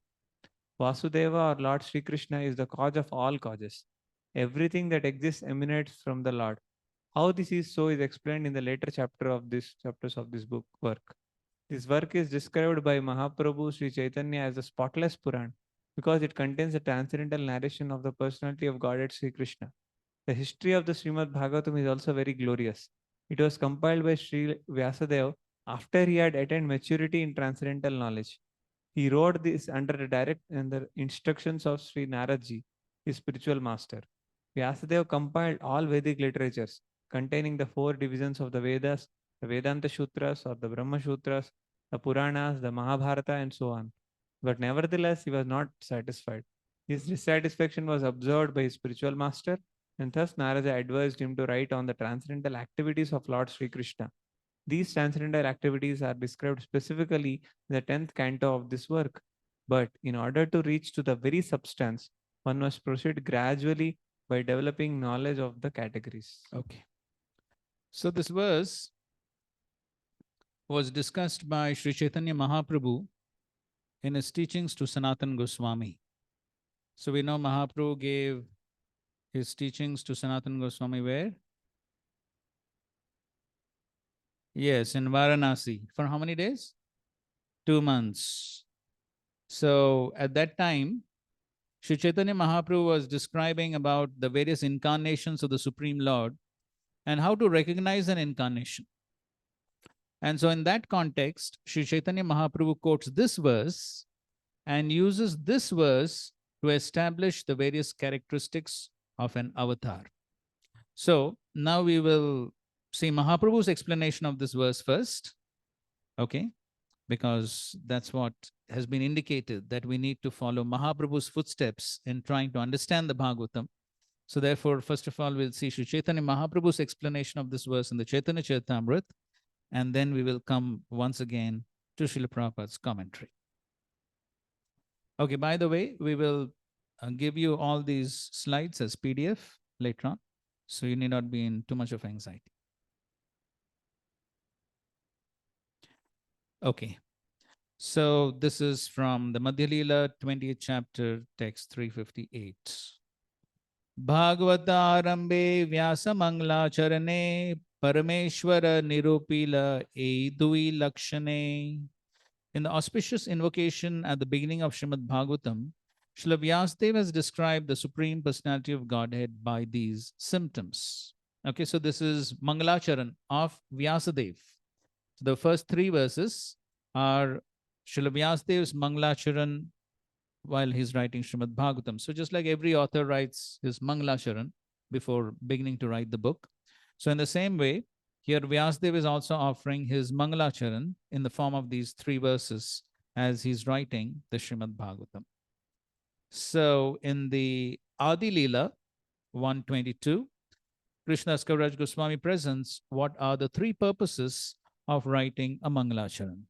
Vasudeva or Lord Sri Krishna is the cause of all causes. Everything that exists emanates from the Lord. How this is so is explained in the later chapters of this work. This work is described by Mahaprabhu Sri Chaitanya as the spotless Puran, because it contains a transcendental narration of the personality of Godhead Sri Krishna. The history of the Srimad Bhagavatam is also very glorious. It was compiled by Sri Vyasadeva after he had attained maturity in transcendental knowledge. He wrote this under the direct and the instructions of Sri Naradji, his spiritual master. Vyasadeva compiled all Vedic literatures containing the 4 divisions of the Vedas, the Vedanta Sutras or the Brahma Sutras, the Puranas, the Mahabharata, and so on. But nevertheless, he was not satisfied. His dissatisfaction was observed by his spiritual master, and thus Narada advised him to write on the transcendental activities of Lord Sri Krishna. These transcendental activities are described specifically in the 10th canto of this work. But in order to reach to the very substance, one must proceed gradually by developing knowledge of the categories. Okay. So this verse was discussed by Sri Chaitanya Mahaprabhu in his teachings to Sanatana Goswami. So we know Mahaprabhu gave his teachings to Sanatana Goswami where? Yes, in Varanasi. For how many days? 2 months. So at that time, Sri Chaitanya Mahaprabhu was describing about the various incarnations of the Supreme Lord and how to recognize an incarnation. And so in that context, Sri Chaitanya Mahaprabhu quotes this verse and uses this verse to establish the various characteristics of an avatar. So now we will see Mahaprabhu's explanation of this verse first, okay? Because that's what has been indicated, that we need to follow Mahaprabhu's footsteps in trying to understand the Bhagavatam. So therefore, first of all, we'll see Sri Chaitanya Mahaprabhu's explanation of this verse in the Chaitanya Charitamrita, and then we will come once again to Srila Prabhupada's commentary. Okay, by the way, we will give you all these slides as PDF later on, so you need not be in too much of anxiety. Okay, so this is from the Madhya Leela 20th chapter, text 358. Bhagavatarambe Vyasa Mangla Charane Parameshwara Nirupila Edui Lakshane. In the auspicious invocation at the beginning of Srimad Bhagavatam, Srila Vyasadeva has described the Supreme Personality of Godhead by these symptoms. Okay, so this is Mangalacharan of Vyasadeva. So the first 3 verses are Srila Vyasadeva's Mangalacharan while he's writing Srimad Bhagavatam. So just like every author writes his Mangalacharan before beginning to write the book. So in the same way, here Vyasadeva is also offering his Mangalacharan in the form of these 3 verses as he's writing the Srimad Bhagavatam. So in the Adi Leela 122, Krishnadas Kaviraj Goswami presents what are the 3 purposes of writing a Mangalacharan.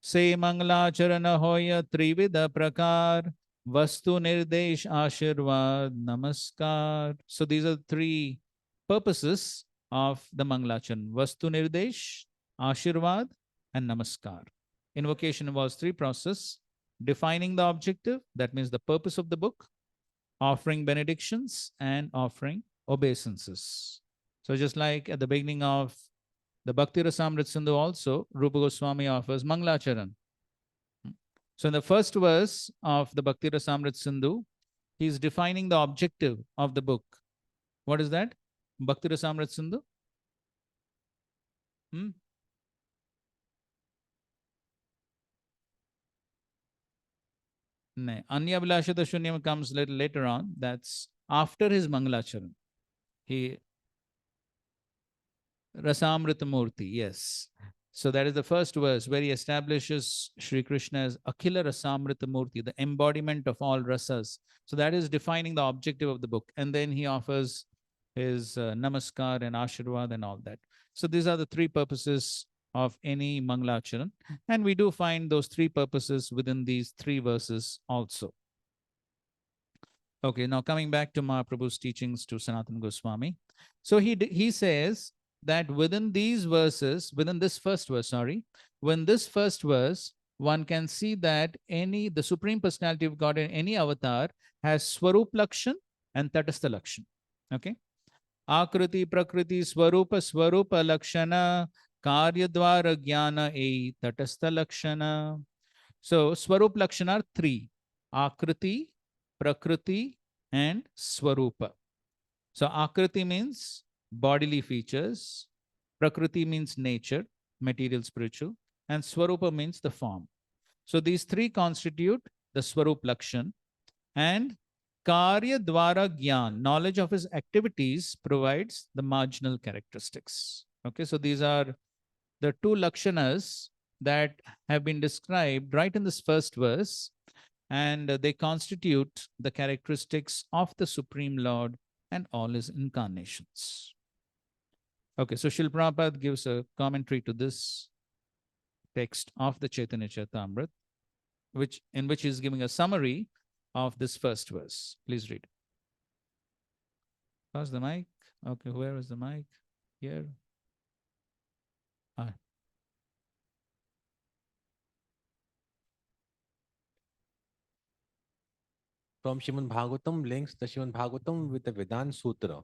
Se Mangalacharana hoya trivida prakar, vastu nirdesh ashirvad namaskar. So these are 3 purposes of the Mangalacharan: vastu nirdesh, ashirvad, and namaskar. Invocation involves 3 processes: defining the objective, that means the purpose of the book, offering benedictions, and offering obeisances. So just like at the beginning of the Bhakti Rasamrita Sindhu also, Rupa Goswami offers Mangalacharan. So in the first verse of the Bhakti Rasamrita Sindhu, he is defining the objective of the book. What is that? Bhakti Rasamrita Sindhu? No. Anya Vilashata Shunyam comes little later on. That's after his Mangalacharan. Rasamrita Murti, yes. So that is the first verse where he establishes Sri Krishna as Akhila Rasamrita Murti, the embodiment of all rasas. So that is defining the objective of the book. And then he offers his Namaskar and Ashirvad and all that. So these are the 3 purposes of any Mangalacharan. And we do find those 3 purposes within these 3 verses also. Okay, now coming back to Mahaprabhu's teachings to Sanatana Goswami. So he says that within these verses, within this first verse, when this first verse, one can see that the Supreme Personality of God in any avatar has Swarup Lakshan and Tatastha Lakshan. Okay? Akriti, Prakriti, Swarupa, Swarupa Lakshana, Karyadvara Jnana, Tatastha Lakshana. So Swarup Lakshan are 3. Akriti, Prakriti, and Swarupa. So Akriti means bodily features, Prakriti means nature, material, spiritual, and Swarupa means the form. So these three constitute the Swarup Lakshan, and Karya Dwara Gyan, knowledge of his activities, provides the marginal characteristics. Okay, so these are the two Lakshanas that have been described right in this first verse, and they constitute the characteristics of the Supreme Lord and all his incarnations. Okay, so Srila Prabhupada gives a commentary to this text of the Chaitanya Charitamrita, in which he is giving a summary of this first verse. Please read. Pass the mic. Okay, where is the mic? Here. Ah. From Srimad Bhagavatam links the Srimad Bhagavatam with the Vedanta Sutra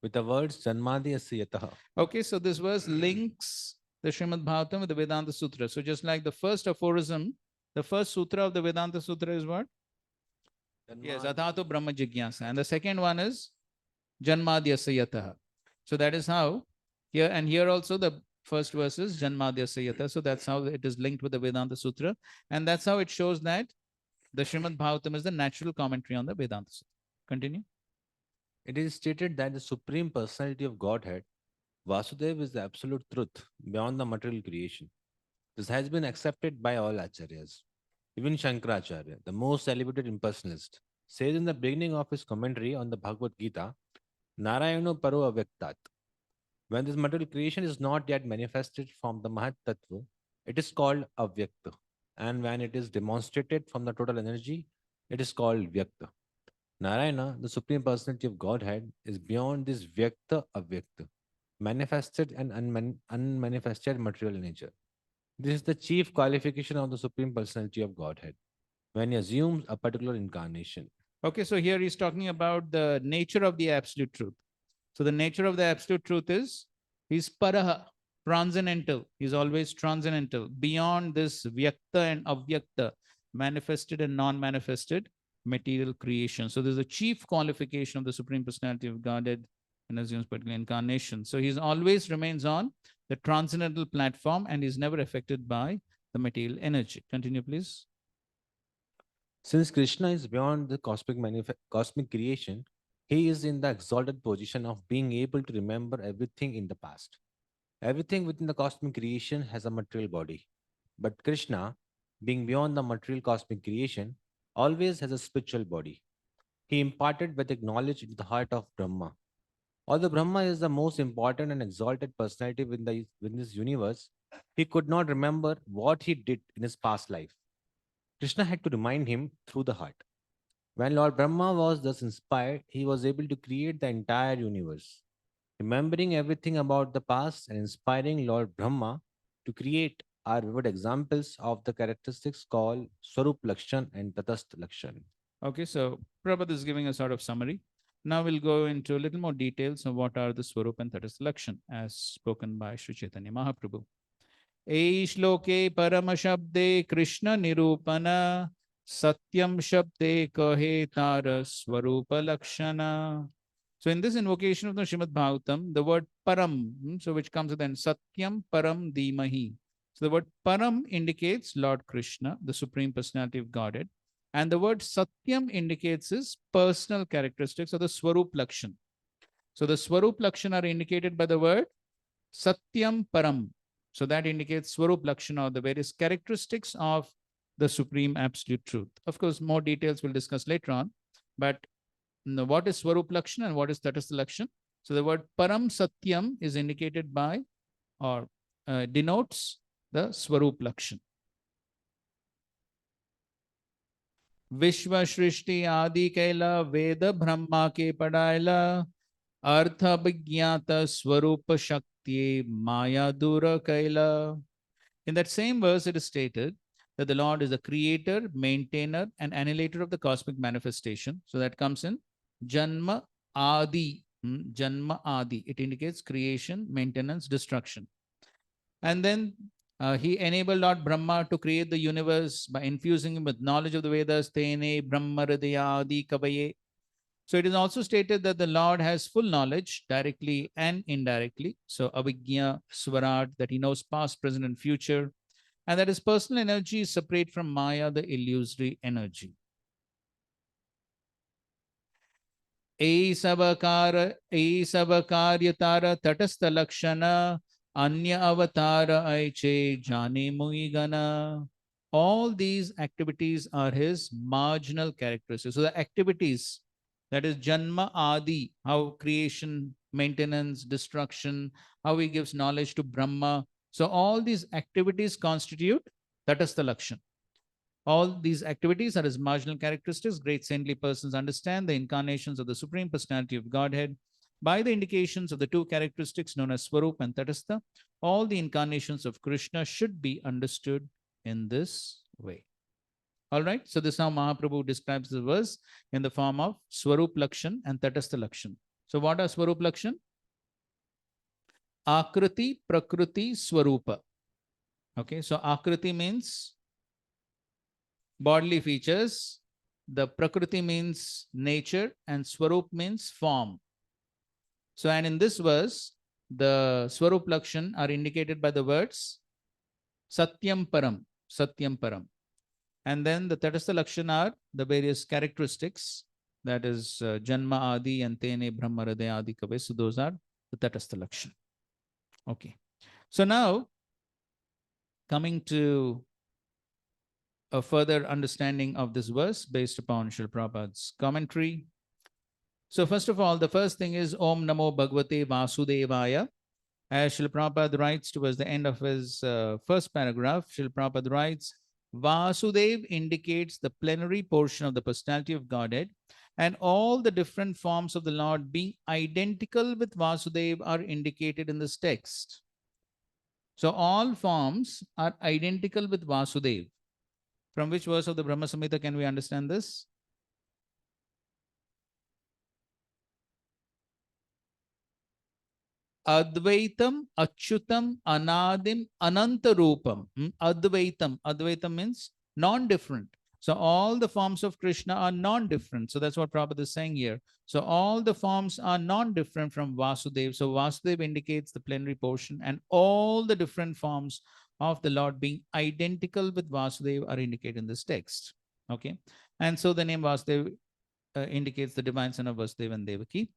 with the words Janmadi Asyataha. Okay, so this verse links the Srimad Bhagavatam with the Vedanta Sutra. So just like the first aphorism, the first sutra of the Vedanta Sutra is what? Yes, Athato Brahma Jigyasa. And the second one is Janmadhyasya Yataha. So that is how here, and here also the first verse is Janmadhyasya Yataha. So that's how it is linked with the Vedanta Sutra. And that's how it shows that the Srimad Bhagavatam is the natural commentary on the Vedanta Sutra. Continue. It is stated that the Supreme Personality of Godhead, Vasudev, is the absolute truth beyond the material creation. This has been accepted by all acharyas. Even Shankaracharya, the most elevated impersonalist, says in the beginning of his commentary on the Bhagavad Gita, Narayano Paro Avyaktat. When this material creation is not yet manifested from the Mahat Tattva, it is called Avyakta. And when it is demonstrated from the total energy, it is called Vyakta. Narayana, the Supreme Personality of Godhead, is beyond this Vyakta Avyakta, manifested and unmanifested material nature. This is the chief qualification of the Supreme Personality of Godhead when he assumes a particular incarnation. Okay, so here he's talking about the nature of the absolute truth. So the nature of the absolute truth is he's paraha, transcendental. He's always transcendental, beyond this vyakta and avyakta, manifested and non-manifested material creation. So there's a chief qualification of the Supreme Personality of Godhead and assumes particular incarnation. So he's always remains on the transcendental platform and is never affected by the material energy. Continue, please. Since Krishna is beyond the cosmic creation, he is in the exalted position of being able to remember everything in the past. Everything within the cosmic creation has a material body. But Krishna, being beyond the material cosmic creation, always has a spiritual body. He imparted Vedic knowledge into the heart of Brahma. Although Brahma is the most important and exalted personality within this universe, he could not remember what he did in his past life. Krishna had to remind him through the heart. When Lord Brahma was thus inspired, he was able to create the entire universe. Remembering everything about the past and inspiring Lord Brahma to create are vivid examples of the characteristics called Swarup Lakshan and Tatastha Lakshan. Okay, so Prabhupada is giving a sort of summary. Now we'll go into a little more details of what are the Swarup and Tatastha Lakshan as spoken by Sri Chaitanya Mahaprabhu. ए श्लोके परम शब्दे कृष्ण निरूपण सत्यम शब्दे कहे तार स्वरूप लक्षण. So in this invocation of the Srimad Bhagavatam, the word param, so which comes then satyam param dhimahi. So the word param indicates Lord Krishna, the Supreme Personality of Godhead, and the word satyam indicates his personal characteristics or the swarup lakshan. So the swarup lakshan are indicated by the word satyam param. So that indicates Swarup Lakshana, or the various characteristics of the Supreme Absolute Truth. Of course, more details we'll discuss later on. But what is Swarup Lakshana and what is Tatastha Lakshana? So the word Param Satyam is indicated by or denotes the Swarup Lakshana. Vishwa Shrishti Adi Kaila Veda Brahma Ke Padaila Artha Vigyata Swarupa Shakti Maya Dura Kaila. In that same verse, it is stated that the Lord is the creator, maintainer, and annihilator of the cosmic manifestation. So that comes in Janma Adi. Janma Adi. It indicates creation, maintenance, destruction. And then He enabled Lord Brahma to create the universe by infusing him with knowledge of the Vedas, Tene Brahma Hridaya Adi Kavaye. So it is also stated that the Lord has full knowledge, directly and indirectly. So Avijña Swarat, that he knows past, present, and future, and that his personal energy is separate from Maya, the illusory energy. Sabakar Yatara Tatastha Lakshana Anya Avatara Aiche Jani Muigana. All these activities are his marginal characteristics. So the activities, that is Janma Adi, how creation, maintenance, destruction, how he gives knowledge to Brahma. So all these activities constitute Tatastha Lakshana. All these activities are his marginal characteristics. Great saintly persons understand the incarnations of the Supreme Personality of Godhead by the indications of the two characteristics known as Swarup and Tatastha. All the incarnations of Krishna should be understood in this way. All right, so this is how Mahaprabhu describes the verse in the form of Swarup Lakshan and Tatastha Lakshan. So what are Swarup Lakshan? Akriti, Prakriti, Swarupa. Okay, so Akriti means bodily features, the Prakriti means nature, and Swarup means form. So, and in this verse, the Swarup Lakshan are indicated by the words Satyam Param, Satyam Param. And then the Tatastha Lakshan are the various characteristics, that is Janma Adi and Tene Brahma Hridaya Adi Kave. So, those are the Tatastha Lakshan. Okay. So, now coming to a further understanding of this verse based upon Srila Prabhupada's commentary. So first of all, the first thing is Om Namo Bhagavate Vasudevaya. As Srila Prabhupada writes towards the end of his first paragraph, Srila Prabhupada writes, Vasudev indicates the plenary portion of the personality of Godhead, and all the different forms of the Lord being identical with Vasudev are indicated in this text. So all forms are identical with Vasudev. From which verse of the Brahma Samhita can we understand this? Advaitam, Achyutam, Anadim, Anantarupam. Advaitam. Advaitam means non-different. So all the forms of Krishna are non-different. So that's what Prabhupada is saying here. So all the forms are non-different from Vasudev. So Vasudev indicates the plenary portion, and all the different forms of the Lord being identical with Vasudev are indicated in this text. Okay. And so the name Vasudev indicates the divine son of Vasudeva and Devaki.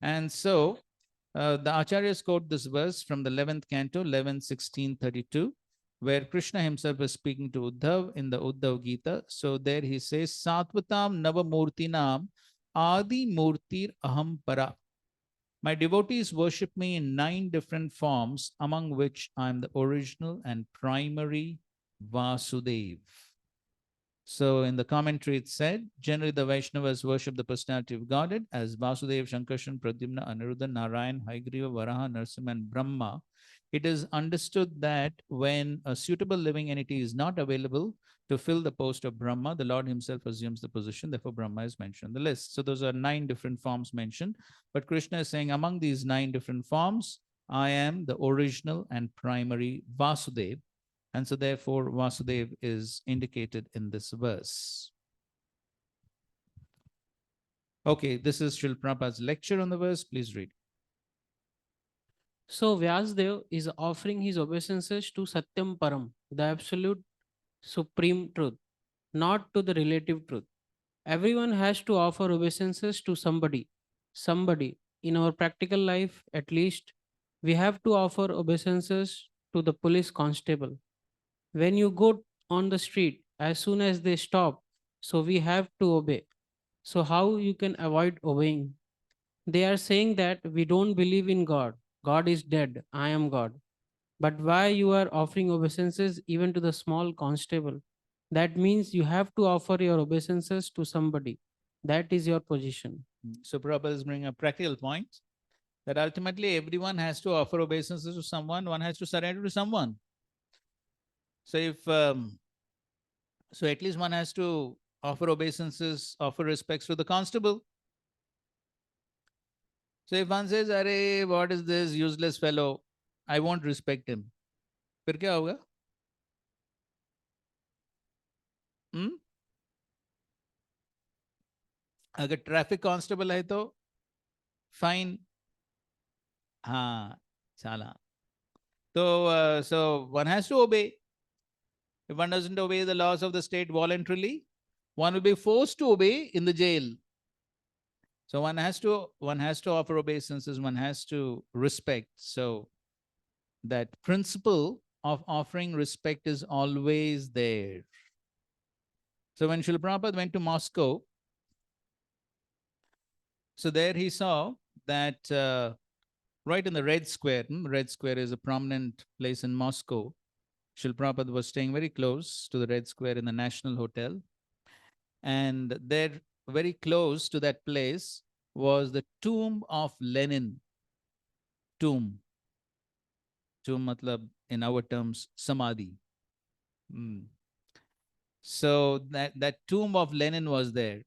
And so the Acharyas quote this verse from the 11th canto, 11:16:32, where Krishna himself is speaking to Uddhav in the Uddhav Gita. So there he says, Satvatam Navamurtinam Adi Murtir Aham Para. My devotees worship me in 9 different forms, among which I am the original and primary Vasudev. So in the commentary it said, generally the Vaishnavas worship the personality of Godhead as Vasudev, Shankarshan, Pradyumna, Aniruddha, Narayan, Haigriva, Varaha, Narasimha, and Brahma. It is understood that when a suitable living entity is not available to fill the post of Brahma, the Lord himself assumes the position. Therefore, Brahma is mentioned in the list. So those are 9 different forms mentioned. But Krishna is saying among these 9 different forms, I am the original and primary Vasudev. And so therefore, Vasudev is indicated in this verse. Okay, this is Srila Prabhupada's lecture on the verse. Please read. So Vyasdev is offering his obeisances to Satyam Param, the absolute supreme truth, not to the relative truth. Everyone has to offer obeisances to somebody. Somebody. In our practical life, at least, we have to offer obeisances to the police constable. When you go on the street, as soon as they stop, so we have to obey. So how you can avoid obeying? They are saying that we don't believe in God. God is dead. I am God. But why you are offering obeisances even to the small constable? That means you have to offer your obeisances to somebody. That is your position. So Prabhupada is bringing a practical point that ultimately everyone has to offer obeisances to someone. One has to surrender to someone. So if so, at least one has to offer obeisances, offer respects to the constable. So if one says, "Arey, what is this useless fellow? I won't respect him." फिर क्या होगा? अगर traffic constable है तो fine. हाँ, chala. So one has to obey. If one doesn't obey the laws of the state voluntarily, one will be forced to obey in the jail. So one has to offer obeisances, one has to respect. So that principle of offering respect is always there. So when Srila Prabhupada went to Moscow, so there he saw that right in the Red Square, Red Square is a prominent place in Moscow. Srila Prabhupada was staying very close to the Red Square in the National Hotel. And there, very close to that place, was the tomb of Lenin. Tomb. Tomb matlab, in our terms, samadhi. So that tomb of Lenin was there.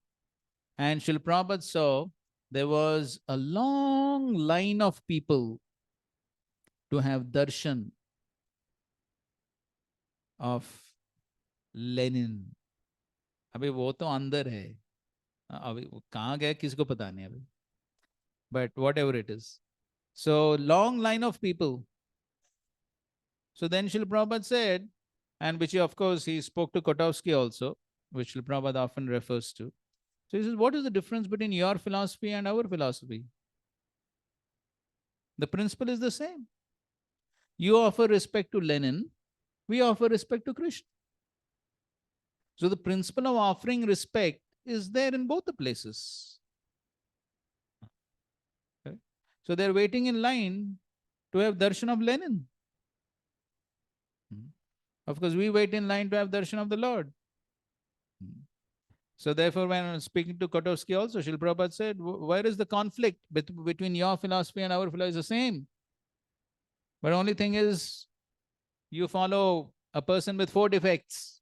And Srila Prabhupada saw there was a long line of people to have darshan of Lenin. अभी वो तो अंदर है, अभी वो कहाँ गया किसको पता नहीं अभी. But whatever it is. So long line of people. So then Srila Prabhupada said, and which of course he spoke to Kotovsky also, which Srila Prabhupada often refers to. So he says, what is the difference between your philosophy and our philosophy? The principle is the same. You offer respect to Lenin, we offer respect to Krishna. So the principle of offering respect is there in both the places. Okay? So they're waiting in line to have darshan of Lenin. Of course, we wait in line to have darshan of the Lord. So therefore, when speaking to Kotovsky also, Srila Prabhupada said, where is the conflict between your philosophy and our philosophy? Is the same. But only thing is, you follow a person with 4 defects.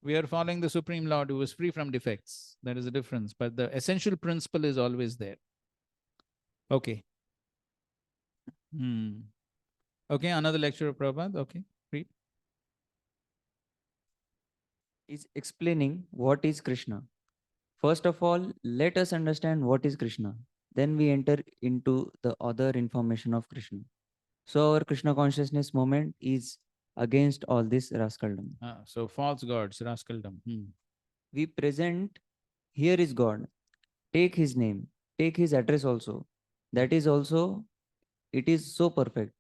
We are following the Supreme Lord who is free from defects. That is the difference. But the essential principle is always there. Okay. Okay, another lecture of Prabhupada. Okay, read. Is explaining what is Krishna. First of all, let us understand what is Krishna. Then we enter into the other information of Krishna. So our Krishna consciousness moment is against all this rascaldom. So false gods, rascaldom. We present, here is God. Take his name, take his address also. That is also, it is so perfect.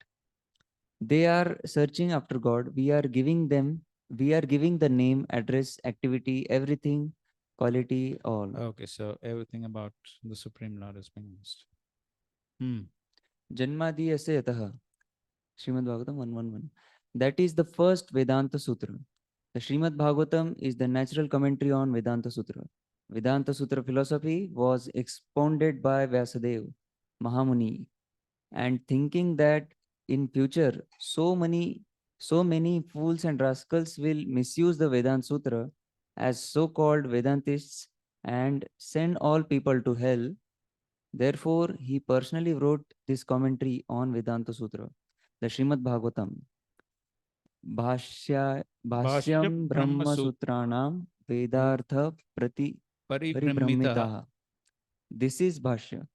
They are searching after God. We are giving the name, address, activity, everything, quality, all. Okay, so everything about the Supreme Lord is being used. Janmadi Yasya Yataha. Srimad Bhagavatam 111. That is the first Vedanta Sutra. The Srimad Bhagavatam is the natural commentary on Vedanta Sutra. Vedanta Sutra philosophy was expounded by Vyasadeva, Mahamuni, and thinking that in future so many fools and rascals will misuse the Vedanta Sutra as so-called Vedantists and send all people to hell. Therefore, he personally wrote this commentary on Vedanta Sutra, the Srimad Bhagavatam. Bhashyam Brahma Sutranam Vedartha Paribrahmitaha. This is Bhashya.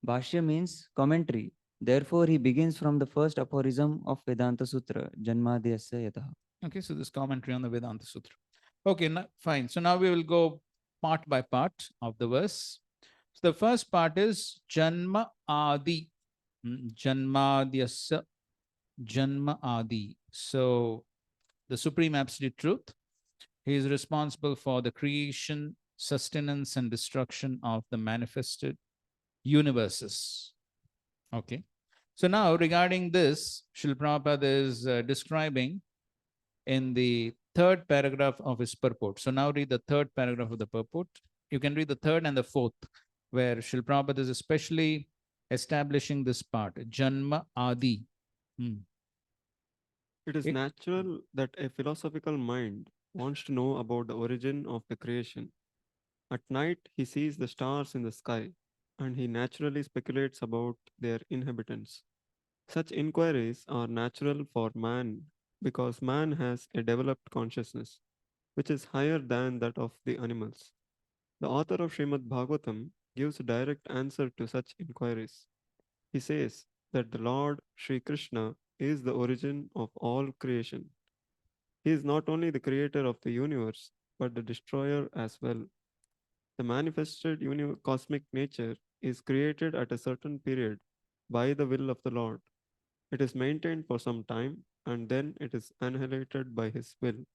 Bhashya means commentary. Therefore, he begins from the first aphorism of Vedanta Sutra, Janmadhyasya Yataha. Okay, so this commentary on the Vedanta Sutra. Okay, fine. So now we will go part by part of the verse. So the first part is Janma Adi. Janmadhyasya Janma Adi. So the Supreme Absolute Truth, he is responsible for the creation, sustenance, and destruction of the manifested universes. Okay. So now regarding this, Srila Prabhupada is describing in the 3rd paragraph of his purport. So now read the 3rd paragraph of the purport. You can read the 3rd and the 4th, where Srila Prabhupada is especially establishing this part, Janma Adi. It is natural that a philosophical mind wants to know about the origin of the creation. At night, he sees the stars in the sky, and he naturally speculates about their inhabitants. Such inquiries are natural for man because man has a developed consciousness which is higher than that of the animals. The author of Srimad Bhagavatam gives a direct answer to such inquiries. He says that the Lord Sri Krishna is the origin of all creation. He is not only the creator of the universe, but the destroyer as well. The manifested cosmic nature is created at a certain period by the will of the Lord. It is maintained for some time and then it is annihilated by His will.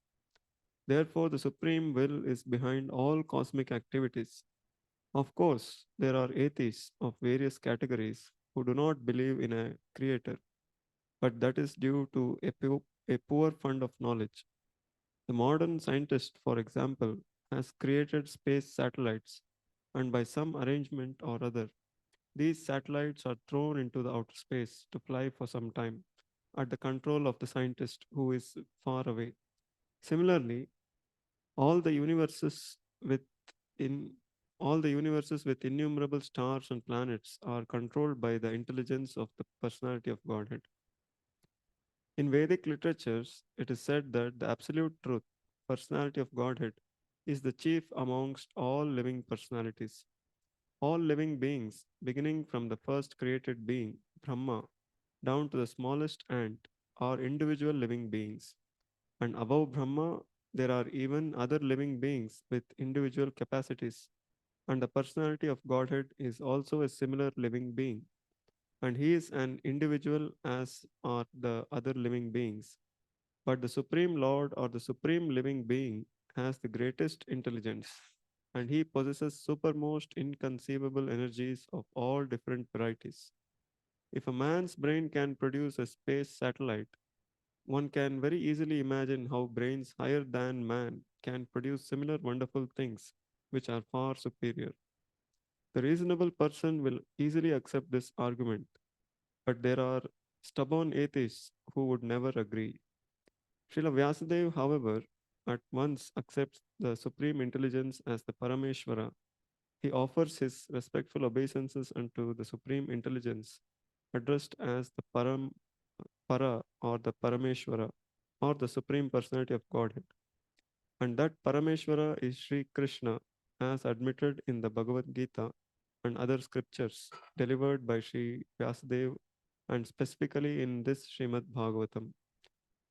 Therefore, the supreme will is behind all cosmic activities. Of course, there are atheists of various categories who do not believe in a creator, but that is due to a poor fund of knowledge. The modern scientist, for example, has created space satellites, and by some arrangement or other, these satellites are thrown into the outer space to fly for some time at the control of the scientist who is far away. Similarly, all the universes with in all the universes with innumerable stars and planets are controlled by the intelligence of the personality of Godhead. In Vedic literatures, it is said that the absolute truth, personality of Godhead, is the chief amongst all living personalities. All living beings, beginning from the first created being, Brahma, down to the smallest ant, are individual living beings. And above Brahma, there are even other living beings with individual capacities. And the personality of Godhead is also a similar living being. And he is an individual as are the other living beings. But the Supreme Lord or the Supreme Living Being has the greatest intelligence, and he possesses supermost inconceivable energies of all different varieties. If a man's brain can produce a space satellite, one can very easily imagine how brains higher than man can produce similar wonderful things which are far superior. The reasonable person will easily accept this argument, but there are stubborn atheists who would never agree. Srila Vyasadeva, however, at once accepts the Supreme Intelligence as the Parameshwara. He offers his respectful obeisances unto the Supreme Intelligence, addressed as the Para or the Parameshwara or the Supreme Personality of Godhead. And that Parameshwara is Sri Krishna, as admitted in the Bhagavad Gita and other scriptures delivered by Sri Vyasadeva and specifically in this Srimad Bhagavatam.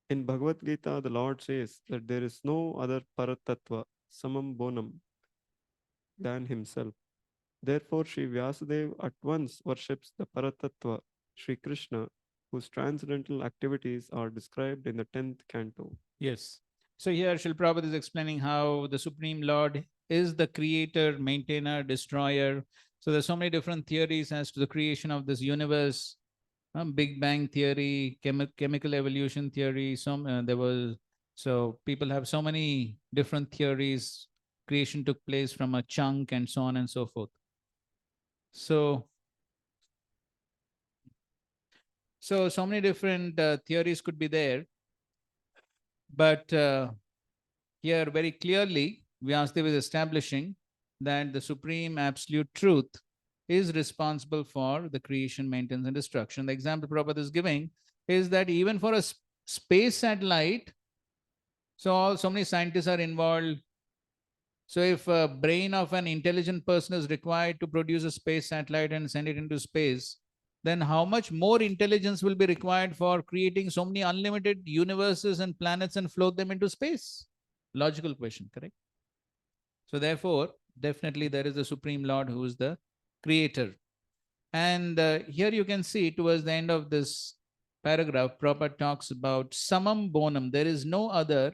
In Bhagavad Gita, the Lord says that there is no other Paratattva, Samam Bonam, than himself. Therefore, Sri Vyasadeva at once worships the Paratattva, Sri Krishna, whose transcendental activities are described in the 10th canto. Yes. So here Srila Prabhupada is explaining how the Supreme Lord is the creator, maintainer, destroyer. So there's so many different theories as to the creation of this universe. Big Bang theory, chemical evolution theory. So people have so many different theories. Creation took place from a chunk and so on and so forth. So many different theories could be there, but here very clearly Vyasadeva is establishing that the supreme absolute truth is responsible for the creation, maintenance, and destruction. The example Prabhupada is giving is that even for a space satellite, so many scientists are involved. So if a brain of an intelligent person is required to produce a space satellite and send it into space, then how much more intelligence will be required for creating so many unlimited universes and planets and float them into space? Logical question, correct? So therefore, definitely there is a Supreme Lord who is the creator. And here you can see towards the end of this paragraph, Prabhupada talks about samam bonam. There is no other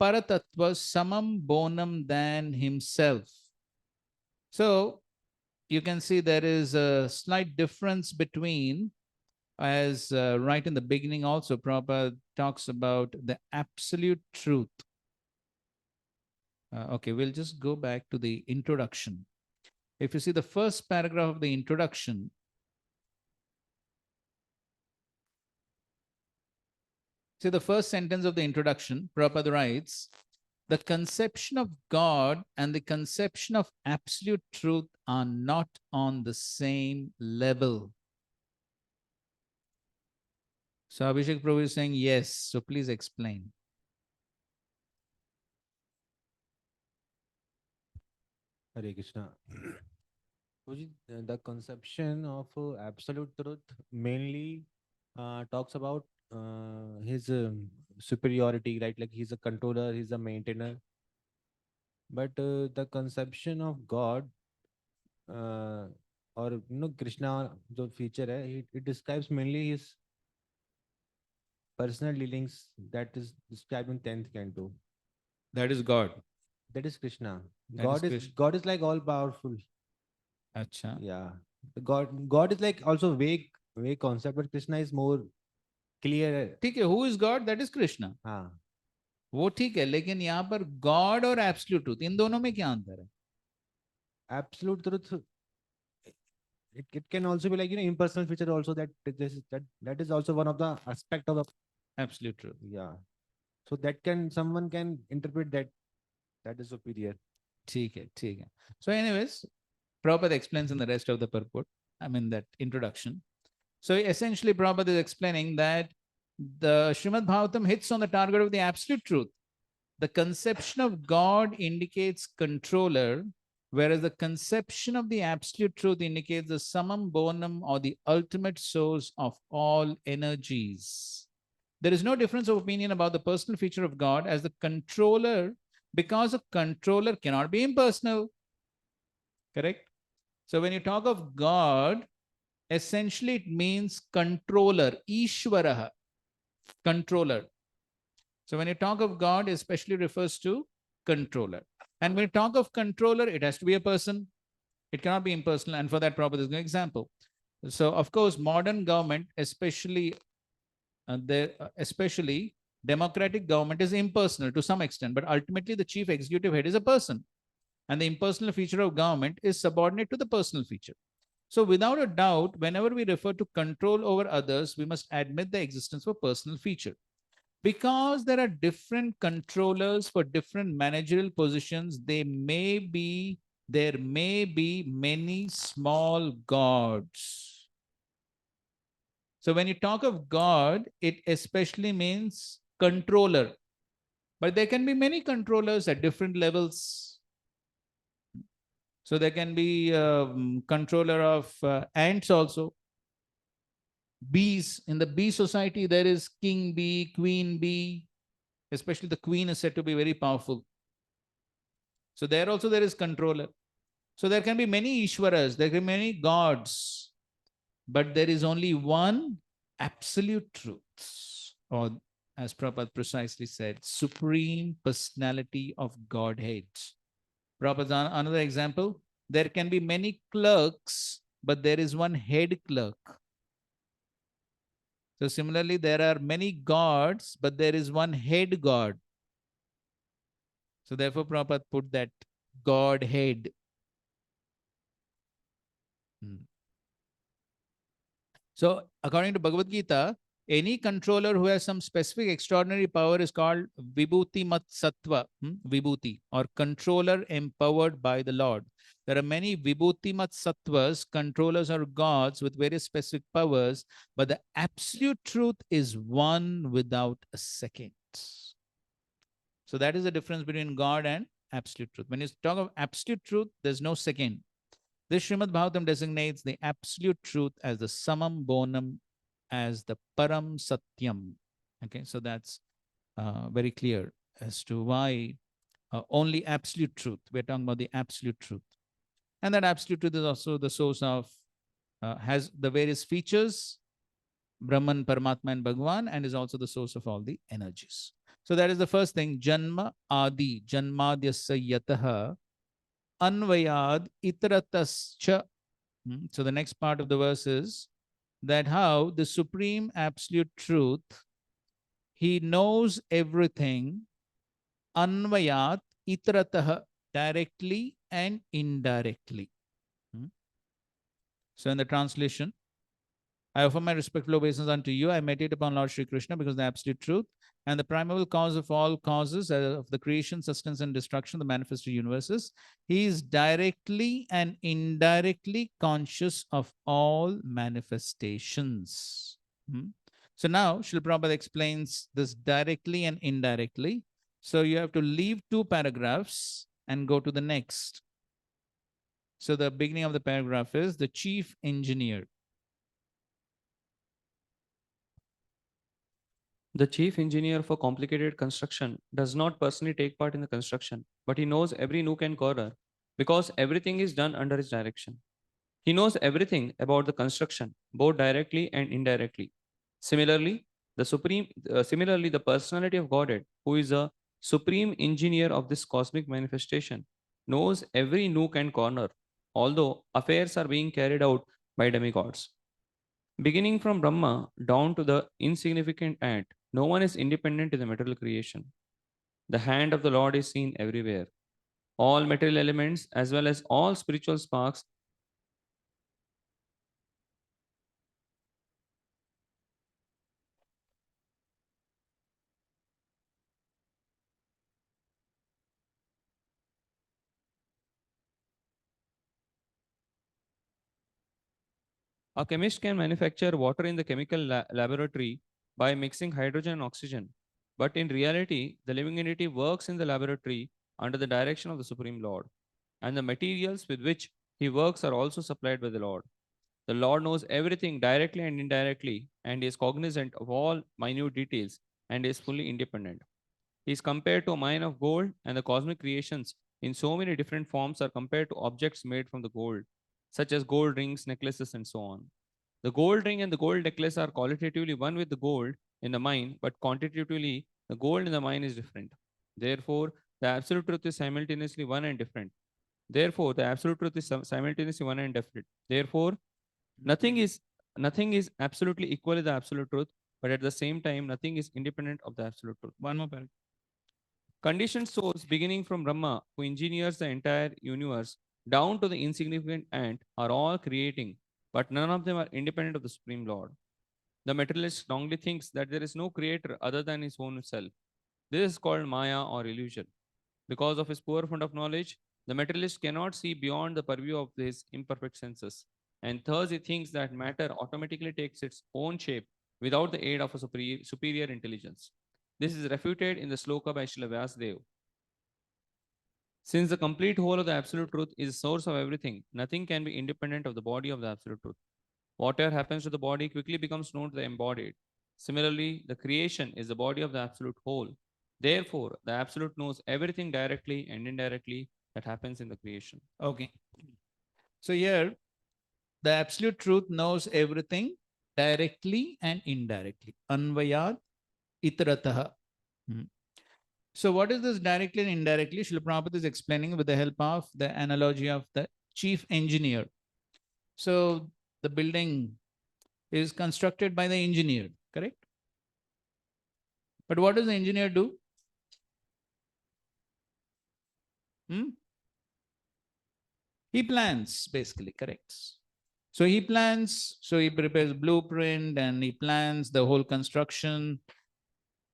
paratattva samam bonam than himself. So you can see there is a slight difference between, as right in the beginning also, Prabhupada talks about the absolute truth. Okay, we'll just go back to the introduction. If you see the first paragraph of the introduction, see the first sentence of the introduction, Prabhupada writes, the conception of God and the conception of absolute truth are not on the same level. So Abhishek Prabhu is saying yes. So please explain. Hare Krishna. Guruji, the conception of absolute truth mainly talks about his superiority, right? Like he's a controller, he's a maintainer. But the conception of God or Krishna, the feature, it describes mainly his personal dealings that is described in 10th canto. That is God. That is Krishna. That is Krishna. God is like all powerful. Acha. Yeah. God is like also vague concept, but Krishna is more clear. ठीक है, who is God? That is Krishna. हाँ. वो ठीक है, लेकिन यहाँ पर God और absolute truth इन दोनों में क्या अंतर है? Absolute truth, it can also be like impersonal feature also, that is also one of the aspect of the absolute truth. Yeah. So that someone can interpret that is superior. ठीक है. So anyways, Prabhupada explains in the rest of the purport, I mean that introduction. So essentially Prabhupada is explaining that the Srimad Bhagavatam hits on the target of the absolute truth. The conception of God indicates controller, whereas the conception of the absolute truth indicates the summum bonum or the ultimate source of all energies. There is no difference of opinion about the personal feature of God as the controller, because a controller cannot be impersonal. Correct? So when you talk of God, essentially it means controller, Ishvaraha, controller. So when you talk of God, it especially refers to controller. And when you talk of controller, it has to be a person. It cannot be impersonal. And for that, Prabhupada is an example. So of course, modern government, especially democratic government, is impersonal to some extent, but ultimately the chief executive head is a person. And the impersonal feature of government is subordinate to the personal feature. So without a doubt, whenever we refer to control over others, we must admit the existence of a personal feature. Because there are different controllers for different managerial positions, there may be many small gods. So when you talk of God, it especially means controller. But there can be many controllers at different levels. So there can be controller of ants also. Bees. In the bee society, there is king bee, queen bee. Especially the queen is said to be very powerful. So there also there is controller. So there can be many Ishwaras, there can be many gods, but there is only one absolute truth, or as Prabhupada precisely said, supreme personality of Godhead. Prabhupada, another example, there can be many clerks, but there is one head clerk. So similarly, there are many gods, but there is one head god. So therefore, Prabhupada put that Godhead. So according to Bhagavad Gita, any controller who has some specific extraordinary power is called Vibhuti Mat Sattva, Vibhuti, or controller empowered by the Lord. There are many Vibhuti Mat Sattvas, controllers or gods with various specific powers, but the absolute truth is one without a second. So that is the difference between God and absolute truth. When you talk of absolute truth, there's no second. This Srimad Bhagavatam designates the absolute truth as the summum bonum, as the param satyam. Okay, so that's very clear as to why only absolute truth. We're talking about the absolute truth. And that absolute truth is also the source of, has the various features, Brahman, Paramatma, and Bhagwan, and is also the source of all the energies. So that is the first thing. Janma adi, janmadyasya yataha, anvayad itaratascha. So the next part of the verse is that how the supreme absolute truth, he knows everything, anvayat itaratah, directly and indirectly. So in the translation, I offer my respectful obeisance unto you. I meditate upon Lord Shri Krishna because the absolute truth and the primeval cause of all causes of the creation, sustenance, and destruction of the manifested universes. He is directly and indirectly conscious of all manifestations. So now Srila Prabhupada explains this directly and indirectly. So you have to leave 2 paragraphs and go to the next. So the beginning of the paragraph is the chief engineer. The chief engineer for complicated construction does not personally take part in the construction, but he knows every nook and corner because everything is done under his direction. He knows everything about the construction, both directly and indirectly. Similarly, the personality of Godhead, who is a supreme engineer of this cosmic manifestation, knows every nook and corner, although affairs are being carried out by demigods. Beginning from Brahma down to the insignificant ant, no one is independent in the material creation. The hand of the Lord is seen everywhere. All material elements, as well as all spiritual sparks, a chemist can manufacture water in the chemical laboratory by mixing hydrogen and oxygen. But in reality, the living entity works in the laboratory under the direction of the Supreme Lord, and the materials with which he works are also supplied by the Lord. The Lord knows everything directly and indirectly, and is cognizant of all minute details, and is fully independent. He is compared to a mine of gold, and the cosmic creations in so many different forms are compared to objects made from the gold, such as gold rings, necklaces, and so on. The gold ring and the gold necklace are qualitatively one with the gold in the mine, but quantitatively, the gold in the mine is different. Therefore, the absolute truth is simultaneously one and different. Therefore, the absolute truth is simultaneously one and different. Therefore, nothing is absolutely equally the absolute truth, but at the same time, nothing is independent of the absolute truth. One more paragraph. Conditioned souls beginning from Brahma, who engineers the entire universe, down to the insignificant ant, are all creating, but none of them are independent of the Supreme Lord. The materialist wrongly thinks that there is no creator other than his own self. This is called Maya or illusion. Because of his poor fund of knowledge, the materialist cannot see beyond the purview of his imperfect senses, and thus he thinks that matter automatically takes its own shape without the aid of a superior intelligence. This is refuted in the sloka by Srila Vyasadeva. Since the complete whole of the absolute truth is the source of everything, nothing can be independent of the body of the absolute truth. Whatever happens to the body quickly becomes known to the embodied. Similarly, the creation is the body of the absolute whole. Therefore, the absolute knows everything directly and indirectly that happens in the creation. Okay. So here, the absolute truth knows everything directly and indirectly. Anvayad itarataha. So what is this directly and indirectly? Srila Prabhupada is explaining with the help of the analogy of the chief engineer. So the building is constructed by the engineer, correct? But what does the engineer do? He plans, basically, correct? So he plans, so he prepares blueprint and he plans the whole construction.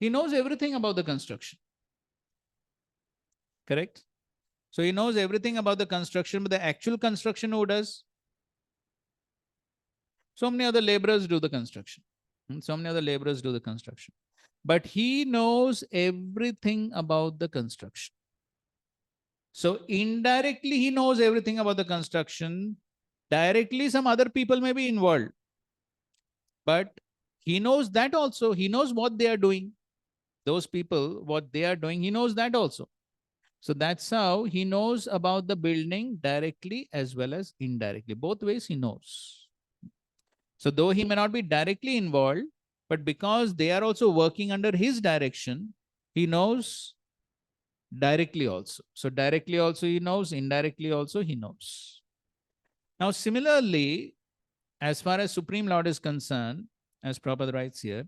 He knows everything about the construction, correct? So he knows everything about the construction, but the actual construction, who does? So many other laborers do the construction. So many other laborers do the construction. But he knows everything about the construction. So indirectly, he knows everything about the construction. Directly, some other people may be involved. But he knows that also. He knows what they are doing. Those people, what they are doing, he knows that also. So that's how he knows about the building directly as well as indirectly. Both ways he knows. So though he may not be directly involved, but because they are also working under his direction, he knows directly also. So directly also he knows, indirectly also he knows. Now similarly, as far as Supreme Lord is concerned, as Prabhupada writes here,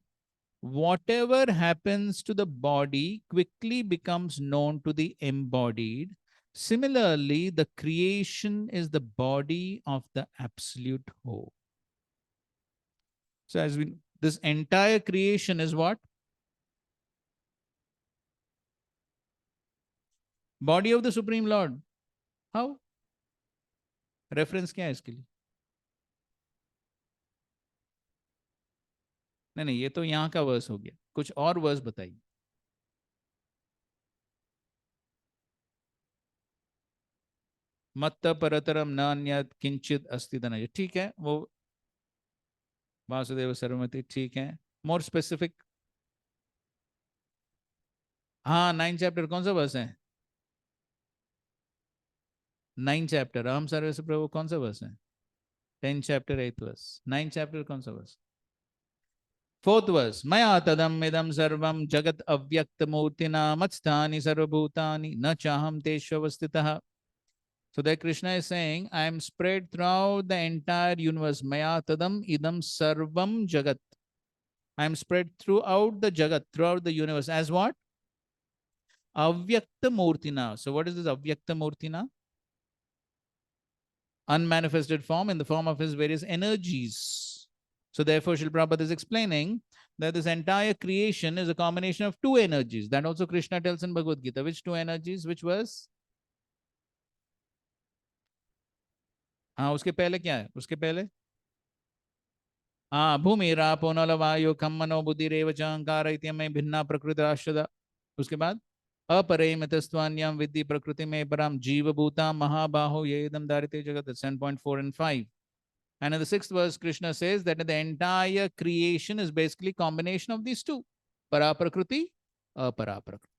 whatever happens to the body quickly becomes known to the embodied. Similarly, the creation is the body of the absolute whole. So as we, this entire creation is what? Body of the Supreme Lord. How? Reference क्या है इसके लिए? नहीं, ये तो यहाँ का verse हो गया, कुछ और वर्स बताइए। मत्त परतरम न अन्यत् किंचित अस्ति धनंजय, ठीक है, वो वासुदेव सर्वमति, ठीक है। मोर स्पेसिफिक, हाँ 9 चैप्टर कौन सा वर्स है? 9 चैप्टर अहम सर्वस्य प्रभु कौन सा वर्स है? 10 चैप्टर 8 वर्स। 9 चैप्टर कौन सा वर्स? 4th वर्स, मया तदम इदम सर्वम जगत अव्यक्त मूर्तिना मत्स्थानि सर्वभूतानि न चाहम तेष्वस्थितः. So there Krishna is saying, I am spread throughout the entire universe. Maya tadam idam sarvam jagat. I am spread throughout the jagat, throughout the universe. As what? Avyakta murtina. So what is this avyakta murtina? Unmanifested form in the form of his various energies. So therefore, Srila Prabhupada is explaining that this entire creation is a combination of two energies. That also Krishna tells in Bhagavad Gita. Which two energies? Which was? हाँ, उसके पहले क्या है? उसके पहले हाँ, भूमिरापो नल वायु खम मनो बुद्धिरेव च अहंकार इत्यमे भिन्ना प्रकृति आश्रदा. उसके बाद अपरिमितस्त्वान्यम विद्धि प्रकृति में परम जीवभूता महाबाहो ये इदम दारिते जगत. 7.4 and 5. And in the 6th verse, Krishna says that the entire creation is basically combination of these two, para-prakriti, apara-prakriti.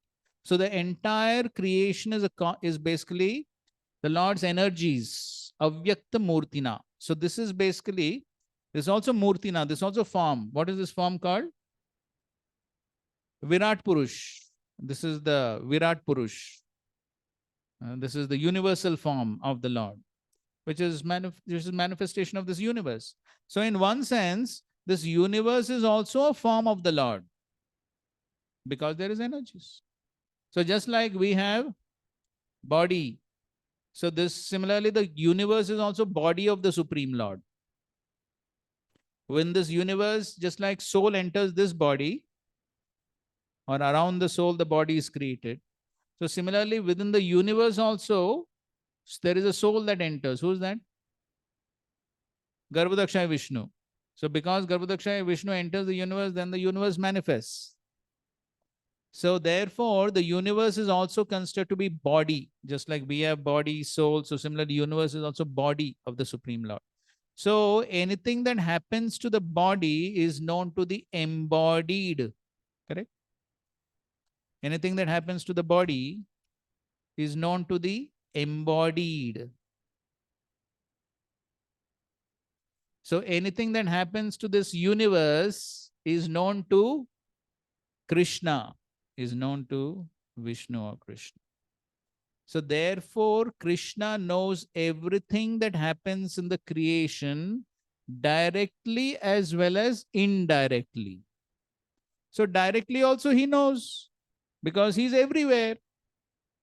So the entire creation is basically the Lord's energies, avyakta murtina. So this is basically, this is also murtina, this is also form. What is this form called? Virat Purush. This is the Virat Purush. This is the universal form of the Lord, which is manifestation of this universe. So in one sense, this universe is also a form of the Lord because there is energies. So just like we have body, so this similarly the universe is also body of the Supreme Lord. When this universe, just like soul enters this body, or around the soul, the body is created. So similarly, within the universe also, there is a soul that enters. Who is that? Garbhodakshaya Vishnu. So because Garbhodakshaya Vishnu enters the universe, then the universe manifests. So therefore, the universe is also considered to be body, just like we have body, soul. So similarly, the universe is also body of the Supreme Lord. So anything that happens to the body is known to the embodied, correct? Anything that happens to the body is known to the embodied. So anything that happens to this universe is known to Krishna, is known to Vishnu or Krishna. So therefore, Krishna knows everything that happens in the creation directly as well as indirectly. So directly also he knows because he's everywhere,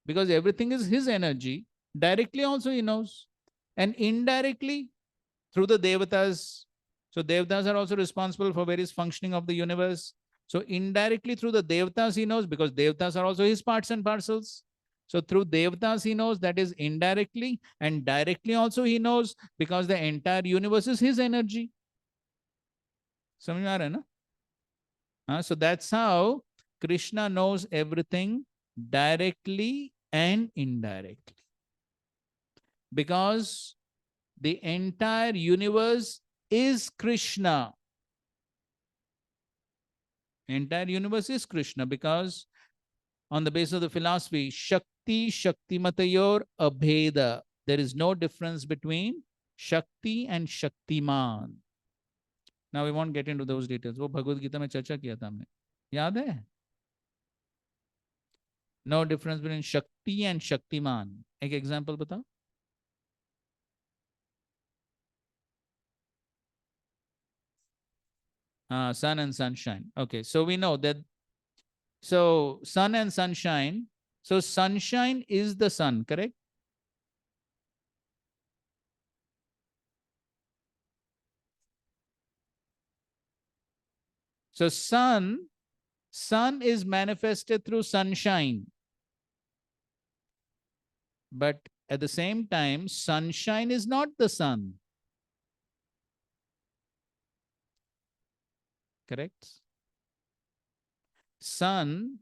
because everything is his energy. Directly also he knows, and indirectly through the devatas. So devatas are also responsible for various functioning of the universe. So indirectly through the devatas he knows, because devatas are also his parts and parcels. So through devatas he knows, that is indirectly, and directly also he knows because the entire universe is his energy. समझ में आ रहा है ना? So that's how Krishna knows everything directly and indirectly, because the entire universe is Krishna. Entire universe is Krishna, because on the basis of the philosophy, Shakti, Shaktimatayor, Abheda. There is no difference between Shakti and Shaktiman. Now we won't get into those details. वो भगवद गीता में चर्चा किया था हमने, याद है? No difference between Shakti and Shaktiman. एक example बताओ. Sun and sunshine. Okay, so we know that. So sun and sunshine. So sunshine is the sun, correct? So sun is manifested through sunshine. But at the same time, sunshine is not the sun. correct? Sun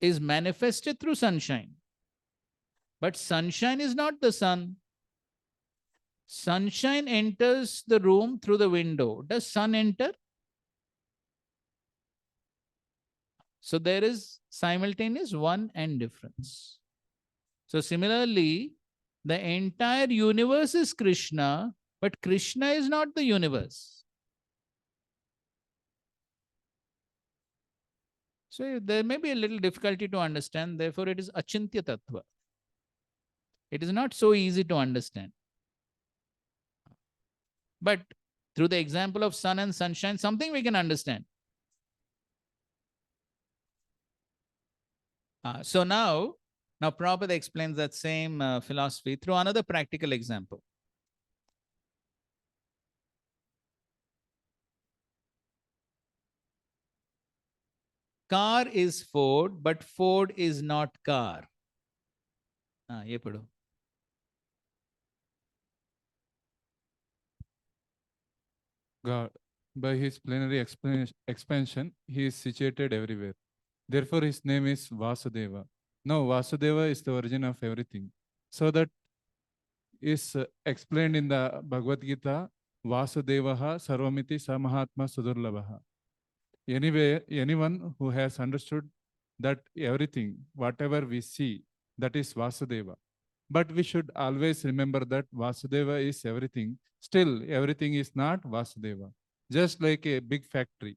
is manifested through sunshine. But sunshine is not the sun. Sunshine enters the room through the window. Does sun enter? So there is simultaneous one and difference. So similarly, the entire universe is Krishna, but Krishna is not the universe. So there may be a little difficulty to understand. Therefore, it is achintya tattva. It is not so easy to understand. But through the example of sun and sunshine, something we can understand. So now Prabhupada explains that same philosophy through another practical example. Car is Ford, but Ford is not car. Ye padho. God, by his plenary expansion, he is situated everywhere. Therefore, his name is Vasudeva. Now, Vasudeva is the origin of everything. So that is explained in the Bhagavad Gita, Vasudevaha Sarvamiti Samahatma Sudurlabhaha. Anyway, anyone who has understood that everything, whatever we see, that is Vasudeva. But we should always remember that Vasudeva is everything. Still, everything is not Vasudeva. Just like a big factory.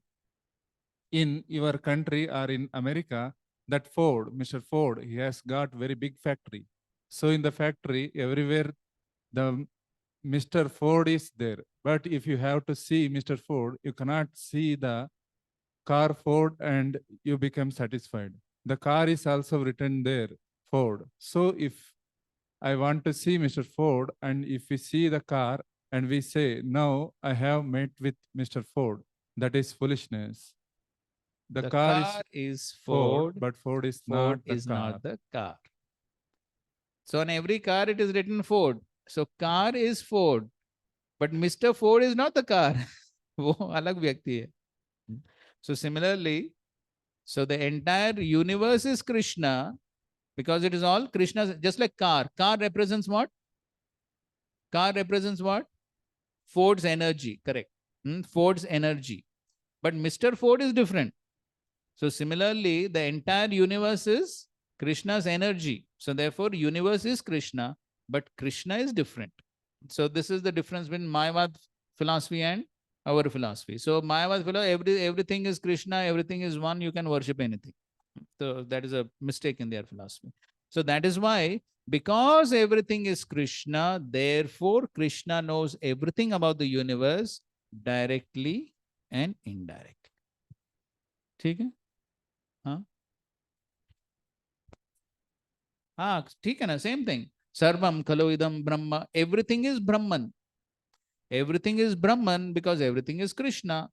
In your country or in America, that Ford, Mr. Ford, he has got very big factory. So in the factory, everywhere the Mr. Ford is there. But if you have to see Mr. Ford, you cannot see the car Ford and you become satisfied. The car is also written there, Ford. So if I want to see Mr. Ford and if we see the car and we say, now I have met with Mr. Ford, that is foolishness. The car is Ford, but Ford is not the car. Not the car. So on every car it is written Ford. So car is Ford, but Mr. Ford is not the car. वो अलग व्यक्ति है. So similarly, so the entire universe is Krishna because it is all Krishna, just like car. Car represents what? Car represents what? Ford's energy, correct. Ford's energy. But Mr. Ford is different. So similarly, the entire universe is Krishna's energy. So therefore, universe is Krishna, but Krishna is different. So this is the difference between Mayavad philosophy and our philosophy. So Mayavad philosophy, everything is Krishna, everything is one, you can worship anything. So that is a mistake in their philosophy. So that is why, because everything is Krishna, therefore Krishna knows everything about the universe directly and indirectly. ठीक है? हाँ हाँ ठीक है ना, same thing. Sarvam khalo idam brahma. Everything is Brahman. Everything is Brahman because everything is Krishna.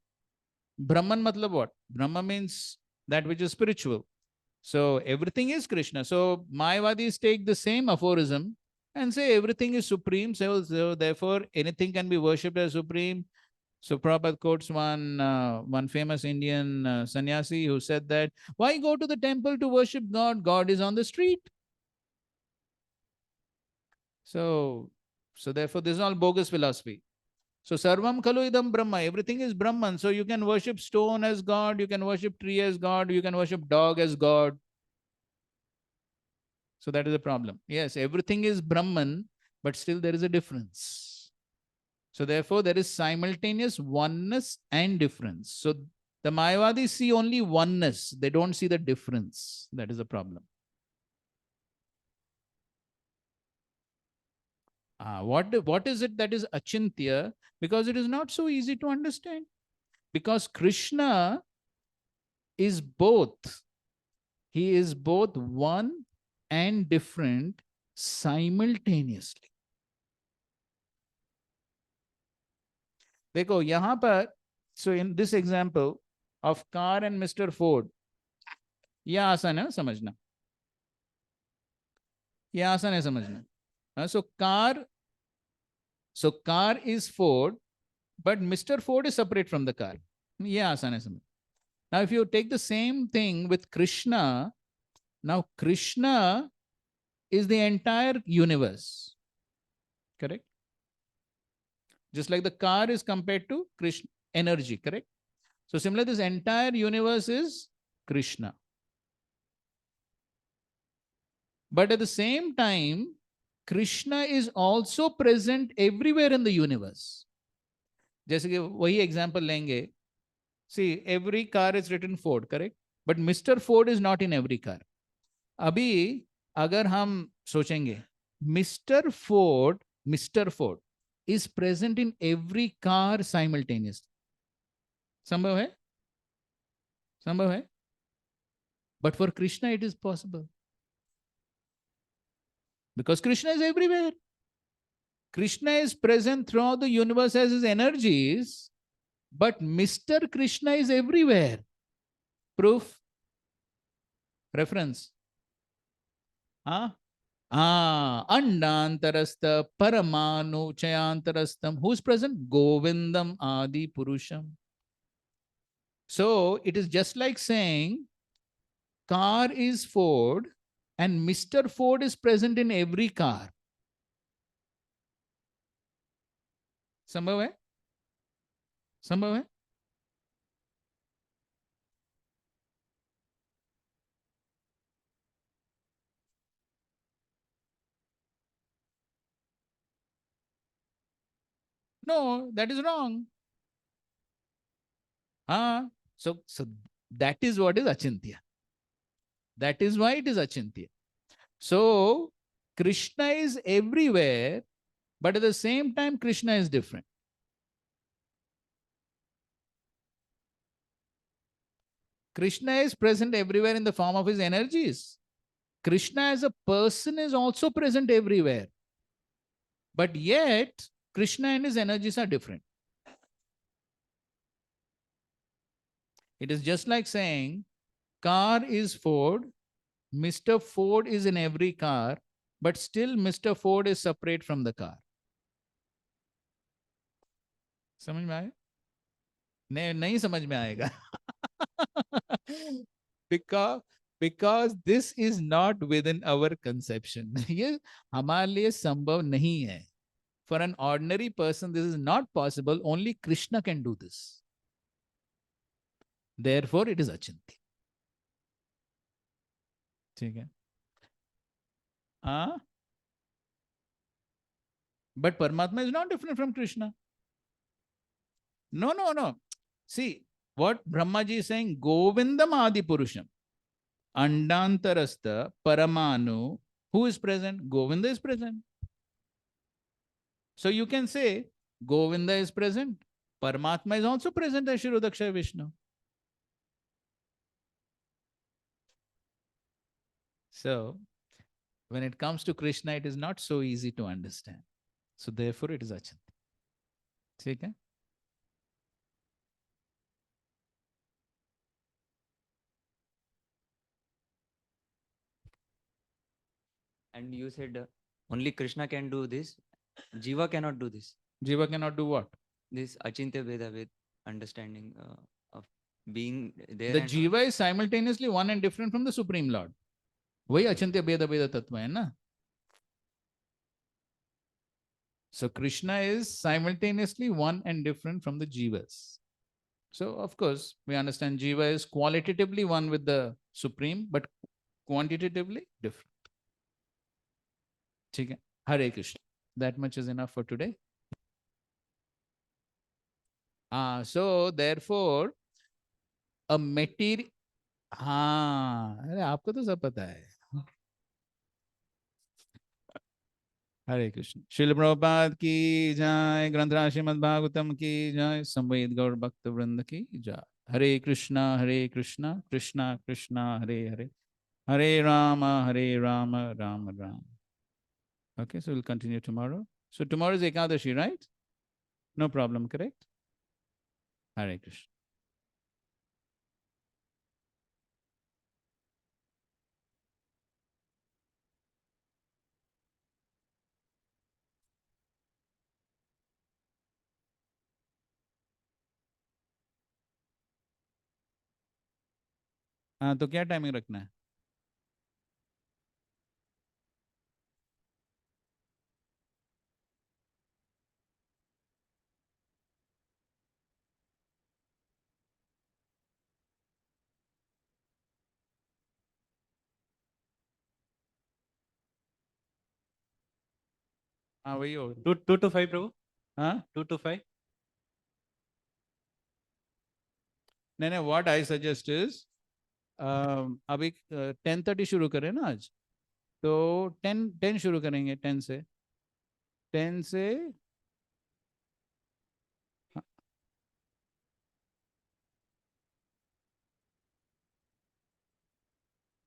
Brahman matlab what? Brahma means that which is spiritual. So everything is Krishna. So Mayavadis take the same aphorism and say everything is supreme. So therefore anything can be worshipped as supreme. So Prabhupada quotes one famous Indian sannyasi who said that, why go to the temple to worship God? God is on the street. So therefore this is all bogus philosophy. So Sarvam Khalu Idam Brahma, everything is Brahman. So you can worship stone as God, you can worship tree as God, you can worship dog as God. So that is the problem. Yes, everything is Brahman, but still there is a difference. So therefore there is simultaneous oneness and difference. So the Mayavadis see only oneness, they don't see the difference. That is the problem. What is it that is achintya? Because it is not so easy to understand. Because Krishna is both. He is both one and different simultaneously. देखो यहाँ पर, so in this example of car and Mr. Ford, यह आसान है समझना. यह आसान है समझना. So car is Ford, but Mr. Ford is separate from the car. Yeah, Asan. Now, if you take the same thing with Krishna, now Krishna is the entire universe. Correct? Just like the car is compared to Krishna energy, correct? So similarly, this entire universe is Krishna. But at the same time, Krishna is also present everywhere in the universe. जैसे कि वही example लेंगे. See, every car is written Ford, correct? But Mr. Ford is not in every car. अभी अगर हम सोचेंगे, Mr. Ford is present in every car simultaneously. संभव है? संभव है? But for Krishna, it is possible. Because Krishna is everywhere. Krishna is present throughout the universe as his energies, but Mr. Krishna is everywhere. Proof? Reference? Andantarastha Paramanu Chayantarastham. Who's present? Govindam Adi Purusham. So it is just like saying car is Ford and Mr. Ford is present in every car. संभव है? संभव है? No, that is wrong. So that is what is Achintya. That is why it is Achintya. So Krishna is everywhere, but at the same time, Krishna is different. Krishna is present everywhere in the form of his energies. Krishna as a person is also present everywhere. But yet, Krishna and his energies are different. It is just like saying, car is Ford, Mr. Ford is in every car, but still Mr. Ford is separate from the car. समझ में आया? नहीं समझ में आएगा. because this is not within our conception. ये हमारे लिए संभव नहीं है. For an ordinary person, this is not possible. Only Krishna can do this. Therefore, it is Achintya. ठीक है? But Paramatma is not different from Krishna. No. See, what Brahmaji is saying, Govindam Adi Purusham. Andantarastha Paramanu. Who is present? Govinda is present. So you can say, Govinda is present. Paramatma is also present as Shirodakshaya Vishnu. So, when it comes to Krishna, it is not so easy to understand. So, therefore, it is Achintya. ठीक है? And you said only Krishna can do this. Jiva cannot do this. Jiva cannot do what? This Achintya Veda with understanding of being there. The and Jiva is simultaneously one and different from the Supreme Lord. वही अचिंत्य भेद भेद तत्व है ना. So Krishna is simultaneously one and different from the Jivas. So of course we understand Jiva is qualitatively one with the Supreme, but quantitatively different. ठीक है? Hare Krishna. That much is enough for today. So therefore a material. अरे आपको तो सब पता है. हरे कृष्ण. श्रील प्रभुपाद की जय. ग्रंथराज श्रीमद् भागवतम की जय. संवेद गौर भक्त वृंद की जय. हरे कृष्णा कृष्णा कृष्णा हरे हरे. हरे Ram Ram Ram. Okay, so we'll continue tomorrow. So tomorrow is Ekadashi, right? No problem, correct? Hare Krishna. हाँ, तो क्या टाइमिंग रखना है? हाँ, वही होगा। 2 to 5 प्रभु. हाँ, 2 to 5. नहीं, व्हाट आई सजेस्ट इज अभी 10:30 शुरू करें ना आज, तो 10 शुरू करेंगे, 10 से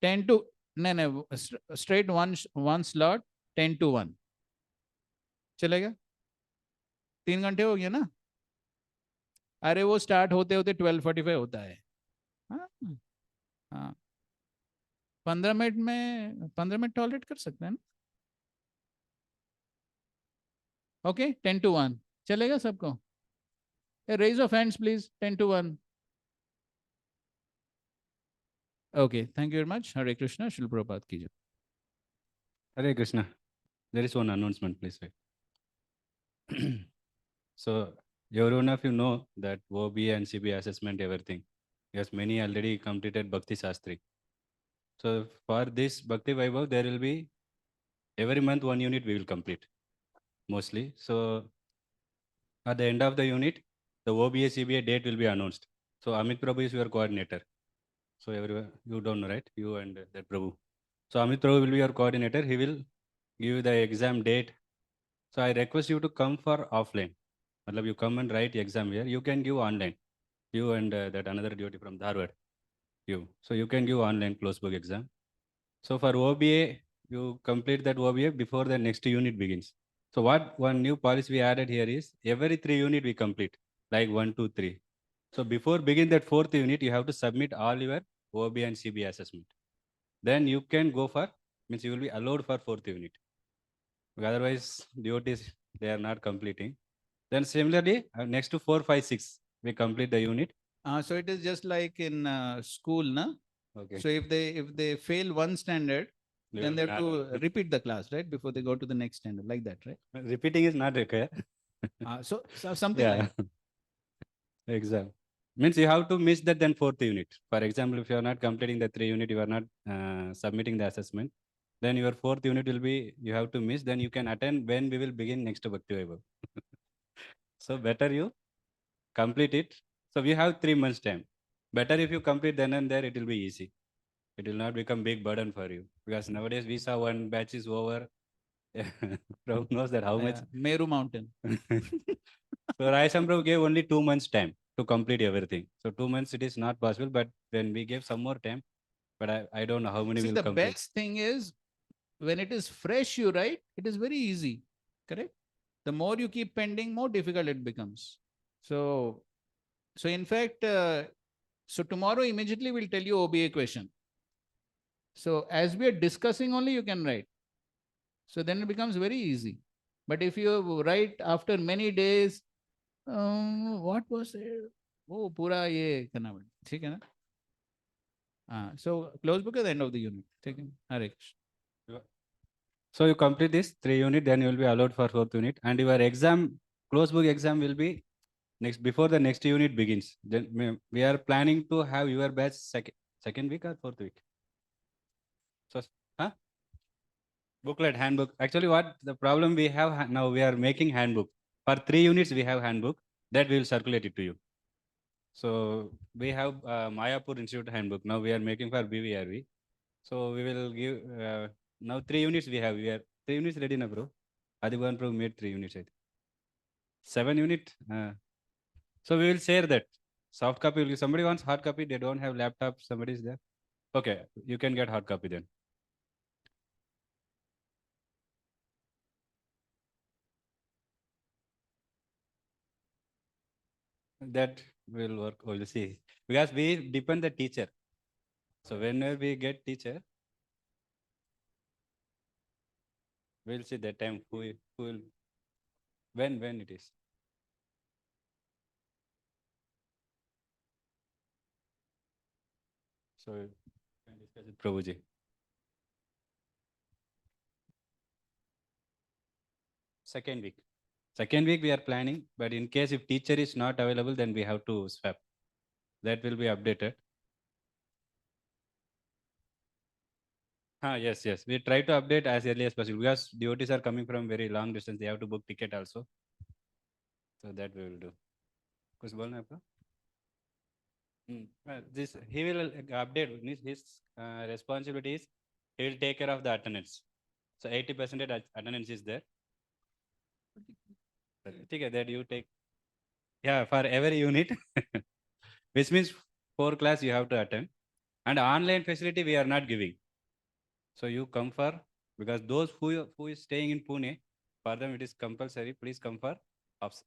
10 to, नहीं, स्ट्रेट वन स्लॉट, 10 to 1 चलेगा? 3 घंटे हो गया ना? अरे वो स्टार्ट होते होते 12:45 होता है। हाँ हाँ, 15 मिनट टॉलरेट कर सकते हैं ना? ओके, 10 to 1 चलेगा सबको? Raise of hands please, 10 to 1। Okay, thank you very much. Hare Krishna, शिल प्रभात कीजिए। Hare Krishna. There is one announcement, please wait. So, everyone of you know that OBA and CBA assessment, everything. Yes, many already completed Bhakti Shastri. So, for this Bhakti Vaibhav, there will be every month one unit we will complete, mostly. So, at the end of the unit, the OBA CBA date will be announced. So, Amit Prabhu is your coordinator. So, everyone, you don't know, right? You and that Prabhu. So, Amit Prabhu will be your coordinator. He will give you the exam date. So, I request you to come for offline. Matlab you come and write exam here. You can give online. You and that another devotee from Dharwad. You. So, you can give online close book exam. So, for OBA, you complete that OBA before the next unit begins. So, what one new policy we added here is every 3 unit we complete, like 1, 2, 3. So, before begin that 4th unit, you have to submit all your OBA and CBA assessment. Then you can go for, means you will be allowed for 4th unit. Otherwise, devotees, they are not completing. Then similarly, next to 4, 5, 6, we complete the unit. So it is just like in school, na? Okay. So if they fail one standard, then they have to repeat the class, right? Before they go to the next standard, like that, right? Repeating is not required. So something like that. Exam. Means you have to miss that then 4th unit. For example, if you are not completing the 3 unit, you are not submitting the assessment, then your 4th unit will be, you have to miss, then you can attend when we will begin next to Bhakti Vaibhav. So better you complete it. So we have 3 months time. Better if you complete then and there, it will be easy. It will not become big burden for you. Because nowadays we saw one batch is over. Prabhu knows that how much. Meru Mountain. So Raisam Prabhu gave only 2 months time to complete everything. So 2 months it is not possible, but when we gave some more time, but I don't know how many See, will the complete. best thing is when it is fresh, you write, it is very easy, correct? The more you keep pending, more difficult it becomes. So in fact, so tomorrow immediately we'll tell you OBA question. So as we are discussing only, you can write. So then it becomes very easy. But if you write after many days, what was it? Oh, pura ye करना पड़ता, ठीक है ना? So close book at the end of the unit. ठीक है? Hare Krishna. So you complete this 3 unit, then you will be allowed for 4th unit, and your exam, close book exam will be next before the next unit begins. Then we are planning to have your batch second week or 4th week. So, booklet, handbook. Actually, what the problem we have now, we are making handbook. For 3 units, we have handbook that we will circulate it to you. So we have Mayapur Institute handbook. Now we are making for BVRV. So we will give, now 3 units we have. We are 3 units ready now, bro. Adiban Pro made 3 units. 7 unit. So we will share that. Soft copy will give. Somebody wants hard copy. They don't have laptop. Somebody is there. Okay, you can get hard copy then. That will work. We'll see. Because we depend the teacher. So whenever we get teacher, we'll see that time who will, when it is. So you can discuss with Prabhuji. Second week. Second week we are planning, but in case if teacher is not available, then we have to swap. That will be updated. Yes, yes. We try to update as early as possible because devotees are coming from very long distance. They have to book ticket also. So that we will do. कुछ बोलना है आपका? This he will update. His responsibility is he will take care of the attendance. So 80% attendance is there. Okay, that you take. Yeah, for every unit, which means 4 class you have to attend, and online facility we are not giving. So you come for, because those who is staying in Pune, for them it is compulsory. Please come for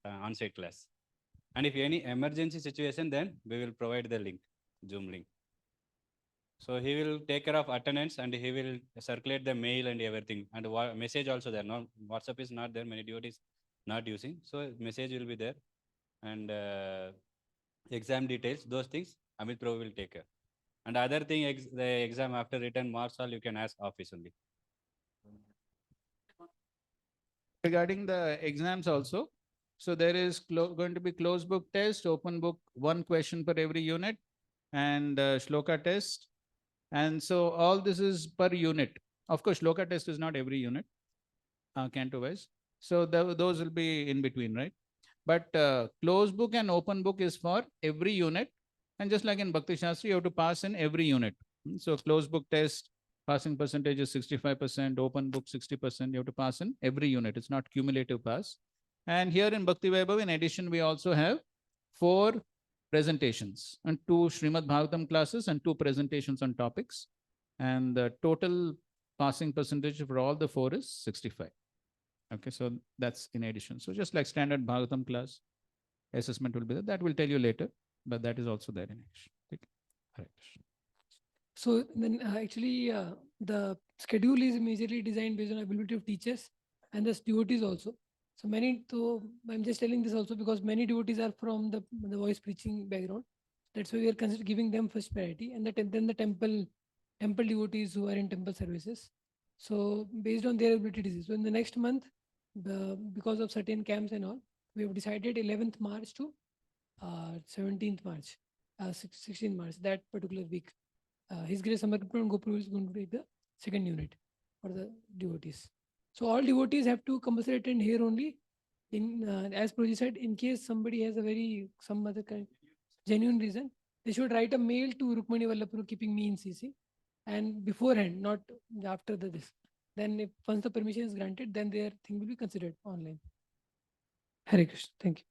on-site class. And if any emergency situation, then we will provide the link, Zoom link. So he will take care of attendance and he will circulate the mail and everything. And message also there. No, WhatsApp is not there. Many devotees not using. So message will be there. And exam details, those things, Amit Prabhu will take care. And other thing, the exam after written marks, all you can ask office only. Regarding the exams also, so there is going to be closed book test, open book, 1 question per every unit, and shloka test. And so all this is per unit. Of course, shloka test is not every unit, canto wise. So those will be in between, right? But closed book and open book is for every unit. And just like in Bhakti Shastri, you have to pass in every unit. So closed book test, passing percentage is 65%, open book 60%. You have to pass in every unit. It's not cumulative pass. And here in Bhakti Vaibhav, in addition, we also have 4 presentations and 2 Srimad Bhagavatam classes and 2 presentations on topics. And the total passing percentage for all the 4 is 65. Okay, so that's in addition. So just like standard Bhagavatam class, assessment will be there. That will tell you later, but that is also there in addition. Okay. Hare Krishna. So then actually the schedule is majorly designed based on availability of teachers and the devotees also. So I'm just telling this also because many devotees are from the voice preaching background. That's why we are giving them first priority, and then the temple devotees who are in temple services. So based on their abilities. So in the next month, because of certain camps and all, we have decided 11th March to 17th March, 16th March, that particular week. His Grace Samarkar and Gopru is going to take the second unit for the devotees. So all devotees have to compulsory attend here only. As Prabhuji said, in case somebody has some other kind genuine reason, they should write a mail to Rukmani Vallabhpur keeping me in CC, and beforehand, not after this. Then if once the permission is granted, then their thing will be considered online. Hare Krishna. Thank you.